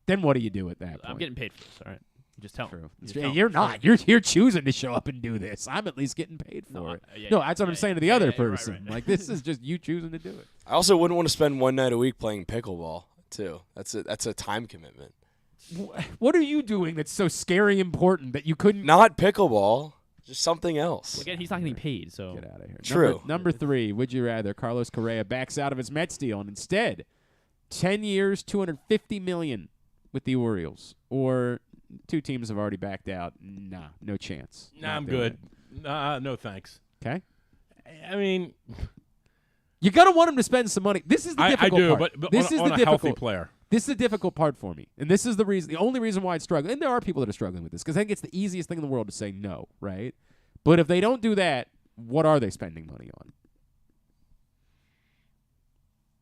Then what do you do at that point? I'm getting paid for this. All right, just tell me. You're not. You're choosing to show up and do this. I'm at least getting paid for it. That's what I'm saying to the other person. Right. Like this is just you choosing to do it. I also wouldn't want to spend one night a week playing pickleball too. That's a time commitment. What are you doing that's so scary important that you couldn't? Not pickleball, just something else. Well, again, he's not getting paid, so get out of here. True. Number 3, would you rather Carlos Correa backs out of his Mets deal and instead 10 years, $250 million with the Orioles, or two teams have already backed out? Nah, no chance. Nah, I'm good. No thanks. Okay. I mean, you gotta want him to spend some money. This is the difficult I do, part. but this on is the a healthy player. This is the difficult part for me, and this is the only reason why it's struggling. And there are people that are struggling with this because I think it's the easiest thing in the world to say no, right? But if they don't do that, what are they spending money on?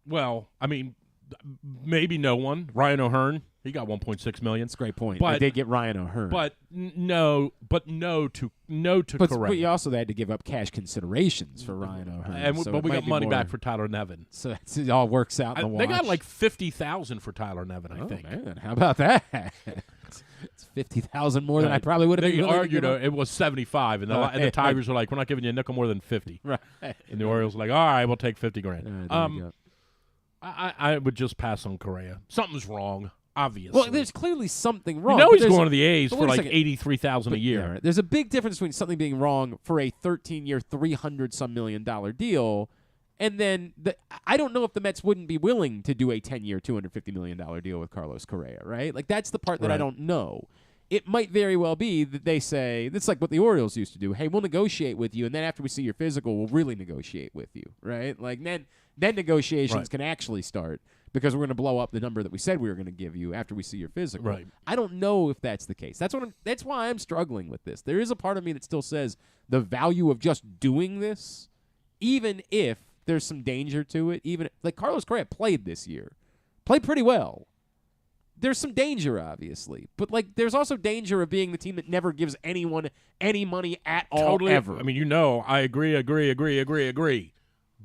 Well, I mean, maybe no one. Ryan O'Hearn, he got $1.6 million. That's a great point. But they did get Ryan O'Hearn, but no to Correa. But you also had to give up cash considerations for Ryan O'Hearn, But we got money back for Tyler Nevin. So it all works out in the wash. They got like $50,000 for Tyler Nevin, I think. Man, how about that? It's 50,000 more than I probably would have been. They willing to argued give up. it was 75, and the Tigers were like, "We're not giving you a nickel more than 50." Right. And the Orioles were like, "All right, we'll take 50 grand." There you go. I would just pass on Correa. Something's wrong, obviously. Well, there's clearly something wrong. You know but he's there's going to the A's but for wait a like second. $83,000 a But, year. yeah, right. There's a big difference between something being wrong for a 13-year, $300-some million deal, and then I don't know if the Mets wouldn't be willing to do a 10-year, $250 million deal with Carlos Correa, right? Like, that's the part that I Right. don't know. It might very well be that they say, that's like what the Orioles used to do. Hey, we'll negotiate with you, and then after we see your physical, we'll really negotiate with you, right? Like, then negotiations Right. can actually start because we're going to blow up the number that we said we were going to give you after we see your physical. Right. I don't know if that's the case. That's why I'm struggling with this. There is a part of me that still says the value of just doing this, even if there's some danger to it, even like Carlos Correa played this year. Played pretty well. There's some danger, obviously, but like there's also danger of being the team that never gives anyone any money at all Totally. ever. I mean, I agree.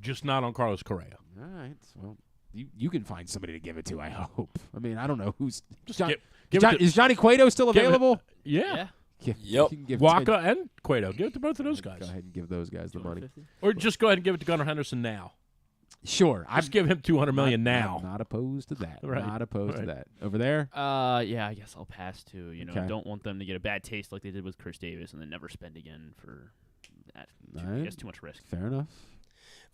Just not on Carlos Correa. All right. Well, you can find somebody to give it to, I hope. I mean, I don't know who's Just John, give it to- is Johnny Cueto still give it- available? Yeah. Yep. Yep. You can give Waka and Cueto. Give it to both of those guys. Go ahead and give those guys the money. Or just go ahead and give it to Gunnar Henderson now. Sure. Just give him $200 million now. I'm not opposed to that. Right. Not opposed to Right. that. Over there? Yeah, I guess I'll pass too. You know, Okay. don't want them to get a bad taste like they did with Chris Davis and then never spend again for that. All I right. guess too much risk. Fair enough.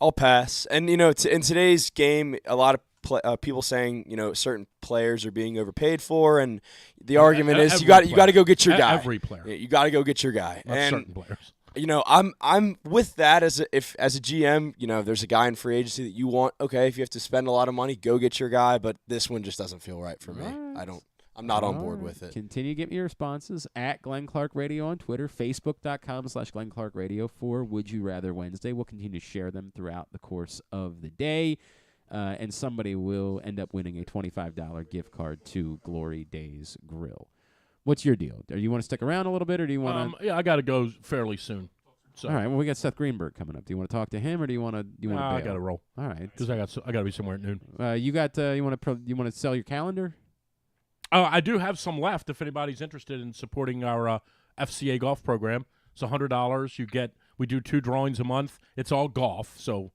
I'll pass. And in today's game, a lot of people saying certain players are being overpaid for, and the argument is you got to go get your guy. Every player. Yeah, you got to go get your guy. Not and certain players. I'm with that as a GM. If there's a guy in free agency that you want, okay, if you have to spend a lot of money, go get your guy. But this one just doesn't feel right for me. I'm not on board with it. Continue to get me your responses at Glenn Clark Radio on Twitter, Facebook.com/Glenn Clark Radio for Would You Rather Wednesday. We'll continue to share them throughout the course of the day. And somebody will end up winning a $25 gift card to Glory Days Grill. What's your deal? Do you want to stick around a little bit, or do you want to? Yeah, I got to go fairly soon. So. All right. Well, we got Seth Greenberg coming up. Do you want to talk to him, or do you want to? I got to roll. All right. Because I got to be somewhere at noon. You want to sell your calendar? I do have some left. If anybody's interested in supporting our FCA golf program, it's $100. We do 2 drawings a month. It's all golf. So,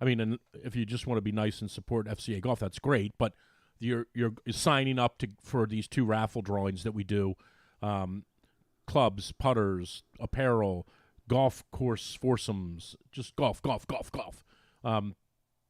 I mean, and if you just want to be nice and support FCA golf, that's great. But you're signing up for these 2 raffle drawings that we do: clubs, putters, apparel, golf course foursomes, just golf.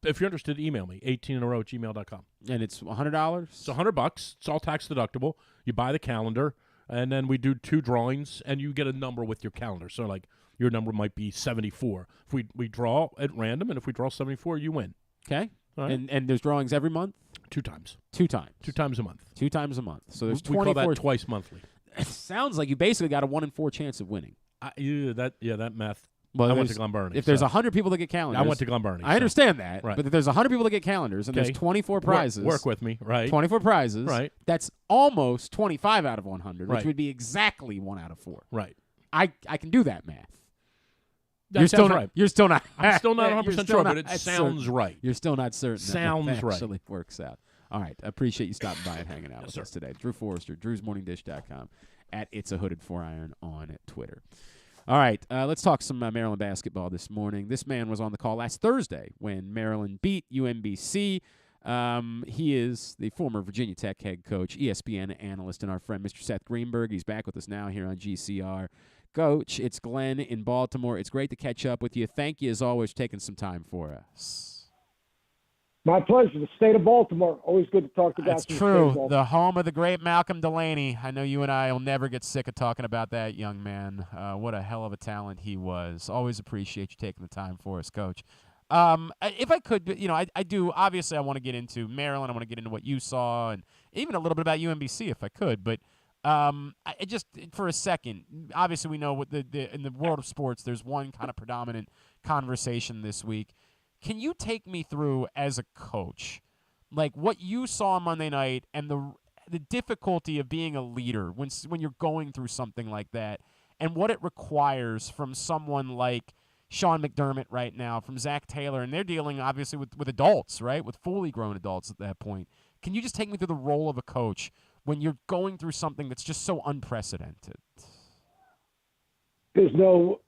If you're interested, email me 18inarow@gmail.com. And it's $100. It's $100. It's all tax deductible. You buy the calendar, and then we do 2 drawings, and you get a number with your calendar. So, like, your number might be 74. If we draw at random, and if we draw 74, you win. Okay. All right. And there's drawings every month? 2 times. 2 times. 2 times a month. 2 times a month. So there's we 24. call that twice monthly. It sounds like you basically got a 1 in 4 chance of winning. That math. Well, I went to Glen Burnie. If there's 100 people that get calendars. I went to Glen Burnie. I understand that. Right. But if there's 100 people that get calendars and there's 24 prizes. Work with me, right? 24 prizes. Right. That's almost 25 out of 100, which Right. would be exactly 1 out of 4. Right. I can do that math. That sounds right. You're still not. I'm still not you're 100% still sure, not but it certain. sounds right. You're still not certain. Sounds that right. actually works out. All right. I appreciate you stopping by and hanging out Yes, with sir. us today. Drew Forrester, drewsmorningdish.com, at It's a Hooded 4-Iron on Twitter. All right, let's talk some Maryland basketball this morning. This man was on the call last Thursday when Maryland beat UMBC. He is the former Virginia Tech head coach, ESPN analyst, and our friend Mr. Seth Greenberg. He's back with us now here on GCR. Coach, it's Glenn in Baltimore. It's great to catch up with you. Thank you, as always, for taking some time for us. My pleasure. The state of Baltimore. Always good to talk to guys. That's true. The home of the great Malcolm Delaney. I know you and I will never get sick of talking about that young man. What a hell of a talent he was. Always appreciate you taking the time for us, Coach. If I could, I do. Obviously, I want to get into Maryland. I want to get into what you saw and even a little bit about UMBC if I could. But I just for a second, obviously we know what in the world of sports, there's one kind of predominant conversation this week. Can you take me through as a coach, like what you saw on Monday night and the difficulty of being a leader when you're going through something like that, and what it requires from someone like Sean McDermott right now, from Zach Taylor, and they're dealing obviously with adults, right, with fully grown adults at that point. Can you just take me through the role of a coach when you're going through something that's just so unprecedented? There's no,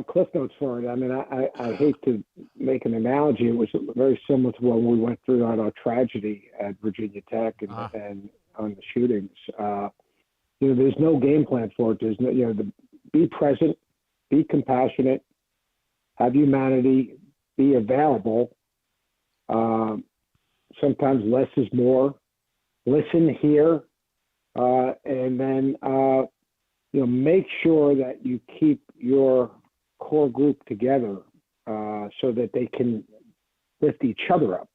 cliff notes for it. I mean, I hate to make an analogy. It was very similar to when we went through our tragedy at Virginia Tech and on the shootings. There's no game plan for it. There's no, be present, be compassionate, have humanity, be available. Sometimes less is more. Listen, hear, and then make sure that you keep your core group together so that they can lift each other up.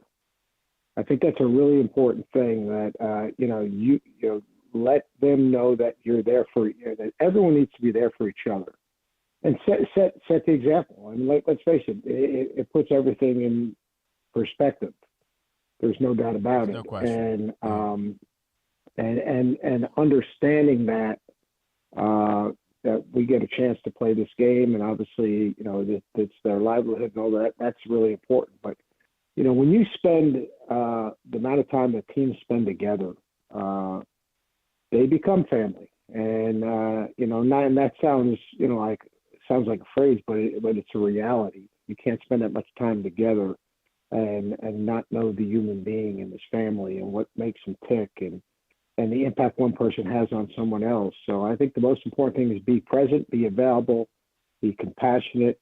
I think that's a really important thing. That you let them know that you're there for that. Everyone needs to be there for each other, and set the example. And let's face it, it puts everything in perspective. There's no doubt about it. No question. And understanding that that we get a chance to play this game, and obviously, it's their livelihood and all that. That's really important. But when you spend the amount of time that teams spend together, they become family. And and that sounds like a phrase, but it's a reality. You can't spend that much time together and not know the human being and his family and what makes him tick and the impact one person has on someone else. So I think the most important thing is be present, be available, be compassionate,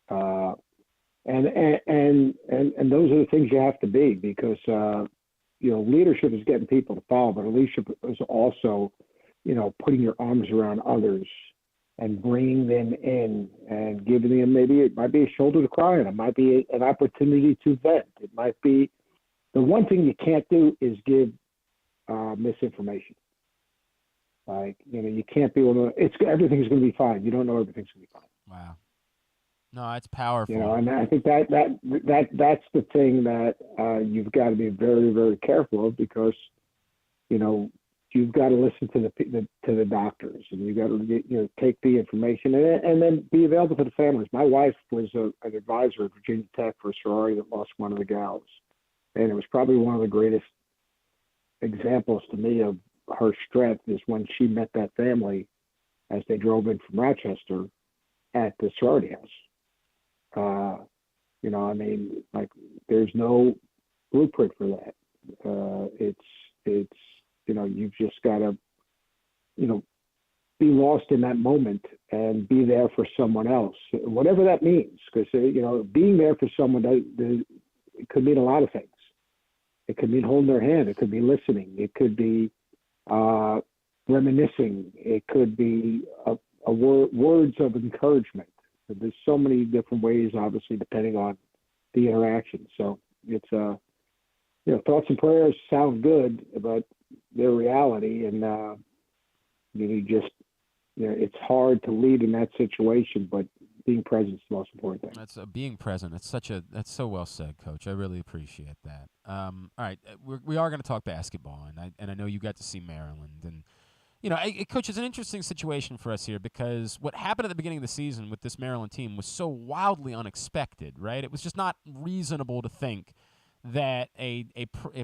and those are the things you have to be, because leadership is getting people to follow, but leadership is also putting your arms around others and bringing them in and giving them, maybe it might be a shoulder to cry on, it might be an opportunity to vent, it might be the one thing you can't do is give misinformation. Like, you can't be able to, everything's going to be fine. You don't know everything's going to be fine. Wow. No, it's powerful. And I think that's the thing that you've got to be very, very careful of, because, you've got to listen to the doctors, and you've got to take the information and then be available to the families. My wife was an advisor at Virginia Tech for a sorority that lost one of the gals, and it was probably one of the greatest examples to me of her strength is when she met that family as they drove in from Rochester at the sorority house. There's no blueprint for that. You've just got to, be lost in that moment and be there for someone else, whatever that means. Because, being there for someone, it could mean a lot of things. It could mean holding their hand. It could be listening. It could be reminiscing. It could be words of encouragement. There's so many different ways, obviously, depending on the interaction. So it's thoughts and prayers sound good, but they're reality, and it's hard to lead in that situation, but being present is the most important thing. That's being present. That's so well said, Coach. I really appreciate that. All right, we are going to talk basketball, and I know you got to see Maryland, and Coach, it's an interesting situation for us here, because what happened at the beginning of the season with this Maryland team was so wildly unexpected, right? It was just not reasonable to think that a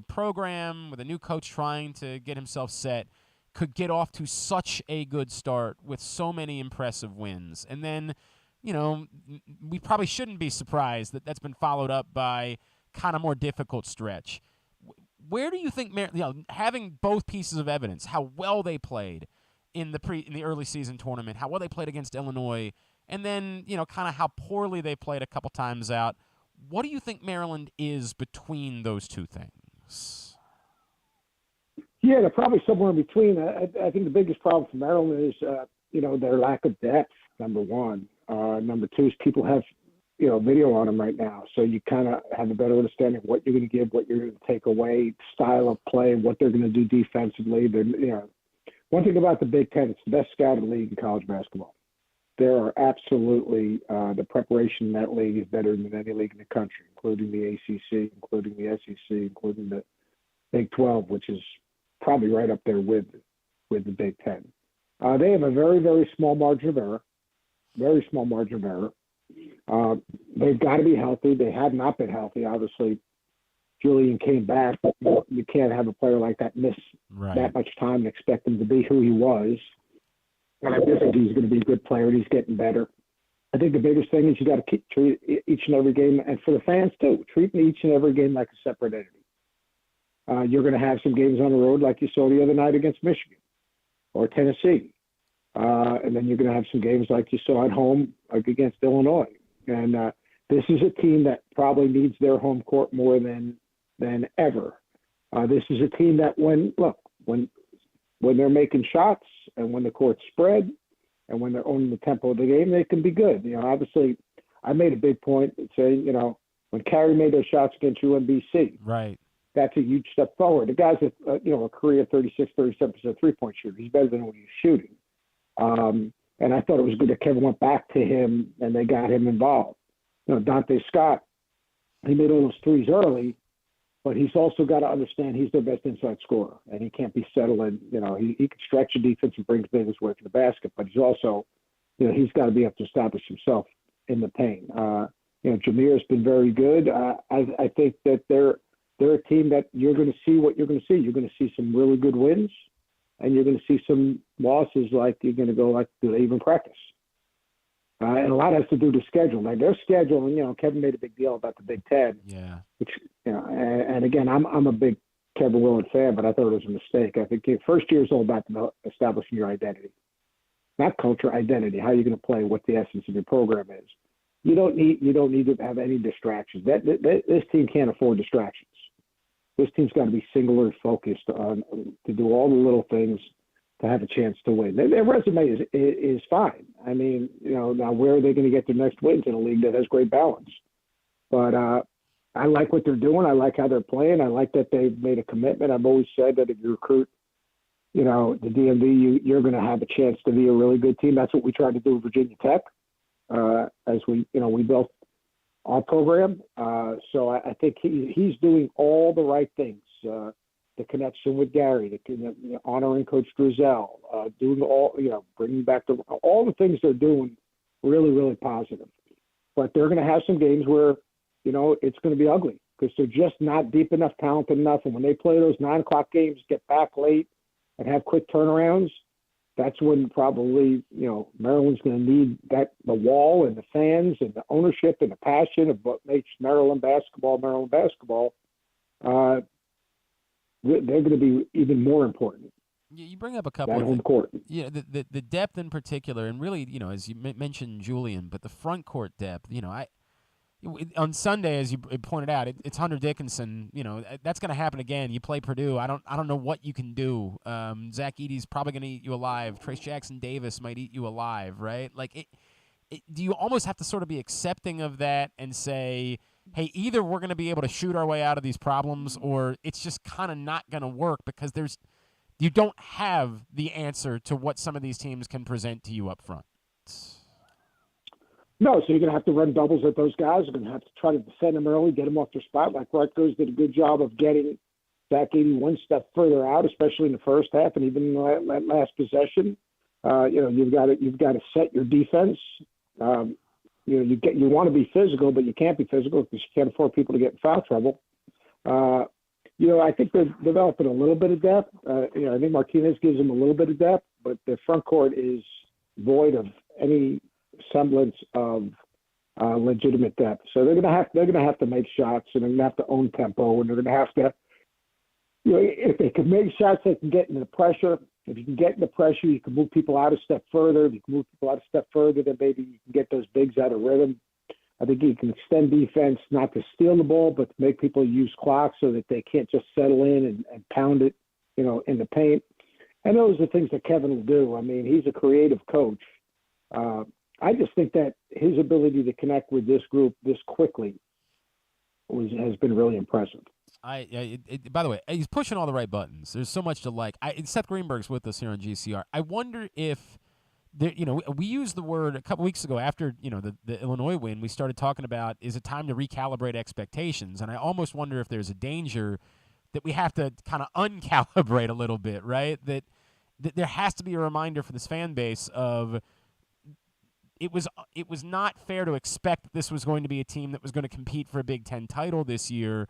program with a new coach trying to get himself set could get off to such a good start with so many impressive wins. And then, we probably shouldn't be surprised that that's been followed up by kind of more difficult stretch. Where do you think, having both pieces of evidence, how well they played in the early season tournament, how well they played against Illinois, and then, kind of how poorly they played a couple times out, what do you think Maryland is between those two things? Yeah, they're probably somewhere in between. I think the biggest problem for Maryland is, their lack of depth, number one. Number two is people have, video on them right now. So you kind of have a better understanding of what you're going to give, what you're going to take away, style of play, what they're going to do defensively. One thing about the Big Ten, it's the best scouted league in college basketball. There are absolutely the preparation in that league is better than any league in the country, including the ACC, including the SEC, including the Big 12, which is probably right up there with the Big Ten. They have a very, very small margin of error. Very small margin of error. They've got to be healthy. They have not been healthy. Obviously, Julian came back. You can't have a player like that miss that much time and expect him to be who he was. And I do think he's going to be a good player, and he's getting better. I think the biggest thing is you got to keep treat each and every game, and for the fans too, treating each and every game like a separate entity. You're going to have some games on the road like you saw the other night against Michigan or Tennessee. And then you're going to have some games like you saw at home like against Illinois. And this is a team that probably needs their home court more than ever. This is a team that when they're making shots and when the court's spread and when they're owning the tempo of the game, they can be good. Obviously, I made a big point saying, when Carey made those shots against UMBC, right, that's a huge step forward. The guy's a career 36, 37% three-point shooter. He's better than what he's shooting. And I thought it was good that Kevin went back to him and they got him involved. Dante Scott, he made all those threes early, but he's also got to understand he's their best inside scorer, and he can't be settling. He can stretch the defense and brings business away from the basket, but he's also, he's got to be able to establish himself in the paint. Jameer's been very good. I think that they're a team that you're going to see what you're going to see. You're going to see some really good wins, and you're going to see some losses like you're going to go like, do they even practice? And a lot has to do with the schedule. Like their schedule, and Kevin made a big deal about the Big Ten. Yeah. Which, and again, I'm a big Kevin Willard fan, but I thought it was a mistake. I think first year is all about establishing your identity, not culture, identity. How you're going to play, what the essence of your program is. You don't need to have any distractions. This team can't afford distractions. This team's got to be singularly focused on to do all the little things to have a chance to win. Their resume is fine. I mean, now where are they going to get their next wins in a league that has great balance? But I like what they're doing. I like how they're playing. I like that they've made a commitment. I've always said that if you recruit, the DMV, you're going to have a chance to be a really good team. That's what we tried to do with Virginia Tech as we built our program. So I think he's doing all the right things. The connection with Gary, honoring Coach Drizel, doing all, bringing back all the things they're doing, really, really positive. But they're going to have some games where, it's going to be ugly because they're just not deep enough, talented enough. And when they play those 9 o'clock games, get back late and have quick turnarounds, that's when probably, Maryland's going to need the wall and the fans and the ownership and the passion of what makes Maryland basketball. They're going to be even more important. You bring up a couple of home court. Yeah, the depth in particular, and really, as you mentioned Julian, but the front court depth. On Sunday, as you pointed out, it's Hunter Dickinson. That's going to happen again. You play Purdue. I don't know what you can do. Zach Edey's probably going to eat you alive. Trace Jackson Davis might eat you alive, right? Like, do you almost have to sort of be accepting of that and say, hey, either we're going to be able to shoot our way out of these problems or it's just kind of not going to work because you don't have the answer to what some of these teams can present to you up front. No, so you're going to have to run doubles at those guys. You're going to have to try to defend them early, get them off their spot. Like Rutgers did a good job of getting Zach Edey one step further out, especially in the first half and even in that last possession. You've got to set your defense. You want to be physical, but you can't be physical because you can't afford people to get in foul trouble. I think they're developing a little bit of depth. I think Martinez gives them a little bit of depth, but the front court is void of any semblance of legitimate depth. So they're going to have to make shots, and they're going to have to own tempo, and they're going to have to. If they can make shots, they can get into the pressure. If you can get in the pressure, you can move people out a step further. If you can move people out a step further, then maybe you can get those bigs out of rhythm. I think you can extend defense, not to steal the ball, but to make people use clock so that they can't just settle in and pound it, in the paint. And those are things that Kevin will do. I mean, he's a creative coach. I just think that his ability to connect with this group this quickly has been really impressive. By the way, he's pushing all the right buttons. There's so much to like. Seth Greenberg's with us here on GCR. I wonder if we used the word a couple weeks ago after the Illinois win. We started talking about, is it time to recalibrate expectations? And I almost wonder if there's a danger that we have to kind of uncalibrate a little bit, right? That there has to be a reminder for this fan base of it was not fair to expect that this was going to be a team that was going to compete for a Big Ten title this year.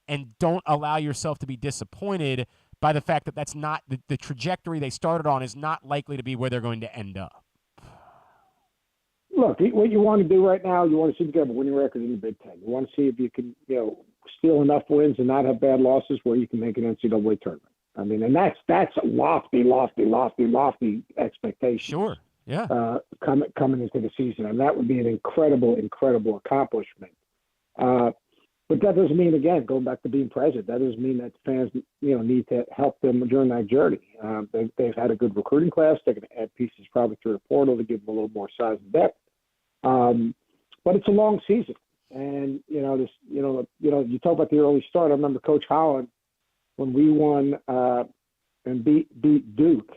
and don't allow yourself to be disappointed by the fact that that's not the trajectory they started on is not likely to be where they're going to end up. Look, what you want to do right now, you want to see if you have a winning record in the Big Ten. You want to see if you can, steal enough wins and not have bad losses where you can make an NCAA tournament. I mean, and that's a lofty expectation. Sure, yeah. Coming into the season, and that would be an incredible accomplishment. But that doesn't mean, again, going back to being present, that doesn't mean that fans, need to help them during that journey. They've had a good recruiting class. They're going to add pieces probably through the portal to give them a little more size and depth. But it's a long season, and you talk about the early start. I remember Coach Holland when we won and beat Duke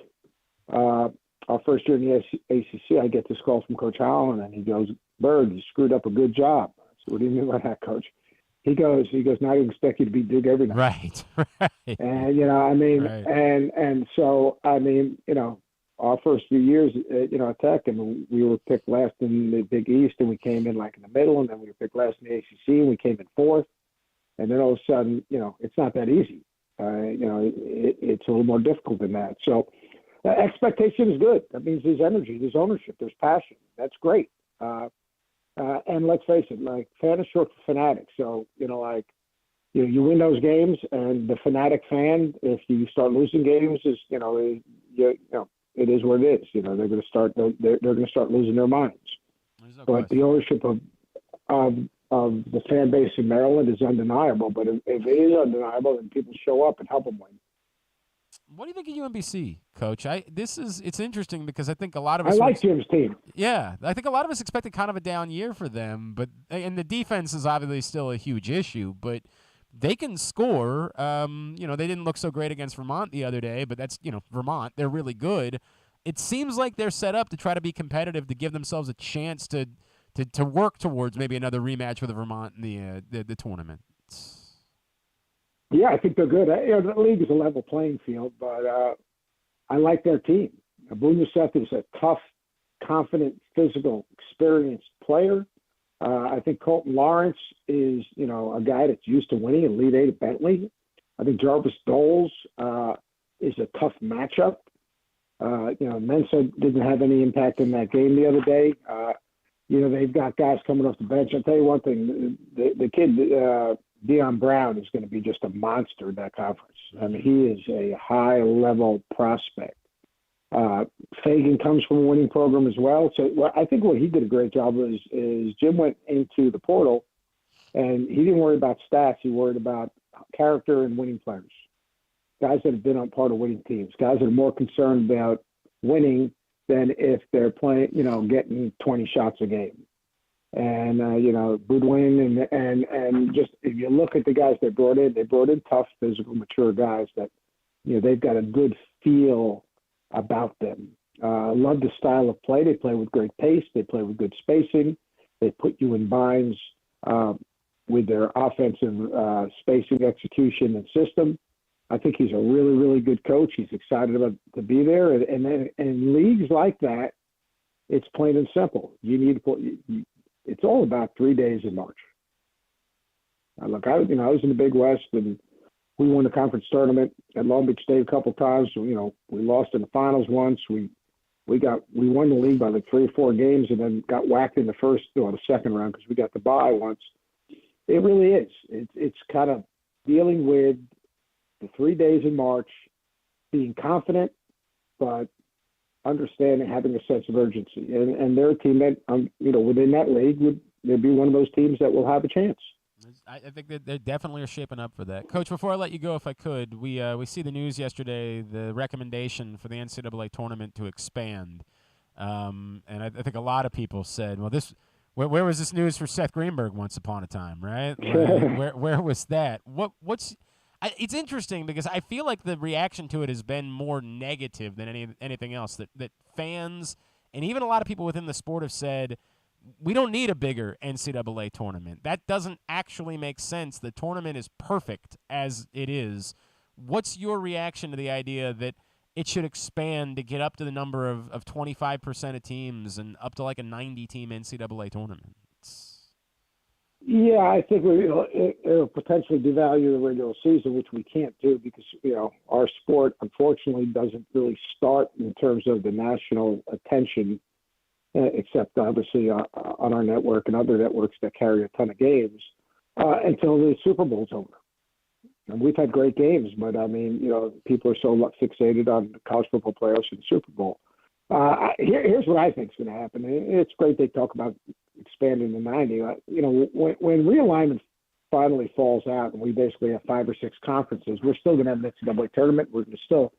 our first year in the ACC. I get this call from Coach Holland, and he goes, "Bird, you screwed up a good job." I said, "What do you mean by that, Coach?" He goes, "Now I expect you to beat Duke every night." Right. And right. and so our first few years, at Tech, and we were picked last in the Big East, and we came in like in the middle, and then we were picked last in the ACC, and we came in fourth, and then all of a sudden, it's not that easy. It's a little more difficult than that. So expectation is good. That means there's energy, there's ownership, there's passion. That's great. And let's face it, like fan is short for fanatic. So you win those games, and the fanatic fan, if you start losing games, is it is what it is. They're going to start. They're going to start losing their minds. But the ownership of the fan base in Maryland is undeniable. But if it is undeniable, then people show up and help them win. What do you think of UMBC, Coach? It's interesting because I think a lot of us. I like Jim's team. Yeah, I think a lot of us expected kind of a down year for them, and the defense is obviously still a huge issue, but they can score. They didn't look so great against Vermont the other day, but that's Vermont. They're really good. It seems like they're set up to try to be competitive, to give themselves a chance to work towards maybe another rematch with Vermont in the tournament. Yeah, I think they're good. The league is a level playing field, but I like their team. Seth is a tough, confident, physical, experienced player. I think Colton Lawrence is, a guy that's used to winning in Elite Eight at Bentley. I think Jarvis Doles is a tough matchup. Mensa didn't have any impact in that game the other day. They've got guys coming off the bench. I'll tell you one thing, the kid, Deion Brown, is going to be just a monster in that conference. I mean, he is a high-level prospect. Fagan comes from a winning program as well. So I think what he did a great job is Jim went into the portal, and he didn't worry about stats. He worried about character and winning players, guys that have been on part of winning teams, guys that are more concerned about winning than if they're playing, getting 20 shots a game. And, Boudwin and just if you look at the guys they brought in tough, physical, mature guys that, they've got a good feel about them. Love the style of play. They play with great pace. They play with good spacing. They put you in binds with their offensive spacing, execution, and system. I think he's a really, really good coach. He's excited to be there. And in leagues like that, it's plain and simple. You need to put. It's all about 3 days in March. Look, I was in the Big West, and we won the conference tournament at Long Beach State a couple of times. We lost in the finals once. We won the league by like 3 or 4 games, and then got whacked in the second round because we got the bye once. It really is. It's kind of dealing with the 3 days in March, being confident, but understanding, having a sense of urgency. And they're a team that, within that league, they'd be one of those teams that will have a chance. I think that they definitely are shaping up for that. Coach, before I let you go, if I could, we see the news yesterday, the recommendation for the NCAA tournament to expand. And I think a lot of people said, well, where was this news for Seth Greenberg once upon a time, right? Where was that? It's interesting because I feel like the reaction to it has been more negative than anything else. That fans and even a lot of people within the sport have said, we don't need a bigger NCAA tournament. That doesn't actually make sense. The tournament is perfect as it is. What's your reaction to the idea that it should expand to get up to the number of 25% of teams and up to like a 90-team NCAA tournament? Yeah, I think it'll potentially devalue the regular season, which we can't do because our sport unfortunately doesn't really start in terms of the national attention, except obviously on our network and other networks that carry a ton of games until the Super Bowl's over. And we've had great games, but I mean, people are so fixated on the college football playoffs and the Super Bowl. Here's what I think is going to happen. It's great they talk about expanding to 90. When realignment finally falls out and we basically have 5 or 6 conferences, we're still going to have an NCAA tournament. We're going to still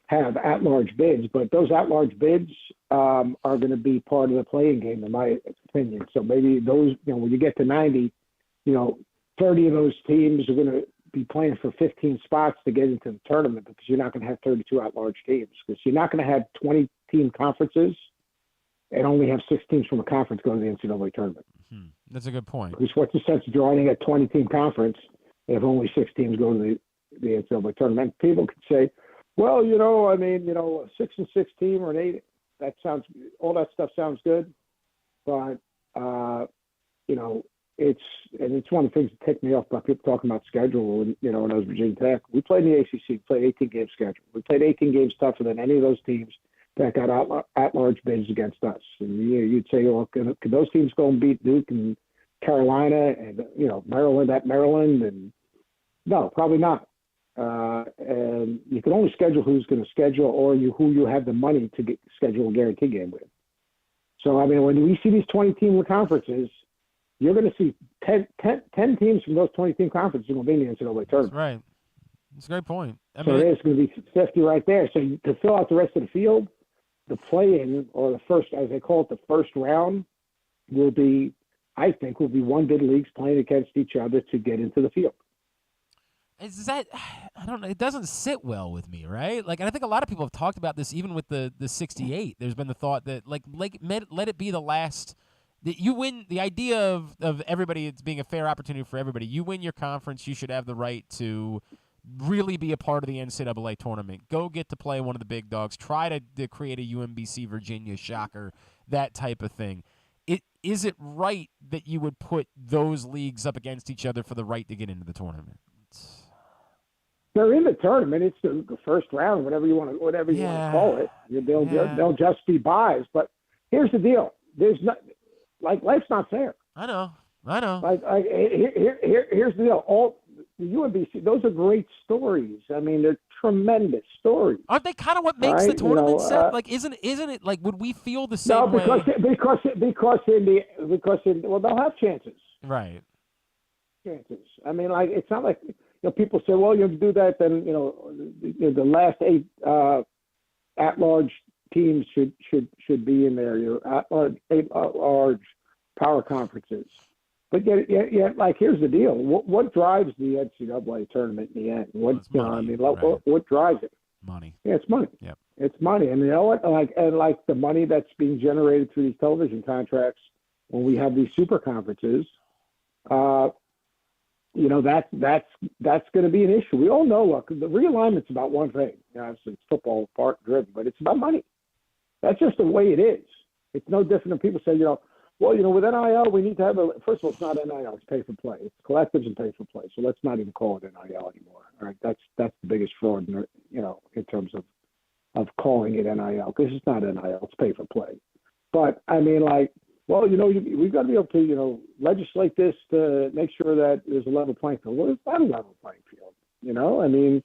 have at-large bids, but those at-large bids are going to be part of the playing game, in my opinion. So maybe those, when you get to 90, 30 of those teams are going to be playing for 15 spots to get into the tournament because you're not going to have 32 at-large teams because you're not going to have 20-team conferences and only have 6 teams from a conference go to the NCAA tournament. That's a good point. Because what's the sense of joining a 20-team conference if only 6 teams go to the NCAA tournament? People could say, well, a 6-6 team or an 8, all that stuff sounds good, but it's one of the things that tick me off about people talking about schedule. And, when I was Virginia Tech, we played in the ACC, we played 18-game schedule. We played 18 games tougher than any of those teams that got at-large bids against us. And you'd say, well, could those teams go and beat Duke and Carolina and, Maryland at Maryland? And no, probably not. And you can only schedule who's going to schedule or who you have the money to schedule a guarantee game with. So, I mean, when we see these 20-team conferences, you're going to see 10 teams from those 20-team conferences are going to be in the NCAA tournament. That's right. That's a great point. There's going to be 50 right there. So to fill out the rest of the field, the play-in, or the first, as they call it, the first round, will be one bid leagues playing against each other to get into the field. Is that, I don't know, it doesn't sit well with me, right? And I think a lot of people have talked about this even with the 68. There's been the thought that, let it be the last. You win the idea of everybody, it's being a fair opportunity for everybody. You win your conference, you should have the right to really be a part of the NCAA tournament. Go get to play one of the big dogs. Try to create a UMBC Virginia shocker, that type of thing. Is it right that you would put those leagues up against each other for the right to get into the tournament? They're in the tournament. It's the first round, whatever you want to call it. They'll just be buys. But here's the deal: there's not. Life's not fair. I know. Here's the deal. All the UMBC, those are great stories. I mean, they're tremendous stories. Aren't they kind of what makes the tournament, Seth? Isn't it would we feel the same way? No, because they'll have chances. Right. Chances. I mean, it's not like people say, well, you do that, then the last 8 at-large teams should be in there. At-large power conferences. But yet, here's the deal: what drives the NCAA tournament in the end? What drives it? Money. Yeah, it's money. Yep. It's money, and you know what? Like the money that's being generated through these television contracts when we have these super conferences. That's going to be an issue. We all know. Look, the realignment's about one thing. It's football part driven, but it's about money. That's just the way it is. It's no different than people say, with NIL, we need to have first of all, it's not NIL, it's pay for play. It's collectives and pay for play. So let's not even call it NIL anymore. All right. That's the biggest fraud, in terms of calling it NIL, because it's not NIL, it's pay for play. But I mean, we've got to be able to, legislate this to make sure that there's a level playing field. Well, it's not a level playing field. I mean,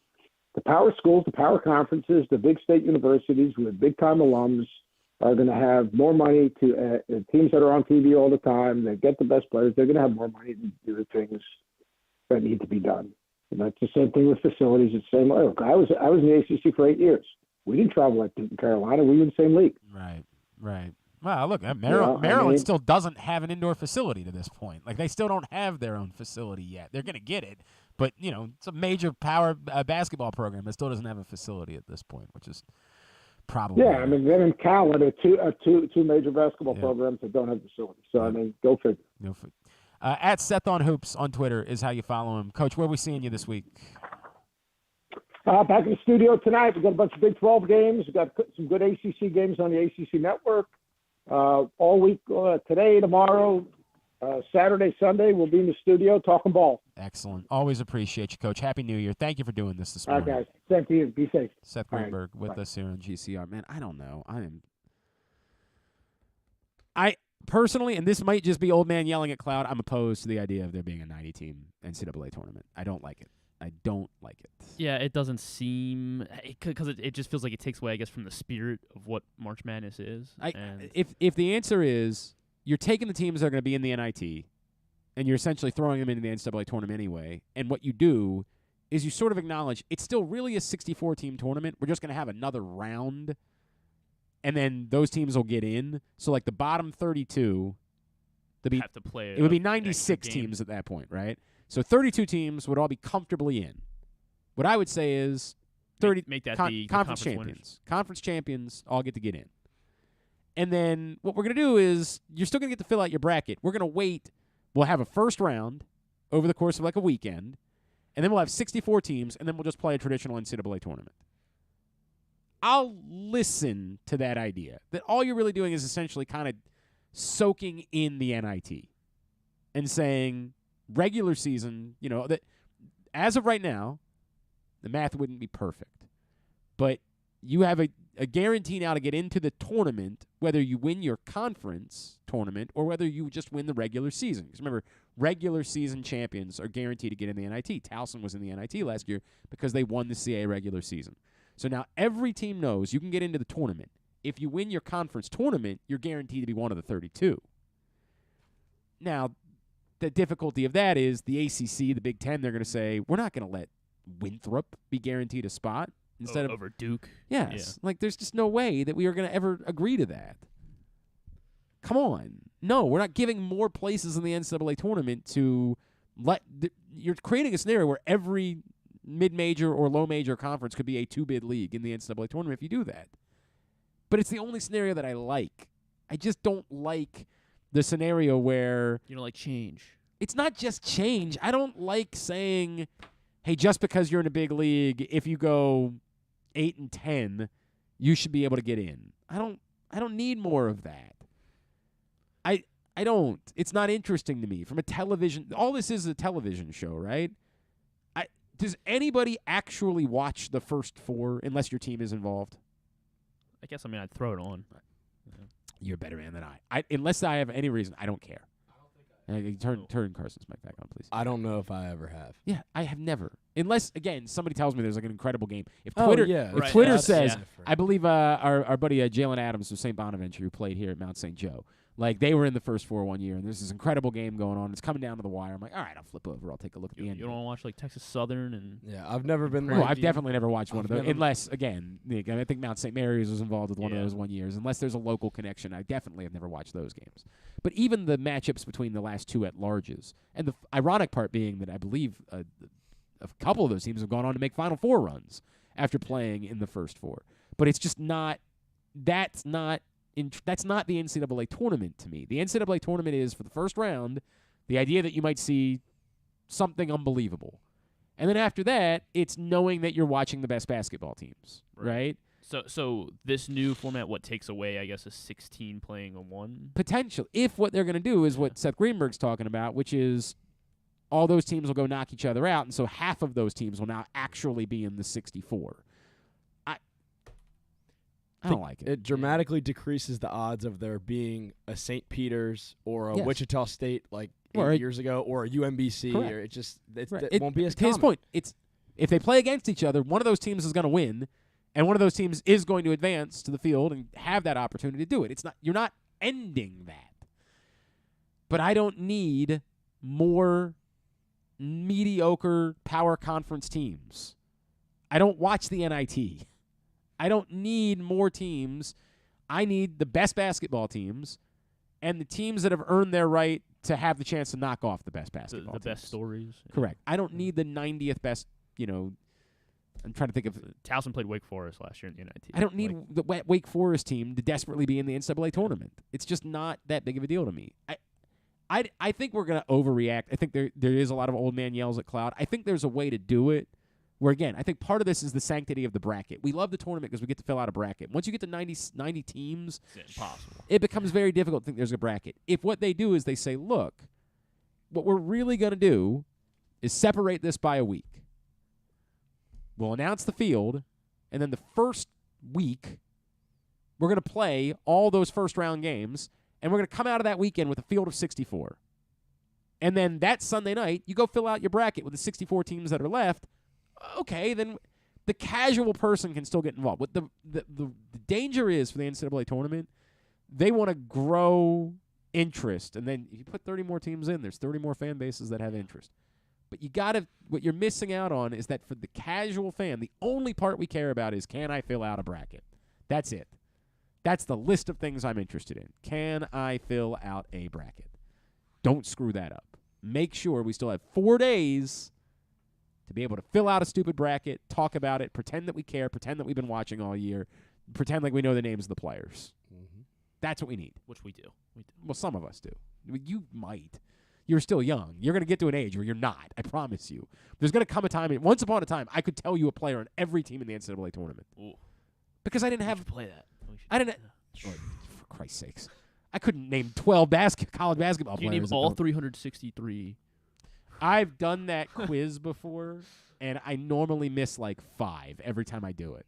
the power schools, the power conferences, the big state universities with big time alums are going to have more money to teams that are on TV all the time. They get the best players. They're going to have more money to do the things that need to be done. And that's the same thing with facilities. It's the same. Look, I was in the ACC for 8 years. We didn't travel like Duke and Carolina. We were in the same league. Right. Well, look, Maryland still doesn't have an indoor facility to this point. They still don't have their own facility yet. They're going to get it, but it's a major power basketball program that still doesn't have a facility at this point, which is probably. Yeah, I mean, then in Cal, there are two major basketball programs that don't have facilities. So I mean, go figure. At Seth on Hoops on Twitter is how you follow him. Coach, where are we seeing you this week? Back in the studio tonight. We've got a bunch of Big 12 games. We've got some good ACC games on the ACC network. All week today, tomorrow, Saturday, Sunday, we'll be in the studio talking ball. Excellent. Always appreciate you, Coach. Happy New Year. Thank you for doing this All morning. right, guys. Same to you. Be safe. Seth All right. Greenberg with Bye. us here on GCR. Man, I don't know. I personally, and this might just be old man yelling at cloud, I'm opposed to the idea of there being a 90-team NCAA tournament. I don't like it. I don't like it. Yeah, it doesn't seem because it just feels like it takes away, I guess, from the spirit of what March Madness is. If the answer is you're taking the teams that are going to be in the NIT and you're essentially throwing them into the NCAA tournament anyway, and what you do is you sort of acknowledge it's still really a 64-team tournament. We're just going to have another round, and then those teams will get in. So, like, the bottom 32, have to play it would be an 96 extra game. teams at that point, right? So 32 teams would all be comfortably in. What I would say is 30 make that the conference conference champions. winners. Conference champions all get to get in. And then what we're going to do is you're still going to get to fill out your bracket. We're going to wait. We'll have a first round over the course of like a weekend, and then we'll have 64 teams, and then we'll just play a traditional NCAA tournament. I'll listen to that idea, that all you're really doing is essentially kind of soaking in the NIT and saying regular season, that as of right now, the math wouldn't be perfect, but you have a guarantee now to get into the tournament, whether you win your conference tournament or whether you just win the regular season. Because remember, regular season champions are guaranteed to get in the NIT. Towson was in the NIT last year because they won the CAA regular season. So now every team knows you can get into the tournament. If you win your conference tournament, you're guaranteed to be one of the 32. Now, the difficulty of that is the ACC, the Big Ten, they're going to say, we're not going to let Winthrop be guaranteed a spot instead of over Duke. Yes. Like, there's just no way that we are going to ever agree to that. Come on. No, we're not giving more places in the NCAA tournament to let you're creating a scenario where every mid-major or low-major conference could be a two-bid league in the NCAA tournament if you do that. But it's the only scenario that I like. I just don't like the scenario where You don't like change. it's not just change. I don't like saying, hey, just because you're in a big league, if you go 8-10, you should be able to get in. I don't need more of that. I don't. It's not interesting to me. From a television, all this is a television show, right? Does anybody actually watch the first four unless your team is involved? I guess, I'd throw it on. You're a better man than I. Unless I have any reason, I don't care. Turn Carson's mic back on, please. I don't know if I ever have. Yeah, I have never. Unless, again, somebody tells me there's like an incredible game. If Oh, Twitter, yeah. if Right. Twitter That's says, different. I believe our buddy Jalen Adams of St. Bonaventure, who played here at Mount St. Joe, like they were in the first four one year, and there's this incredible game going on. It's coming down to the wire. I'm like, all right, I'll flip over. I'll take a look at the end. You don't want to watch like Texas Southern and Yeah, I've never been Well, like I've definitely never watched one of I've those. never- Unless, again, I think Mount St. Mary's was involved with one of Yeah. those 1 years. Unless there's a local connection, I definitely have never watched those games. But even the matchups between the last two at-larges, and the ironic part being that I believe a couple of those teams have gone on to make Final Four runs after playing in the first four. But it's just not – that's not the NCAA tournament to me. The NCAA tournament is, for the first round, the idea that you might see something unbelievable. And then after that, it's knowing that you're watching the best basketball teams, right? So this new format, what takes away, I guess, a 16 playing a one? Potential. If what they're going to do is what Seth Greenberg's talking about, which is all those teams will go knock each other out, and so half of those teams will now actually be in the 64. I don't like it. It dramatically decreases the odds of there being a St. Peter's or a Yes. Wichita State like Or 8 years ago, or a UMBC. Correct. Or it Right. won't be as to his common. point, it's if they play against each other, one of those teams is going to win, and one of those teams is going to advance to the field and have that opportunity to do it. You're not ending that. But I don't need more mediocre power conference teams. I don't watch the NIT. I don't need more teams. I need the best basketball teams and the teams that have earned their right to have the chance to knock off the best basketball The teams. best stories. Correct. I don't need the 90th best, I'm trying to think of Towson played Wake Forest last year in the NIT. I don't need the Wake Forest team to desperately be in the NCAA tournament. It's just not that big of a deal to me. I think we're going to overreact. I think there is a lot of old man yells at cloud. I think there's a way to do it Where, again, I think part of this is the sanctity of the bracket. We love the tournament because we get to fill out a bracket. Once you get to 90 teams, it's impossible. It becomes very difficult to think there's a bracket. If what they do is they say, look, what we're really going to do is separate this by a week. We'll announce the field, and then the first week, we're going to play all those first-round games, and we're going to come out of that weekend with a field of 64. And then that Sunday night, you go fill out your bracket with the 64 teams that are left. Okay, then the casual person can still get involved. What the danger is for the NCAA tournament, they want to grow interest. And then if you put 30 more teams in, there's 30 more fan bases that have interest. But what you're missing out on is that for the casual fan, the only part we care about is, can I fill out a bracket? That's it. That's the list of things I'm interested in. Can I fill out a bracket? Don't screw that up. Make sure we still have 4 days to be able to fill out a stupid bracket, talk about it, pretend that we care, pretend that we've been watching all year, pretend like we know the names of the players. Mm-hmm. That's what we need. Which we do. Well, some of us do. You might. You're still young. You're going to get to an age where you're not. I promise you. There's going to come a time. Once upon a time, I could tell you a player on every team in the NCAA tournament. Ooh. Because I didn't have. Play that. I didn't. For Christ's sakes. I couldn't name 12 college basketball You players. name all 363. I've done that quiz before, and I normally miss like 5 every time I do it.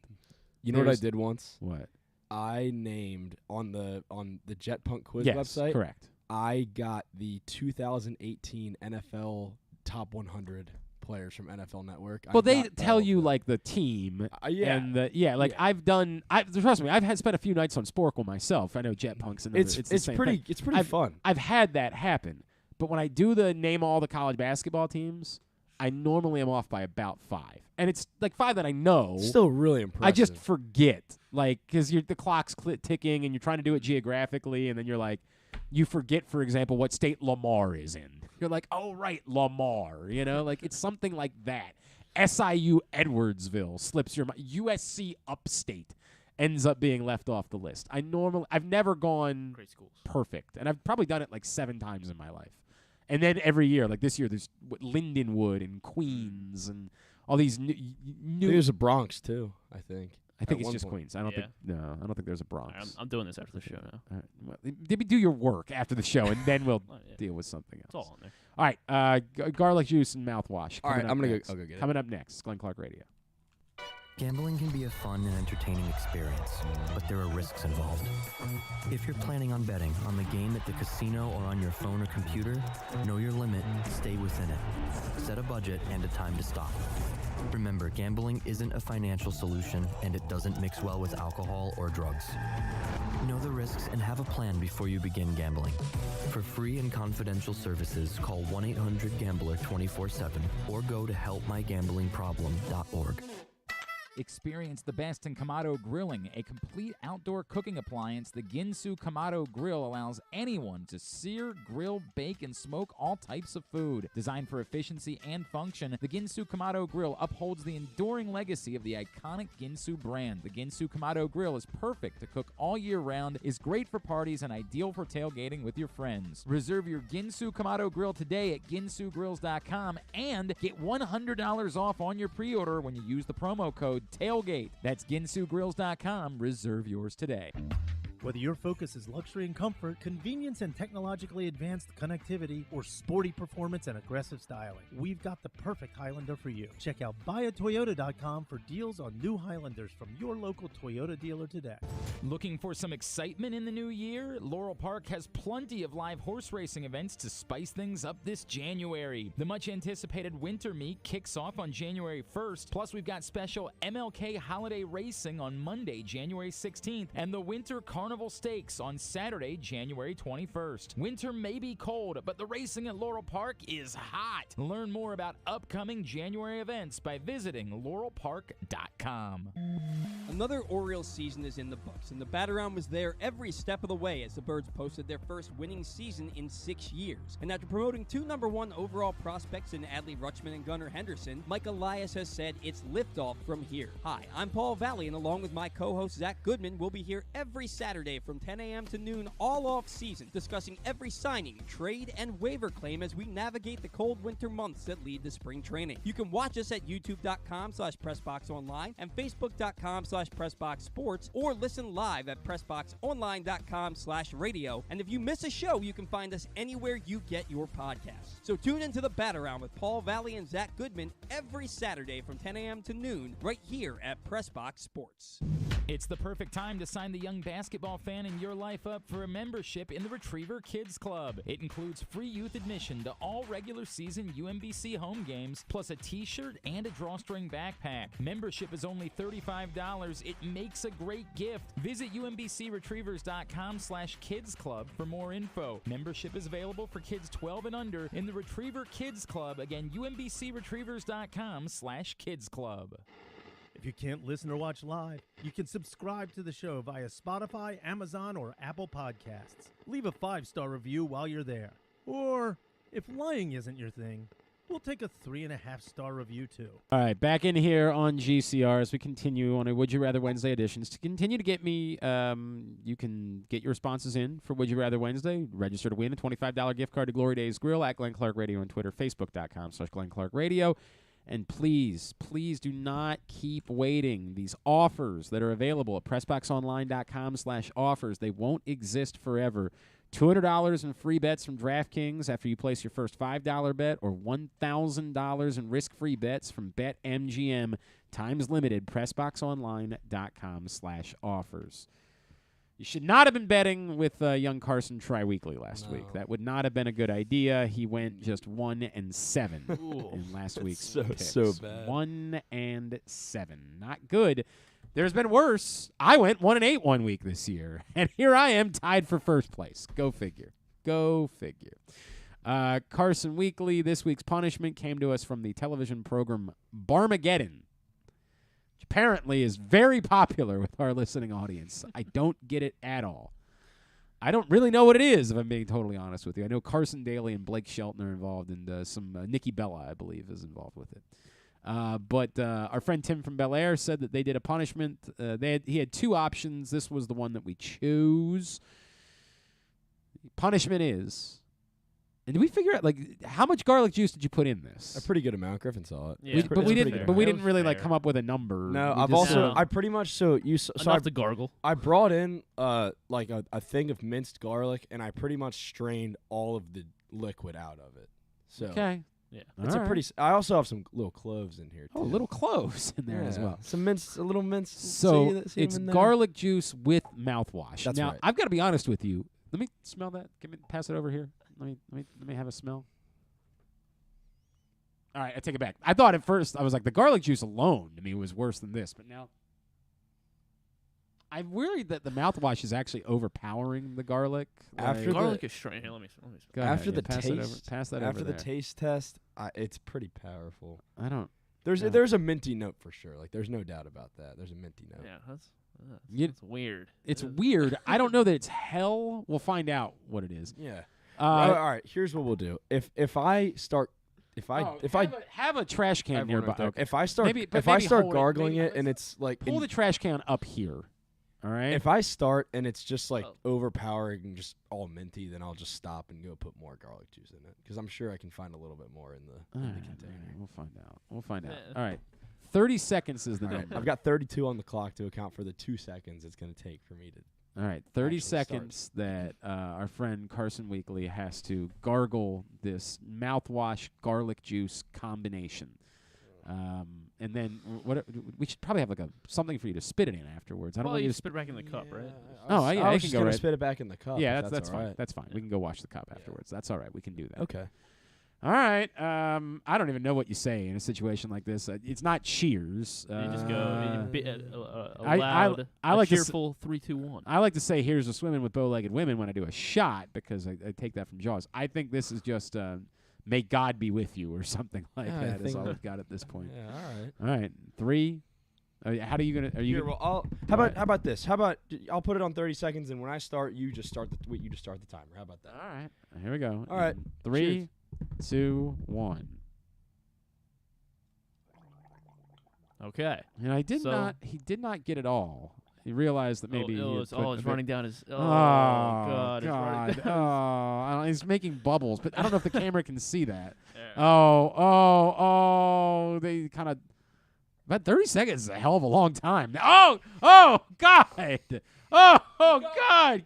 You know what I did once? What? I named on the Jet Punk quiz Yes, website. correct. I got the 2018 NFL Top 100 players from NFL Network. Well, they tell you like the team. Yeah. And I've done. Trust me, I've spent a few nights on Sporkle myself. I know Jet Punk's another. It's the same pretty. thing. It's pretty fun. I've had that happen, but when I do the name all the college basketball teams, I normally am off by about 5, and it's like 5 that I know. Still really impressive. I just forget, like, because the clock's ticking, and you're trying to do it geographically, and then you're like, you forget, for example, what state Lamar is in. You're like, oh, right, Lamar. You know, like it's something like that. SIU Edwardsville slips your mind. USC Upstate ends up being left off the list. I've never gone perfect, and I've probably done it like 7 times in my life. And then every year, like this year, there's Lindenwood and Queens and all these new. There's a Bronx too, I think. I think it's just Queens. I don't think there's a Bronx. Right, I'm doing this after the show now. All right. Well, maybe do your work after the show, and then we'll deal with something else. It's all in there. All right, garlic juice and mouthwash. All right, I'll go get it. Coming up next, Glenn Clark Radio. Gambling can be a fun and entertaining experience, but there are risks involved. If you're planning on betting on the game at the casino or on your phone or computer, know your limit, stay within it. Set a budget and a time to stop. Remember, gambling isn't a financial solution, and it doesn't mix well with alcohol or drugs. Know the risks and have a plan before you begin gambling. For free and confidential services, call 1-800-GAMBLER 24/7 or go to helpmygamblingproblem.org. Experience the best in Kamado Grilling, a complete outdoor cooking appliance. The Ginsu Kamado Grill allows anyone to sear, grill, bake, and smoke all types of food. Designed for efficiency and function, the Ginsu Kamado Grill upholds the enduring legacy of the iconic Ginsu brand. The Ginsu Kamado Grill is perfect to cook all year round, is great for parties, and ideal for tailgating with your friends. Reserve your Ginsu Kamado Grill today at ginsugrills.com and get $100 off on your pre-order when you use the promo code TAILGATE. That's ginsugrills.com. Reserve yours today. Whether your focus is luxury and comfort, convenience and technologically advanced connectivity, or sporty performance and aggressive styling, we've got the perfect Highlander for you. Check out buyatoyota.com for deals on new Highlanders from your local Toyota dealer today. Looking for some excitement in the new year? Laurel Park has plenty of live horse racing events to spice things up this January. The much-anticipated winter meet kicks off on January 1st, plus we've got special MLK holiday racing on Monday, January 16th, and the Winter Carnival Stakes on Saturday, January 21st. Winter may be cold, but the racing at Laurel Park is hot. Learn more about upcoming January events by visiting laurelpark.com. Another Orioles season is in the books, and the Bat-Around was there every step of the way as the Birds posted their first winning season in 6 years. And after promoting 2 #1 overall prospects in Adley Rutschman and Gunnar Henderson, Mike Elias has said it's liftoff from here. Hi, I'm Paul Valley, and along with my co-host Zach Goodman, we'll be here every Saturday Saturday from 10 a.m. to noon all off season, discussing every signing, trade, and waiver claim as we navigate the cold winter months that lead to spring training. You can watch us at youtube.com/PressBoxOnline and Facebook.com/PressBoxSports, or listen live at PressBoxOnline.com/radio. And if you miss a show, you can find us anywhere you get your podcasts. So tune into the Bat Around with Paul Valley and Zach Goodman every Saturday from 10 a.m. to noon right here at PressBox Sports. It's the perfect time to sign the young basketball fan in your life up for a membership in the Retriever Kids Club. It includes free youth admission to all regular season UMBC home games, plus a t-shirt and a drawstring backpack. Membership is only $35. It makes a great gift. Visit UMBCRetrievers.com/Kids Club for more info. Membership is available for kids 12 and under in the Retriever Kids Club. Again, UMBCRetrievers.com/Kids Club. If you can't listen or watch live, you can subscribe to the show via Spotify, Amazon, or Apple Podcasts. Leave a 5-star review while you're there. Or, if lying isn't your thing, we'll take a 3.5-star review too. All right, back in here on GCR as we continue on a Would You Rather Wednesday editions. To continue to get me, you can get your responses in for Would You Rather Wednesday. Register to win a $25 gift card to Glory Days Grill at Glenn Clark Radio on Twitter, Facebook.com/Glenn Clark Radio. And please, please do not keep waiting. These offers that are available at PressBoxOnline.com/offers, they won't exist forever. $200 in free bets from DraftKings after you place your first $5 bet, or $1,000 in risk-free bets from BetMGM. Times limited. PressBoxOnline.com/offers. You should not have been betting with young Carson tri-weekly last week. That would not have been a good idea. He went just 1-7 in last week's picks. So bad. 1-7, not good. There's been worse. I went 1-8 one week this year, and here I am tied for first place. Go figure. Go figure. Carson Weekly, this week's punishment came to us from the television program Barmageddon. Apparently is very popular with our listening audience. I don't get it at all. I don't really know what it is, if I'm being totally honest with you. I know Carson Daly and Blake Shelton are involved, and some Nikki Bella, I believe, is involved with it. But our friend Tim from Bel Air said that they did a punishment. He had two options. This was the one that we chose. Punishment is... And did we figure out how much garlic juice did you put in this? A pretty good amount. Griffin saw it. Yeah, we didn't really come up with a number. No, We I pretty much so I have to gargle. I brought in a thing of minced garlic, and I pretty much strained all of the liquid out of it. So okay, yeah, it's all a pretty. I also have some little cloves in here too. Oh, little cloves in there as well. Some mince, a little mince. So it's garlic juice with mouthwash. That's now right. I've got to be honest with you. Let me smell that. Pass it over here. Let me have a smell. All right, I take it back. I thought at first, I was like, the garlic juice alone to me was worse than this, but now I'm worried that the mouthwash is actually overpowering the garlic. After garlic is straight. Here, let me. Go after ahead, the pass taste, pass that after over the there. taste test, it's pretty powerful. I don't. There's a minty note for sure. There's no doubt about that. There's a minty note. Yeah, that's weird. It's weird. I don't know that it's hell. We'll find out what it is. Yeah. All right. Here's what we'll do. If I have a trash can nearby. Okay. If I start maybe gargling it and it's pull the trash can up here. All right. If I start and it's just overpowering and just all minty, then I'll just stop and go put more garlic juice in it because I'm sure I can find a little bit more in the container. We'll find out. All right. 30 seconds is the number. I've got 32 on the clock to account for the 2 seconds it's going to take for me to. All right, 30 seconds that our friend Carson Weekly has to gargle this mouthwash garlic juice combination. And then we should probably have something for you to spit it in afterwards. I don't want you to spit it back in the cup, right? I was just going to spit it back in the cup. Yeah, that's fine. Right. That's fine. We can go wash the cup afterwards. That's all right. We can do that. Okay. All right. I don't even know what you say in a situation like this. It's not cheers. You just go loud, I like cheerful 3, 2, 1. I like to say here's a swimming with bow-legged women when I do a shot because I take that from Jaws. I think this is just may God be with you or something like that is all we've got at this point. Yeah, all right. All right. 3. How are you going to... Here, well, how about this? How about I'll put it on 30 seconds, and when I start, you just start the timer. How about that? All right. Here we go. All right. 3, 2, 1. Okay. And he did not get it all. He realized that maybe it's running down his. Oh, God! God! It's running down I don't, he's making bubbles, but I don't know if the camera can see that. Yeah. Oh! They kind of. About 30 seconds is a hell of a long time. Oh, God! God!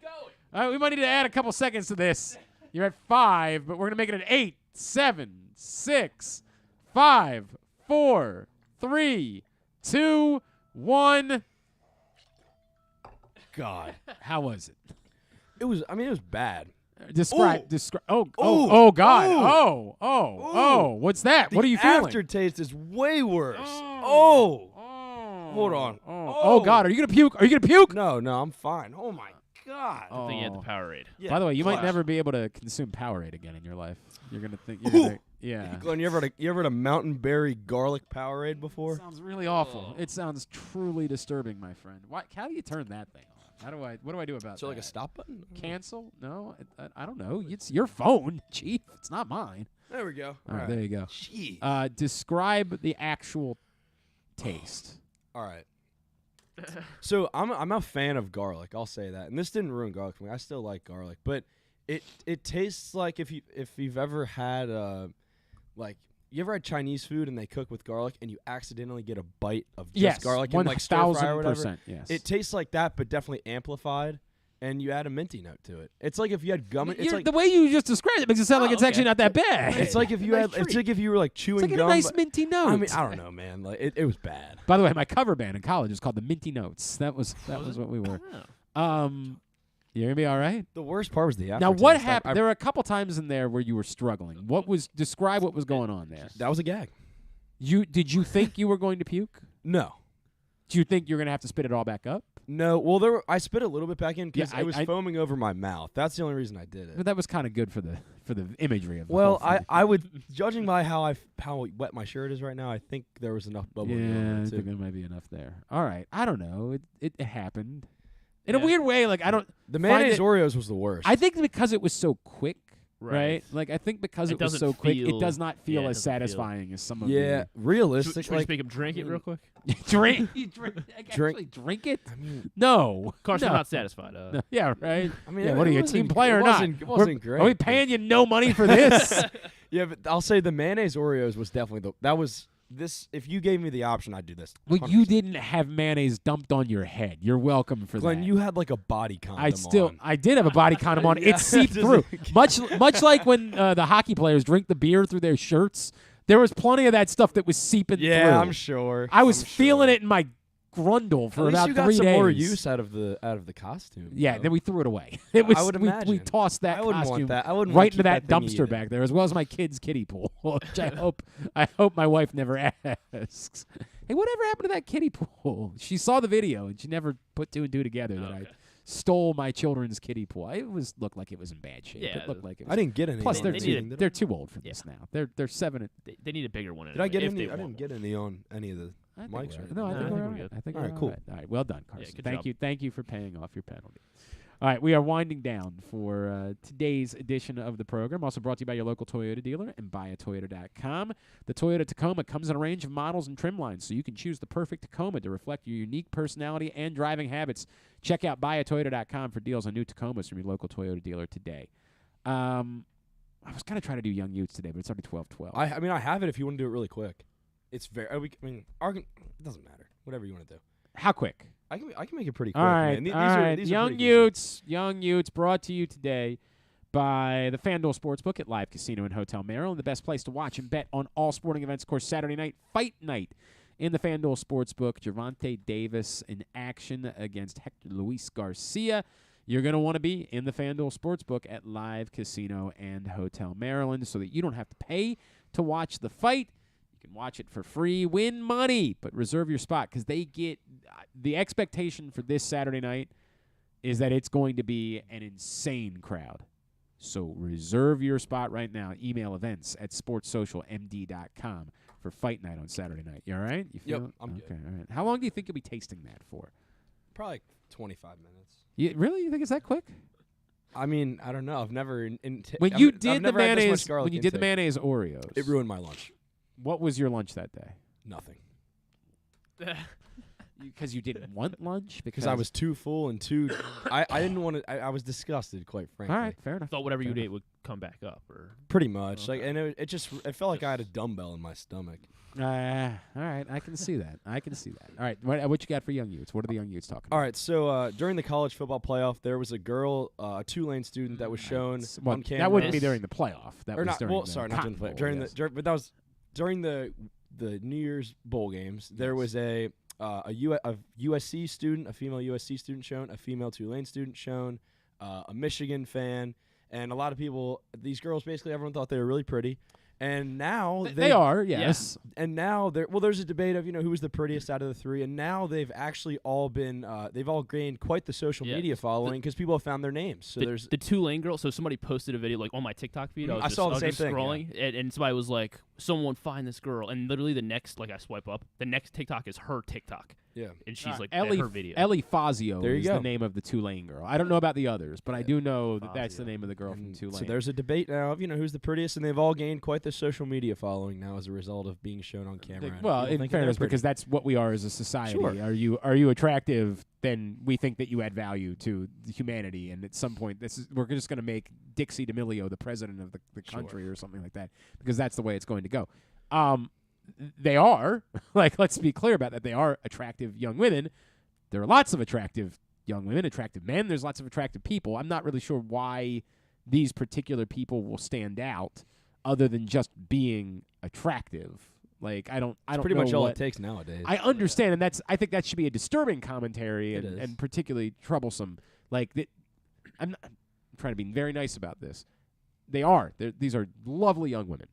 We might need to add a couple seconds to this. You're at 5, but we're gonna make it an 8, 7, 6, 5, 4, 3, 2, 1. God, how was it? It was bad. Describe. Oh, God. What's that? What are you The feeling? aftertaste is way worse. Hold on. Oh, God. Are you gonna puke? No, I'm fine. Oh my God. I think you had the Powerade. Yeah, By the way, you might never be able to consume Powerade again in your life. You're gonna think. Yeah. Glenn, you ever had a mountain berry garlic Powerade before? Sounds really awful. It sounds truly disturbing, my friend. How do you turn that thing on? What do I do about that? So like a stop button? Cancel? No, I don't know. It's your phone, Chief. It's not mine. There we go. All right, there you go. Jeez. Describe the actual taste. All right. So I'm a fan of garlic. I'll say that. And this didn't ruin garlic for me. I still like garlic, but it tastes like if you've ever had you ever had Chinese food and they cook with garlic and you accidentally get a bite of just garlic and like stir fry or whatever. 1000%, yes. It tastes like that, but definitely amplified. And you add a minty note to it. It's like if you had gum. It's like the way you just described it makes it sound like it's actually not that bad. It's like if you had. It's like if you were like chewing it's like gum. a nice minty note. I mean, I don't know, man. Like it was bad. By the way, my cover band in college was called the Minty Notes. That was what we were. You're gonna be all right. The worst part was the aftertaste. Now, what happened? There were a couple times in there where you were struggling. Describe what was going on there? That was a gag. Did you think you were going to puke? No. Do you think you're gonna have to spit it all back up? No. Well, I spit a little bit back in because Yeah, it was foaming over my mouth. That's the only reason I did it. But that was kind of good for the imagery of the Well, whole thing. I would, judging by how wet my shirt is right now, I think there was enough bubble. Yeah, I think there might be enough there. All right, I don't know. It happened in a weird way. Like I don't. The mayonnaise Oreos was the worst. I think because it was so quick. Right. Like I think because it was doesn't so quick, it feel- does not feel yeah, it as doesn't feel- satisfying as some of Yeah, the realistic. Should we just make him drink it real quick? drink. Drink. Actually drink it? I mean, no. Of course, no. I'm not sasatisfied. No. Yeah, right. I mean, yeah, it what are you, a wasn't- team player it or not? wasn't- it wasn't great, Are we but- paying you no money for this? Yeah, but I'll say the mayonnaise Oreos was definitely this. If you gave me the option, I'd do this. Well, 100%. you didn't have mayonnaise dumped on your head. You're welcome for Glenn, that. you had like a body condom on. I did have a body condom on. Yeah, It seeped that through. doesn't- Much like when the hockey players drink the beer through their shirts. There was plenty of that stuff that was seeping through. Yeah, I'm sure. I was feeling it in my grundle for At least about you got 3 some days. more use out of the costume. Yeah, though. then we threw it away. It was I would we imagine. tossed that I wouldn't want costume that. I wouldn't want right to into keep that that thing dumpster either. back there, as well as my kid's kiddie pool, which I hope my wife never asks. Hey, whatever happened to that kiddie pool? She saw the video and she never put 2 and 2 together that I stole my children's kiddie pool. It looked like it was in bad shape. Yeah, It looked like it was. I didn't get any. Plus, on they're the too, meeting, did I? they're too old for this now. They're 7. They need a bigger one. Did I get if any? they I want didn't get any on any of the I think mics. we're- Right? No, I think No, we're I all think we're right. good. I think All we're right, all cool. right. All right, well done, Carson. good Thank job. you. Thank you for paying off your penalty. All right, we are winding down for today's edition of the program. Also brought to you by your local Toyota dealer and buyatoyota.com. The Toyota Tacoma comes in a range of models and trim lines, so you can choose the perfect Tacoma to reflect your unique personality and driving habits. Check out buyatoyota.com for deals on new Tacomas from your local Toyota dealer today. I was going to try to do Young Utes today, but it's already 12:12. I mean, I have it if you want to do it really quick. It's very. It doesn't matter. Whatever you want to do. How quick? I can make it pretty quick. All right, man. These all are- right. these are Young pretty easy. Young Utes, brought to you today by the FanDuel Sportsbook at Live Casino and Hotel Maryland, the best place to watch and bet on all sporting events. Of course, Saturday night, fight night in the FanDuel Sportsbook. Gervonta Davis in action against Hector Luis Garcia. You're going to want to be in the FanDuel Sportsbook at Live Casino and Hotel Maryland so that you don't have to pay to watch the fight. You can watch it for free, win money, but reserve your spot because they get the expectation for this Saturday night is that it's going to be an insane crowd. So reserve your spot right now. Email events@sportssocialmd.com for fight night on Saturday night. You all right? You feel Yep, it? I'm okay, good. all right. How long do you think you'll be tasting that for? Probably 25 minutes. Really? You think it's that quick? I mean, I don't know. I've never When I've you I've did the never had this much mayonnaise, garlic when you did the intake. mayonnaise Oreos, It ruined my lunch. What was your lunch that day? Nothing. Because you didn't want lunch? Because I was too full and too. I didn't want to. I was disgusted, quite frankly. All right, fair enough. Thought whatever Fair you enough. ate would come back up, or Pretty much. Okay. Like, and it felt like I had a dumbbell in my stomach. All right, I can see that. All right, what you got for young youths? What are the young youths talking about? All right, so during the college football playoff, there was a girl, a Tulane student that was shown on camera. That wouldn't be during the playoff. That or was not, during well, the sorry, not during the Cotton playoff. Bowl, During yes. but that was during the New Year's bowl games. There was a USC student, a female USC student shown, a female Tulane student shown, a Michigan fan, and a lot of people. These girls, basically, everyone thought they were really pretty. And now they are, yes. Yeah. And now there's a debate of who was the prettiest out of the three, and now they've actually all been they've all gained quite the social media following because people have found their names. So there's the Tulane girl. So somebody posted a video like on my TikTok feed. I saw the same just thing. Scrolling, and somebody was like, "Someone find this girl." And literally the next, like I swipe up, the next TikTok is her TikTok. Yeah, and she's like Ellie, her video. Ellie Fazio There you is go. the name of the Tulane girl. I don't know about the others, but I do know that that's the name of the girl from Tulane. So there's a debate now of who's the prettiest, and they've all gained quite the social media following now as a result of being shown on camera. and Well, people in thinking fairness, they're because pretty. that's what we are as a society. Sure. Are you attractive? Then we think that you add value to humanity, and at some point, we're just going to make Dixie D'Amelio the president of the country or something like that, because that's the way it's going to go. They are let's be clear about that. They are attractive young women. There are lots of attractive young women, attractive men. There's lots of attractive people. I'm not really sure why these particular people will stand out, other than just being attractive. Like I don't pretty know much all what it takes nowadays. I understand, and I think that should be a disturbing commentary It is. and particularly troublesome. I'm trying to be very nice about this. These are lovely young women.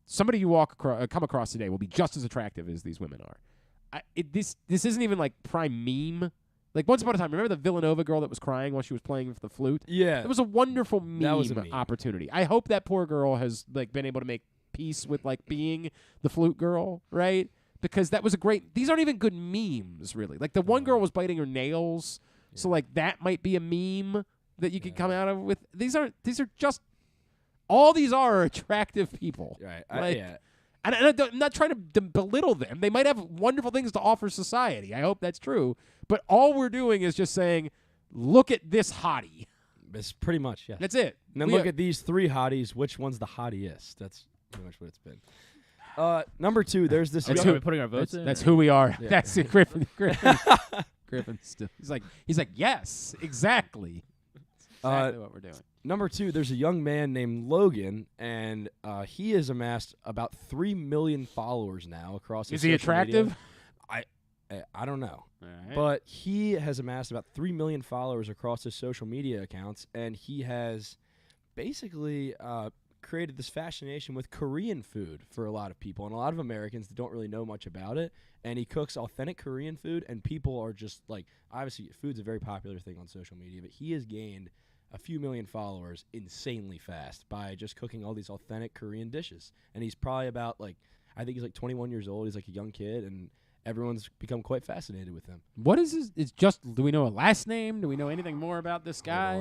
Somebody you come across today will be just as attractive as these women are. This isn't even like prime meme. Like once upon a time, remember the Villanova girl that was crying while she was playing with the flute? Yeah, it was a wonderful meme, That was a meme. opportunity. I hope that poor girl has been able to make peace with being the flute girl, right? Because that was a great. These aren't even good memes, really. Like the one girl was biting her nails, so that might be a meme that you could come out of with. These are just. All these are attractive people. Right. And I'm not trying to belittle them. They might have wonderful things to offer society. I hope that's true. But all we're doing is just saying, look at this hottie. It's pretty much, yeah. That's it. And then look at these three hotties. Which one's the hottiest? That's pretty much what it's been. Number two, there's this. That's Are we putting our votes in? That's who we are. Yeah. That's it, Griffin. Griffin still. He's like, yes, exactly. Exactly what we're doing. Number two, there's a young man named Logan, and he has amassed about 3 million followers now across his Is he social media. attractive? I don't know. right. But he has amassed about 3 million followers across his social media accounts, and he has basically created this fascination with Korean food for a lot of people, and a lot of Americans that don't really know much about it. And he cooks authentic Korean food, and people are just obviously food's a very popular thing on social media, but he has gained a few million followers insanely fast by just cooking all these authentic Korean dishes. And he's probably about I think he's 21 years old. He's a young kid, and everyone's become quite fascinated with him. What is his? It's just. Do we know a last name? Do we know anything more about this guy?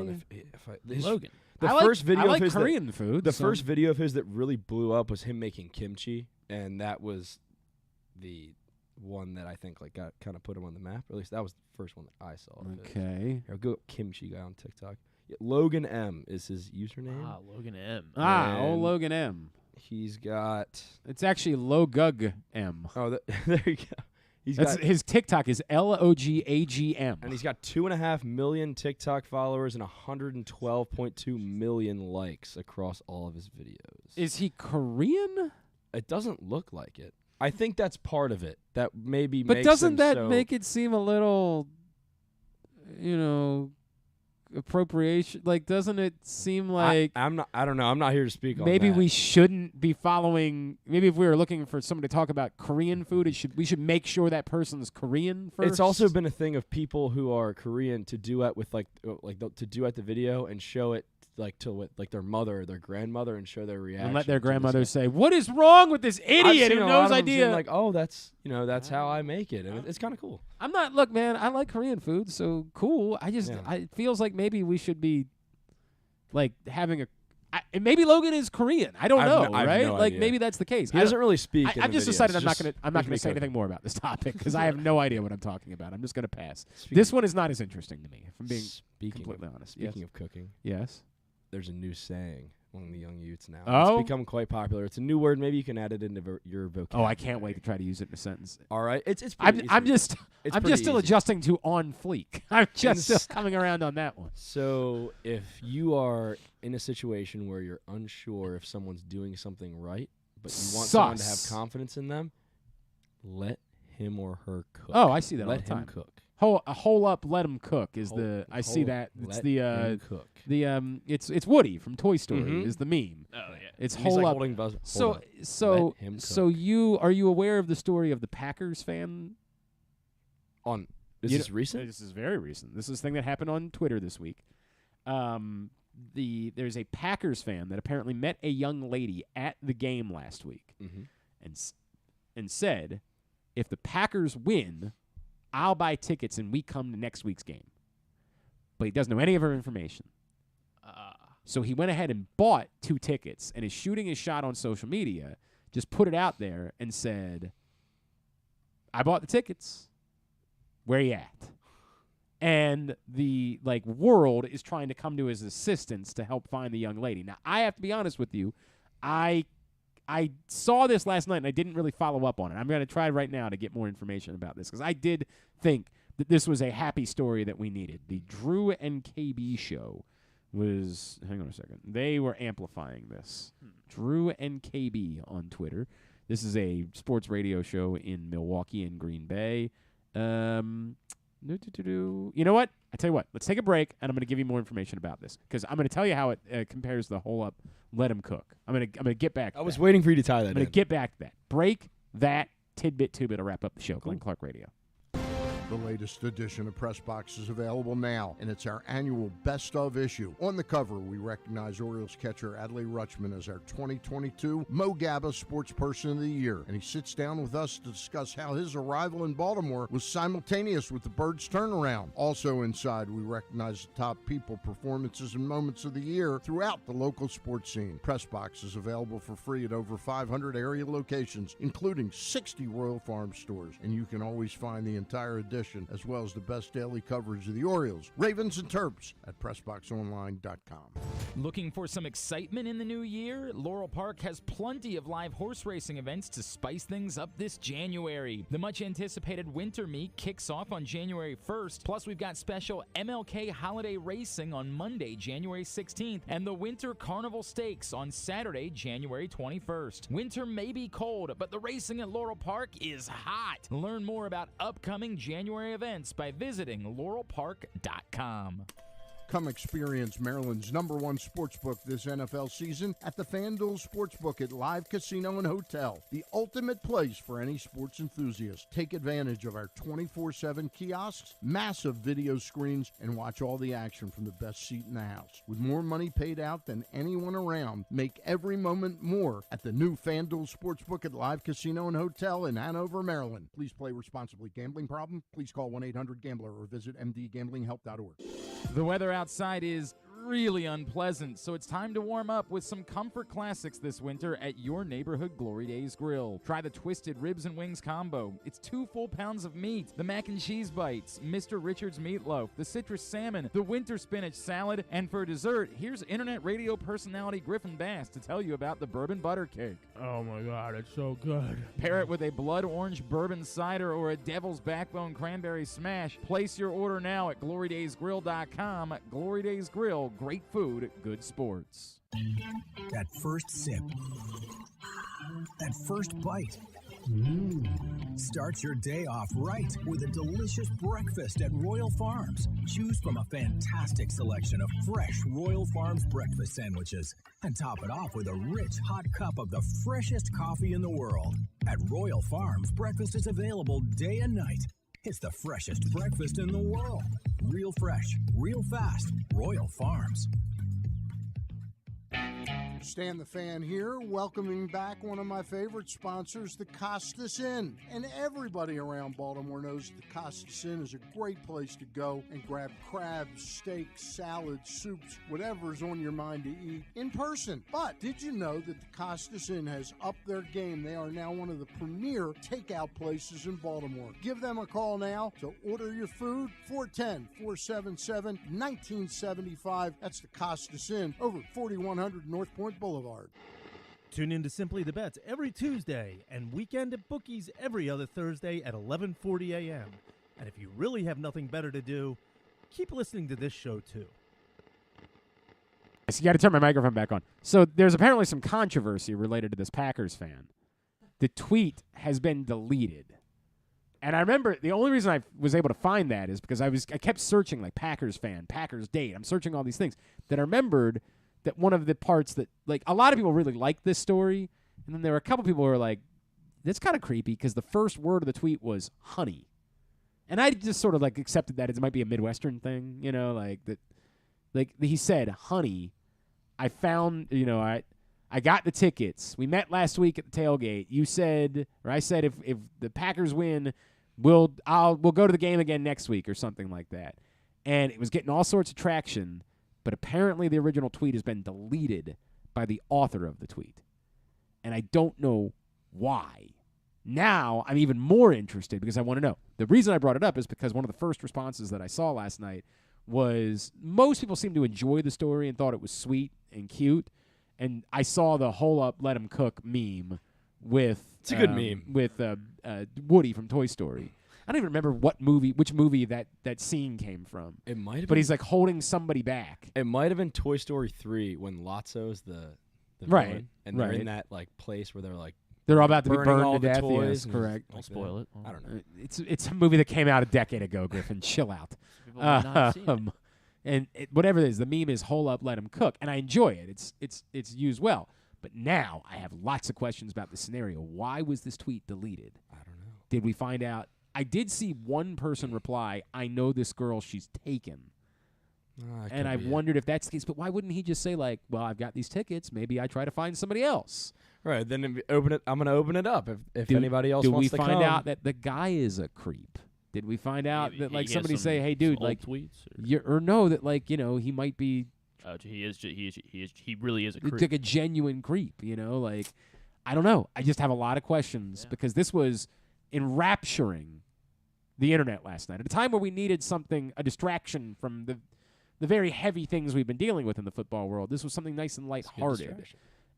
Logan. The I first video I like of his Korean food. The so- first video of his that really blew up was him making kimchi, and that was the one that I think got kind of put him on the map. Or at least that was the first one that I saw. of his. Okay. Here, go kimchi guy on TikTok. Yeah, Logan M is his username. Logan M. And Logan M. He's got. It's actually Logug M. Oh, there you go. His TikTok is LOGAGM. And he's got 2.5 million TikTok followers and 112.2 million likes across all of his videos. Is he Korean? It doesn't look like it. I think that's part of it. That maybe. But makes doesn't him that so make it seem a little, appropriation? Doesn't it seem like I'm not. I don't know. I'm not here to speak on maybe that. we shouldn't be following? Maybe if we were looking for somebody to talk about Korean food, we should make sure that person's Korean first. It's also been a thing of people who are Korean to duet with to duet the video and show it to their mother or their grandmother and show their reaction and let their to this grandmother guy. say, "What is wrong with this I've idiot seen who a lot knows of them saying idea?" oh, that's how I make it, and it's kind of cool. I'm not. Look, man, I like Korean food, so cool. It feels like maybe we should be having a And maybe Logan is Korean. I don't know, I have right? no like idea. maybe that's the case. He doesn't really speak. I've just decided I'm not going to say cooking. anything more about this topic because I have no idea what I'm talking about. I'm just going to pass. This one is not as interesting to me, if I'm being completely honest. Speaking of cooking, yes, there's a new saying among the young youths now. Oh? It's become quite popular. It's a new word. Maybe you can add it into your vocabulary. Oh, I can't wait to try to use it in a sentence. All right, it's. I'm just still easy. adjusting to on fleek. I'm just still coming around on that one. So if you are in a situation where you're unsure if someone's doing something right, but you want someone to have confidence in them, let him or her cook. Oh, I see that all let the time. him cook. A hole up, let him cook is I see that. It's it's Woody from Toy Story is the meme. Oh yeah. It's He's hole like up. holding buzz- So hold up. so Let him so are you aware of the story of the Packers fan? Is this recent? This is very recent. This is a thing that happened on Twitter this week. There's a Packers fan that apparently met a young lady at the game last week, and said, if the Packers win, I'll buy tickets and we come to next week's game. But he doesn't know any of her information. So he went ahead and bought 2 tickets and is shooting his shot on social media, just put it out there and said, I bought the tickets. Where you at? And the world is trying to come to his assistance to help find the young lady. Now, I have to be honest with you. I saw this last night, and I didn't really follow up on it. I'm going to try right now to get more information about this because I did think that this was a happy story that we needed. The Drew and KB show was – hang on a second. They were amplifying this. Drew and KB on Twitter. This is a sports radio show in Milwaukee and Green Bay. You know what? I tell you what. Let's take a break, and I'm going to give you more information about this because I'm going to tell you how it compares the whole up. Let him cook. I'm going to get back. I was waiting for you to tie that. I'm going to get back to that. Break that tidbit to wrap up the show. Glenn Clark Radio. The latest edition of Press Box is available now, and it's our annual Best Of issue. On the cover, we recognize Orioles catcher Adley Rutschman as our 2022 Mo Gabba Sports Person of the Year, and he sits down with us to discuss how his arrival in Baltimore was simultaneous with the Birds' turnaround. Also inside, we recognize the top people, performances, and moments of the year throughout the local sports scene. Press Box is available for free at over 500 area locations, including 60 Royal Farm stores, and you can always find the entire edition as well as the best daily coverage of the Orioles, Ravens, and Terps at PressBoxOnline.com. Looking for some excitement in the new year? Laurel Park has plenty of live horse racing events to spice things up this January. The much-anticipated winter meet kicks off on January 1st, plus we've got special MLK holiday racing on Monday, January 16th, and the Winter Carnival Stakes on Saturday, January 21st. Winter may be cold, but the racing at Laurel Park is hot. Learn more about upcoming January events by visiting laurelpark.com. Come experience Maryland's #1 sportsbook this NFL season at the FanDuel Sportsbook at Live Casino and Hotel, the ultimate place for any sports enthusiast. Take advantage of our 24/7 kiosks, massive video screens, and watch all the action from the best seat in the house. With more money paid out than anyone around, make every moment more at the new FanDuel Sportsbook at Live Casino and Hotel in Hanover, Maryland. Please play responsibly. Gambling problem? Please call 1-800-GAMBLER or visit mdgamblinghelp.org. The weather outside is really unpleasant, so it's time to warm up with some comfort classics this winter at your neighborhood Glory Days Grill. Try the Twisted Ribs and Wings combo. It's 2 full pounds of meat, the mac and cheese bites, Mr. Richards meatloaf, the citrus salmon, the winter spinach salad, and for dessert, here's internet radio personality Griffin Bass to tell you about the bourbon butter cake. Oh my God, it's so good. Pair it with a blood orange bourbon cider or a devil's backbone cranberry smash. Place your order now at glorydaysgrill.com. Glory Days Grill. Great food, good sports. That first sip. That first bite. Start your day off right with a delicious breakfast at Royal Farms. Choose from a fantastic selection of fresh Royal Farms breakfast sandwiches and top it off with a rich hot cup of the freshest coffee in the world. At Royal Farms, breakfast is available day and night. It's the freshest breakfast in the world. Real fresh, real fast. Royal Farms. Stan the Fan here, welcoming back one of my favorite sponsors, the Costas Inn. And everybody around Baltimore knows the Costas Inn is a great place to go and grab crabs, steaks, salads, soups, whatever's on your mind to eat in person. But did you know that the Costas Inn has upped their game? They are now one of the premier takeout places in Baltimore. Give them a call now to order your food, 410-477-1975. That's the Costas Inn over 4100 North Point Boulevard. Tune in to Simply the Bets every Tuesday and Weekend at Bookies every other Thursday at 11:40 a.m. And if you really have nothing better to do, keep listening to this show too. So you got to turn my microphone back on. So there's apparently some controversy related to this Packers fan. The tweet has been deleted. And I remember the only reason I was able to find that is because I kept searching like Packers fan, Packers date. I'm searching all these things. That I remembered that one of the parts that, like, a lot of people really liked this story, and then there were a couple people who were like, that's kind of creepy because the first word of the tweet was honey. And I just sort of, like, accepted that it might be a Midwestern thing, you know, like that. Like, he said, honey, I found, you know, I got the tickets. We met last week at the tailgate. You said, or I said, if the Packers win, we'll go to the game again next week or something like that. And it was getting all sorts of traction. But apparently the original tweet has been deleted by the author of the tweet. And I don't know why. Now I'm even more interested because I want to know. The reason I brought it up is because one of the first responses that I saw last night was most people seemed to enjoy the story and thought it was sweet and cute. And I saw the hole up, let 'em cook meme with it's a good meme with Woody from Toy Story. I don't even remember which movie that scene came from. It might have but been, he's like holding somebody back. It might have been Toy Story 3 when Lotso's the right, villain, and they're in that like place where they're like they're all about to be burning all burned to the death. Toys. Yes, correct. Don't spoil it. I don't know. It's a movie that came out a decade ago, Griffin. Chill out. People might not have seen it. And whatever it is, the meme is hole up, let 'em cook, and I enjoy it. It's used well. But now I have lots of questions about the scenario. Why was this tweet deleted? I don't know. Did we find out? I did see one person reply, I know this girl, she's taken. And I wondered if that's the case. But why wouldn't he just say, like, well, I've got these tickets. Maybe I try to find somebody else. Right. Then I'm going to open it up if anybody else wants to come. Do we find out that the guy is a creep? Did we find out that, like, somebody say, hey, dude, like, tweets or no, that, like, you know, he might be. He really is a creep. Like a genuine creep, you know? Like, I don't know. I just have a lot of questions because this was enrapturing the internet last night at a time where we needed a distraction from the very heavy things we've been dealing with in the football world. This was something nice and lighthearted.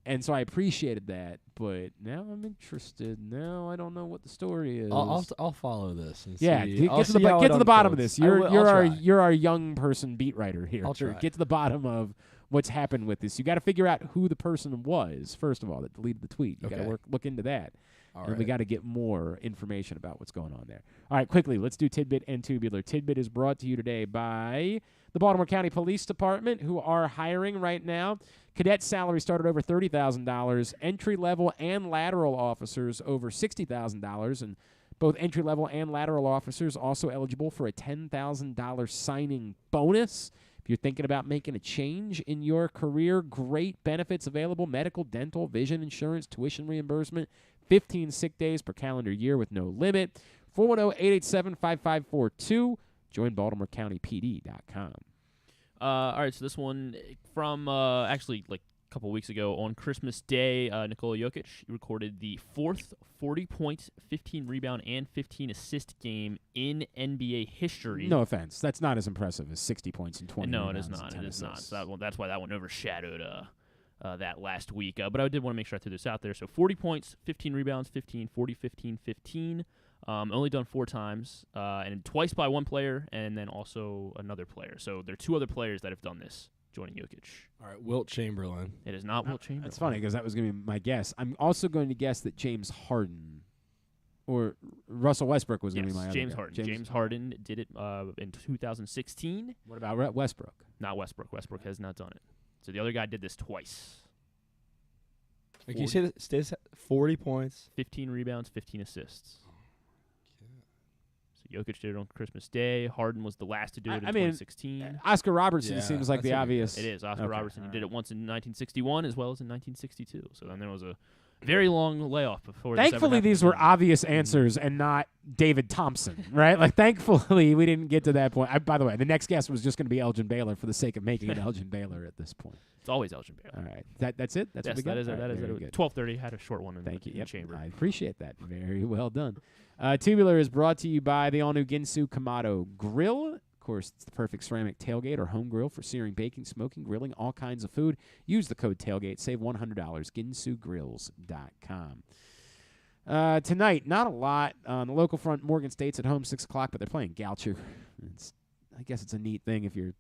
And so I appreciated that, but now I'm interested. Now I don't know what the story is. I'll follow this. And yeah, see. get to the bottom of this. You're our young person beat writer here. I'll try. Get to the bottom of what's happened with this. You got to figure out who the person was first of all that deleted the tweet. You got to look into that. And we got to get more information about what's going on there. All right, quickly, let's do Tidbit and Tubular. Tidbit is brought to you today by the Baltimore County Police Department, who are hiring right now. Cadet salary started over $30,000. Entry-level and lateral officers over $60,000. And both entry-level and lateral officers also eligible for a $10,000 signing bonus. If you're thinking about making a change in your career, great benefits available: medical, dental, vision insurance, tuition reimbursement, 15 sick days per calendar year with no limit. 410-887-5542. Join BaltimoreCountyPD.com. All right, so this one from actually like a couple weeks ago on Christmas Day, Nikola Jokic recorded the fourth 40-point, 15-rebound, and 15-assist game in NBA history. No offense. That's not as impressive as 60 points and 20 No, it rebounds is not. and It is 10 not. assists. So that's why that one overshadowed that last week. But I did want to make sure I threw this out there. So 40 points, 15 rebounds, 15, 40, 15, 15. Only done 4 times, and twice by one player, and then also another player. So there are 2 other players that have done this, joining Jokic. All right, Wilt Chamberlain. It is not Wilt Chamberlain. That's funny because that was going to be my guess. I'm also going to guess that James Harden or Russell Westbrook was going to be my other James guess. Harden. James Harden did it in 2016. What about Westbrook? Not Westbrook. Westbrook has not done it. So the other guy did this twice. Like you said, stays 40 points, 15 rebounds, 15 assists. Jokic did it on Christmas Day. Harden was the last to do it in 2016. Oscar Robertson Yeah, seems like the obvious. It is. Oscar Okay, Robertson. He all did right. it once in 1961 as well as in 1962. So then there was a very long layoff before. Thankfully, these were obvious answers and not David Thompson, right? Like, thankfully, we didn't get to that point. By the way, the next guest was just going to be Elgin Baylor for the sake of making it Elgin Baylor at this point. It's always Elgin Baylor. All right. That's it? That's yes, what we got? that is it. All right, That is very it. good. 12:30 had a short one in Thank the, you. in Yep. the chamber. I appreciate that. Very well done. Tubular is brought to you by the all-new Ginsu Kamado Grill. Of course, it's the perfect ceramic tailgate or home grill for searing, baking, smoking, grilling, all kinds of food. Use the code TAILGATE. Save $100. GinsuGrills.com. Tonight, not a lot. On the local front, Morgan State's at home, 6 o'clock, but they're playing Goucher. I guess it's a neat thing if you're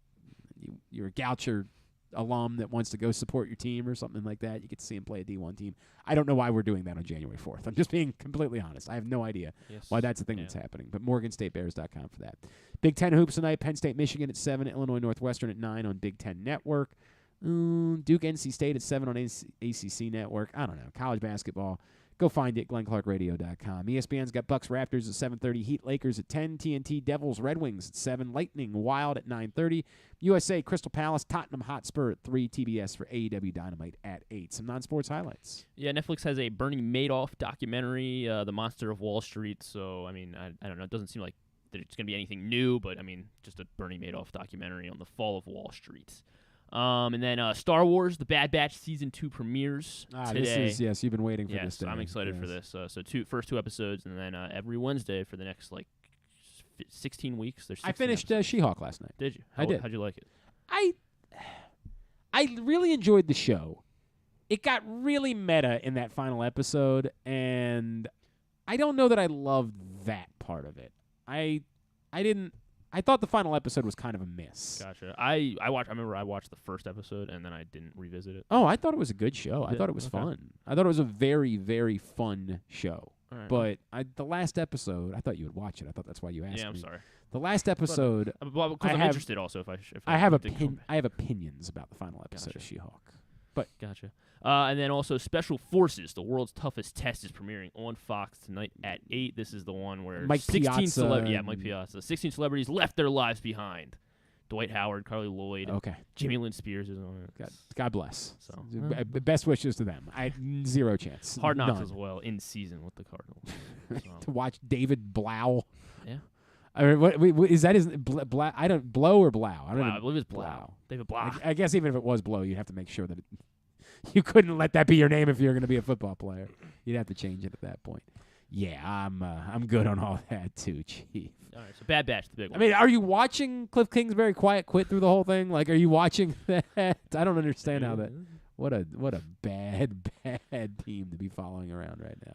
a Goucher alum that wants to go support your team or something like that. You get to see him play a D1 team. I don't know why we're doing that on January 4th. I'm just being completely honest. I have no idea why that's a thing that's happening. But MorganStateBears.com for that. Big Ten hoops tonight. Penn State, Michigan at 7. Illinois Northwestern at 9 on Big Ten Network. Duke, NC State at 7 on ACC Network. I don't know. College basketball. Go find it, GlennClarkRadio.com. ESPN's got Bucks Raptors at 7:30, Heat Lakers at 10, TNT Devils Red Wings at 7, Lightning Wild at 9:30, USA Crystal Palace Tottenham Hotspur at 3, TBS for AEW Dynamite at 8. Some non-sports highlights. Yeah, Netflix has a Bernie Madoff documentary, The Monster of Wall Street. So, I mean, I don't know. It doesn't seem like there's going to be anything new, but, I mean, just a Bernie Madoff documentary on the fall of Wall Street. And then Star Wars, The Bad Batch Season 2 premieres today. This is, yes, you've been waiting for this day. I'm excited for this. So first 2 episodes, and then every Wednesday for the next, 16 weeks. There's 16 I finished episodes. She-Hulk last night. Did you? I did. How'd you like it? I really enjoyed the show. It got really meta in that final episode, and I don't know that I loved that part of it. I thought the final episode was kind of a miss. Gotcha. I remember I watched the first episode, and then I didn't revisit it. Oh, I thought it was a good show. I Yeah, thought it was okay. fun. I thought it was a very, very fun show. All right. But the last episode, I thought you would watch it. I thought that's why you asked me. Yeah, I'm sorry. The last episode, Because I I'm have- interested also if I have did come back. I have opinions about the final episode of Gotcha. She-Hulk. But Gotcha. And then also Special Forces, the world's toughest test, is premiering on Fox tonight at 8. This is the one where Mike 16 Piazza Mike Piazza. 16 celebrities left their lives behind. Dwight Howard, Carly Lloyd, Okay. Jimmy Lynn Spears is on it. God bless. So Best wishes to them. I had zero chance. Hard Knocks None. as well in season with the Cardinals. To watch David Blau. Yeah. I mean, what is that? Is Blau? I don't Blow or Blau? I don't Blau, even, I believe it's Blau. David Blau. I guess even if it was Blow, you'd have to make sure that you couldn't let that be your name if you're going to be a football player. You'd have to change it at that point. Yeah, I'm good on all that too, Chief. All right, so Bad Batch, the big I one. mean, are you watching Cliff Kingsbury quiet quit through the whole thing? Like, are you watching that? I don't understand how that. What a bad team to be following around right now.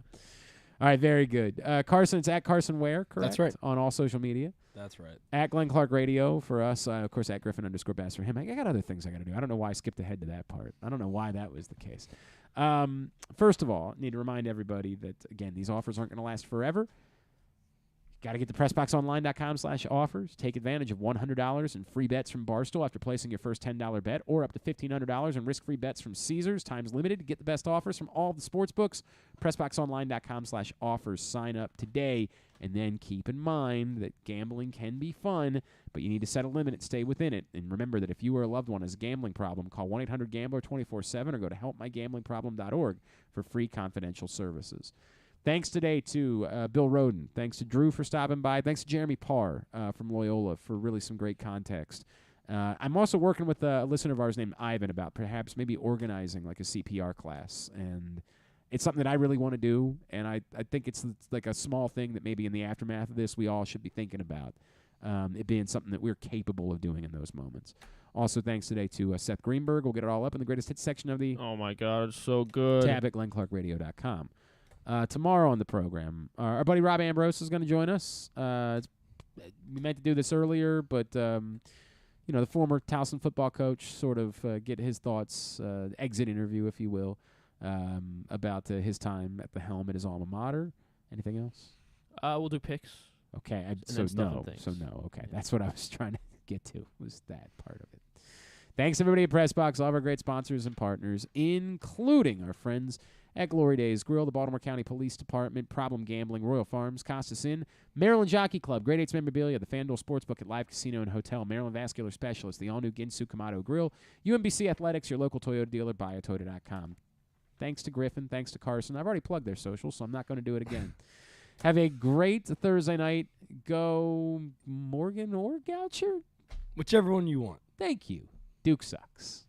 All right, very good. Carson, it's at Carson Ware, correct? That's right. On all social media. That's right. At Glenn Clark Radio for us. Of course, at Griffin_Bass for him. I got other things I got to do. I don't know why I skipped ahead to that part. I don't know why that was the case. First of all, I need to remind everybody that, again, these offers aren't going to last forever. Got to get to PressBoxOnline.com/offers. Take advantage of $100 in free bets from Barstool after placing your first $10 bet, or up to $1,500 in risk-free bets from Caesars. Time's limited. Get the best offers from all the sports books. PressBoxOnline.com/offers. Sign up today, and then keep in mind that gambling can be fun, but you need to set a limit and stay within it. And remember that if you or a loved one has a gambling problem, call 1-800-GAMBLER 24/7 or go to helpmygamblingproblem.org for free confidential services. Thanks today to Bill Rhoden. Thanks to Drew for stopping by. Thanks to Jeremy Parr from Loyola for really some great context. I'm also working with a listener of ours named Ivan about perhaps maybe organizing like a CPR class. And it's something that I really want to do, and I think it's like a small thing that maybe in the aftermath of this we all should be thinking about, it being something that we're capable of doing in those moments. Also, thanks today to Seth Greenberg. We'll get it all up in the greatest hits section of the Oh, my God, it's so good. tab at GlennClarkRadio.com. Tomorrow on the program, our buddy Rob Ambrose is going to join us. We meant to do this earlier, but the former Towson football coach sort of get his thoughts, exit interview, if you will, about his time at the helm at his alma mater. Anything else? We'll do picks. Okay, and so then stuff and no. things. So no. Okay, that's what I was trying to get to, was that part of it. Thanks, everybody at PressBox, all of our great sponsors and partners, including our friends at Glory Days Grill, the Baltimore County Police Department, Problem Gambling, Royal Farms, Costas Inn, Maryland Jockey Club, Great 8's Memorabilia, the FanDuel Sportsbook at Live Casino and Hotel, Maryland Vascular Specialist, the all-new Ginsu Kamado Grill, UMBC Athletics, your local Toyota dealer, buyatoyota.com. Thanks to Griffin. Thanks to Carson. I've already plugged their socials, so I'm not going to do it again. Have a great Thursday night. Go Morgan or Goucher? Whichever one you want. Thank you. Duke sucks.